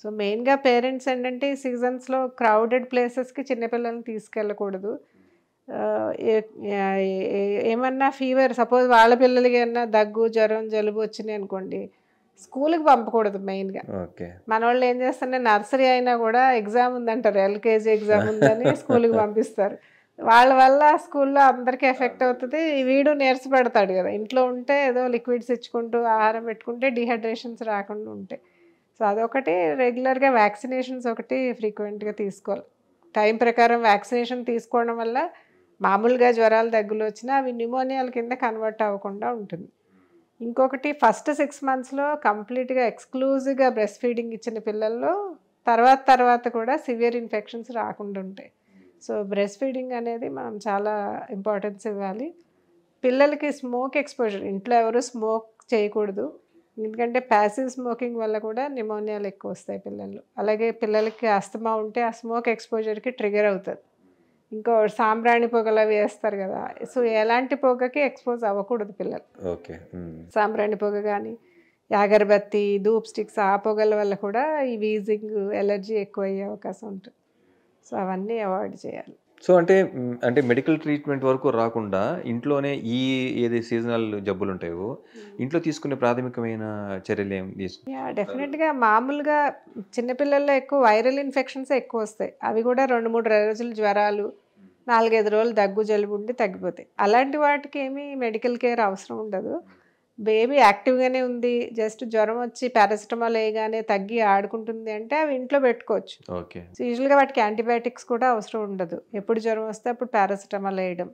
సో మెయిన్గా పేరెంట్స్ ఏంటంటే ఈ సీజన్స్లో క్రౌడెడ్ ప్లేసెస్కి చిన్నపిల్లల్ని తీసుకెళ్ళకూడదు. ఏమన్నా ఫీవర్, సపోజ్ వాళ్ళ పిల్లలకి ఏమన్నా దగ్గు, జ్వరం, జలుబు వచ్చినాయి అనుకోండి, స్కూల్కి పంపకూడదు మెయిన్గా. మన వాళ్ళు ఏం చేస్తారంటే నర్సరీ అయినా కూడా ఎగ్జామ్ ఉందంటారు, ఎల్కేజీ ఎగ్జామ్ ఉందని స్కూల్కి పంపిస్తారు. వాళ్ళ వల్ల స్కూల్లో అందరికీ ఎఫెక్ట్ అవుతుంది. వీడు నీరసపడతాడు కదా, ఇంట్లో ఉంటే ఏదో లిక్విడ్స్ ఇచ్చుకుంటూ ఆహారం పెట్టుకుంటే డిహైడ్రేషన్స్ రాకుండా ఉంటాయి. సో అదొకటి. రెగ్యులర్గా వ్యాక్సినేషన్స్ ఒకటి ఫ్రీక్వెంట్గా తీసుకోవాలి. టైం ప్రకారం వ్యాక్సినేషన్ తీసుకోవడం వల్ల మామూలుగా జ్వరాలు, దగ్గులు వచ్చినా అవి న్యూమోనియాల కింద కన్వర్ట్ అవ్వకుండా ఉంటుంది. ఇంకొకటి, ఫస్ట్ 6 monthsలో కంప్లీట్గా ఎక్స్క్లూజివ్గా బ్రెస్ట్ ఫీడింగ్ ఇచ్చిన పిల్లల్లో తర్వాత కూడా సివియర్ ఇన్ఫెక్షన్స్ రాకుండా ఉంటాయి. సో బ్రెస్ట్ ఫీడింగ్ అనేది మనం చాలా ఇంపార్టెన్స్ ఇవ్వాలి. పిల్లలకి స్మోక్ ఎక్స్పోజర్, ఇంట్లో ఎవరు స్మోక్ చేయకూడదు. ఎందుకంటే ప్యాసివ్ స్మోకింగ్ వల్ల కూడా నిమోనియాలు ఎక్కువ వస్తాయి పిల్లలు. అలాగే పిల్లలకి అస్తమా ఉంటే ఆ స్మోక్ ఎక్స్పోజర్కి ట్రిగర్ అవుతుంది. ఇంకో సాంబ్రాణి పొగలు అవి వేస్తారు కదా, సో ఎలాంటి పొగకి ఎక్స్పోజ్ అవ్వకూడదు పిల్లలు. ఓకే. సాంబ్రాణి పొగ కానీ అగరబత్తి, ధూప్ స్టిక్స్ ఆ పొగల వల్ల కూడా ఈ వీజింగ్, ఎలర్జీ ఎక్కువ అయ్యే అవకాశం ఉంటుంది. సో అవన్నీ అవాయిడ్ చేయాలి. సో అంటే మెడికల్ ట్రీట్మెంట్ వరకు రాకుండా ఇంట్లోనే ఏది సీజనల్ జబ్బులు ఉంటాయో ఇంట్లో తీసుకునే ప్రాథమికమైన చర్యలు ఏం డెఫినెట్గా మామూలుగా చిన్నపిల్లల్లో ఎక్కువ వైరల్ ఇన్ఫెక్షన్స్ ఎక్కువ వస్తాయి. అవి కూడా 2-3 రోజులు జ్వరాలు, 4-5 రోజులు దగ్గు జలుబు ఉండి తగ్గిపోతాయి. అలాంటి వాటికి ఏమీ మెడికల్ కేర్ అవసరం ఉండదు. బేబీ యాక్టివ్గానే ఉంది, జస్ట్ జ్వరం వచ్చి పారాసిటమాల్ వేయగానే తగ్గి ఆడుకుంటుంది అంటే అవి ఇంట్లో పెట్టుకోవచ్చు. ఓకే. సో యూజువల్గా వాటికి యాంటీబయాటిక్స్ కూడా అవసరం ఉండదు. ఎప్పుడు జ్వరం వస్తే అప్పుడు పారాసిటమాల్ వేయడం,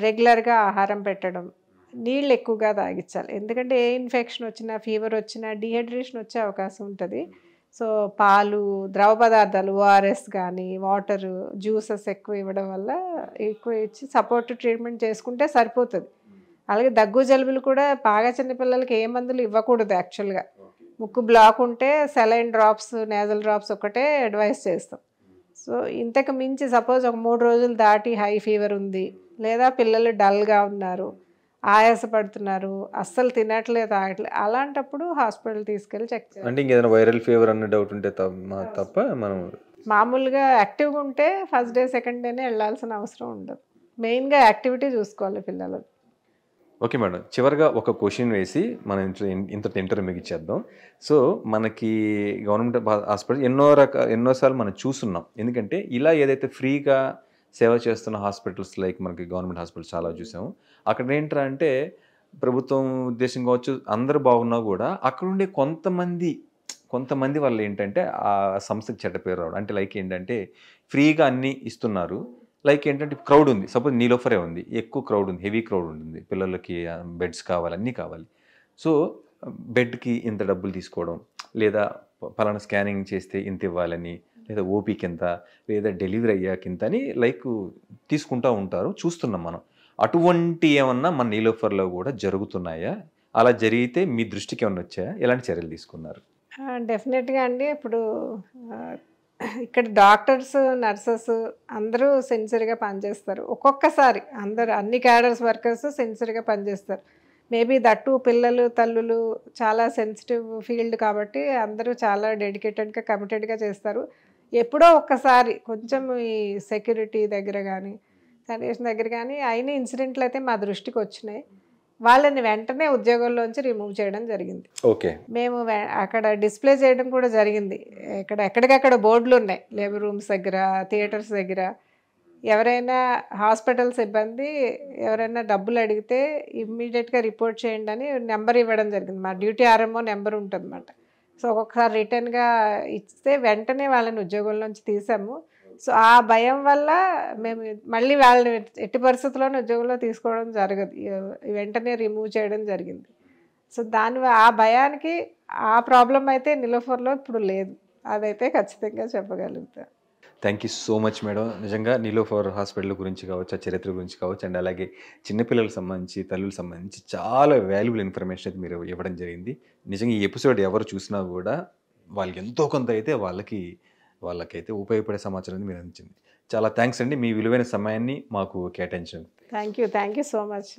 రెగ్యులర్గా ఆహారం పెట్టడం, నీళ్ళు ఎక్కువగా తాగించాలి. ఎందుకంటే ఏ ఇన్ఫెక్షన్ వచ్చినా, ఫీవర్ వచ్చినా డీహైడ్రేషన్ వచ్చే అవకాశం ఉంటుంది. సో పాలు, ద్రవ పదార్థాలు, ఓఆర్ఎస్ కానీ వాటర్, జ్యూసెస్ ఎక్కువ ఇవ్వడం వల్ల ఎక్కువ ఇచ్చి సపోర్ట్ ట్రీట్మెంట్ చేసుకుంటే సరిపోతుంది. అలాగే దగ్గు జలుబులు కూడా బాగా చిన్నపిల్లలకి ఏ మందులు ఇవ్వకూడదు. యాక్చువల్గా ముక్కు బ్లాక్ ఉంటే సెలైన్ డ్రాప్స్, నేజల్ డ్రాప్స్ ఒకటే అడ్వైస్ చేస్తాం. సో ఇంతకు మించి సపోజ్ ఒక 3 రోజులు దాటి హై ఫీవర్ ఉంది, లేదా పిల్లలు డల్గా ఉన్నారు, ఆయాసపడుతున్నారు, అస్సలు తినట్లేదు, తాగట్లేదు, అలాంటప్పుడు హాస్పిటల్ తీసుకెళ్ళి చెక్ చేయాలి. అంటే ఇంకేదైనా వైరల్ ఫీవర్ అన్న డౌట్ ఉంటే తప్ప మనం మామూలుగా యాక్టివ్గా ఉంటే ఫస్ట్ డే, సెకండ్ డేనే వెళ్ళాల్సిన అవసరం ఉండదు. మెయిన్గా యాక్టివిటీ చూసుకోవాలి పిల్లలు. ఓకే మేడం, చివరిగా ఒక క్వశ్చన్ వేసి మనం ఇంత ఇంటర్వ్యూ ముగిచ్చేద్దాం. సో మనకి గవర్నమెంట్ హాస్పిటల్ ఎన్నోసార్లు మనం చూస్తున్నాం. ఎందుకంటే ఇలా ఏదైతే ఫ్రీగా సేవ చేస్తున్న హాస్పిటల్స్ లైక్ మనకి గవర్నమెంట్ హాస్పిటల్స్ చాలా చూసాము. అక్కడ ఏంటంటే ప్రభుత్వం ఉద్దేశం కావచ్చు, అందరూ బాగున్నా కూడా అక్కడ ఉండే కొంతమంది వల్ల ఏంటంటే ఆ సంస్థకి చెడ్డ పేరు రావడం. అంటే లైక్ ఏంటంటే ఫ్రీగా అన్నీ ఇస్తున్నారు, లైక్ ఏంటంటే క్రౌడ్ ఉంది, సపోజ్ నీలోఫరే ఉంది, ఎక్కువ క్రౌడ్ ఉంది, హెవీ క్రౌడ్ ఉంటుంది, పిల్లలకి బెడ్స్ కావాలి, అన్నీ కావాలి. సో బెడ్కి ఇంత డబ్బులు తీసుకోవడం, లేదా పలానా స్కానింగ్ చేస్తే ఇంత ఇవ్వాలని, లేదా ఓపీకి ఎంత, లేదా డెలివరీ అయ్యాక ఇంత అని లైక్ తీసుకుంటూ ఉంటారు, చూస్తున్నాం మనం. అటువంటి ఏమన్నా మన నీలోఫర్లో కూడా జరుగుతున్నాయా? అలా జరిగితే మీ దృష్టికి ఏమన్నా వచ్చాయా? ఎలాంటి చర్యలు తీసుకున్నారు? డెఫినెట్గా అండి. ఇప్పుడు ఇక్కడ డాక్టర్స్, నర్సెస్ అందరూ సిన్సియర్గా పనిచేస్తారు. ఒక్కొక్కసారి అందరూ అన్ని క్యాడర్స్ వర్కర్స్ సిన్సియర్గా పనిచేస్తారు. మేబీ దట్టు పిల్లలు, తల్లులు చాలా సెన్సిటివ్ ఫీల్డ్ కాబట్టి అందరూ చాలా డెడికేటెడ్గా, కమిటెడ్గా చేస్తారు. ఎప్పుడో ఒక్కసారి కొంచెం ఈ సెక్యూరిటీ దగ్గర కానీ, శానిటేషన్ దగ్గర కానీ అయిన ఇన్సిడెంట్లు అయితే మా దృష్టికి వచ్చినాయి. వాళ్ళని వెంటనే ఉద్యోగంలోంచి రిమూవ్ చేయడం జరిగింది. ఓకే. మేము అక్కడ డిస్ప్లే చేయడం కూడా జరిగింది. ఎక్కడికక్కడ బోర్డులు ఉన్నాయి, లేబర్ రూమ్స్ దగ్గర, థియేటర్స్ దగ్గర. ఎవరైనా హాస్పిటల్ సిబ్బంది ఎవరైనా డబ్బులు అడిగితే ఇమ్మీడియట్గా రిపోర్ట్ చేయండి అని నెంబర్ ఇవ్వడం జరిగింది. మా డ్యూటీ ఆర్ఎంఓ నెంబర్ ఉంటుంది అన్నమాట. సో ఒక్కొక్కసారి రిటర్న్గా ఇస్తే వెంటనే వాళ్ళని ఉద్యోగంలోంచి తీసాము. సో ఆ భయం వల్ల మేము మళ్ళీ వాళ్ళని ఎట్టి పరిస్థితుల్లోనే ఉద్యోగంలో తీసుకోవడం జరగదు, వెంటనే రిమూవ్ చేయడం జరిగింది. సో ఆ భయానికి ఆ ప్రాబ్లం అయితే నీలోఫర్లో ఇప్పుడు లేదు, అదైతే ఖచ్చితంగా చెప్పగలుగుతా. Thank you so much madam. నిజంగా నీలోఫర్ హాస్పిటల్ గురించి కావచ్చు, ఆ చరిత్ర గురించి కావచ్చు, అండ్ అలాగే చిన్నపిల్లలకు సంబంధించి, తల్లులకు సంబంధించి చాలా వాల్యుబుల్ ఇన్ఫర్మేషన్ అయితే మీరు ఇవ్వడం జరిగింది. నిజంగా ఈ ఎపిసోడ్ ఎవరు చూసినా కూడా వాళ్ళకి ఎంతో కొంత అయితే వాళ్ళకైతే ఉపయోగపడే సమాచారం మీరు అందించింది. చాలా థ్యాంక్స్ అండి, మీ విలువైన సమయాన్ని మాకు కేటాయించండి. Thank you so much.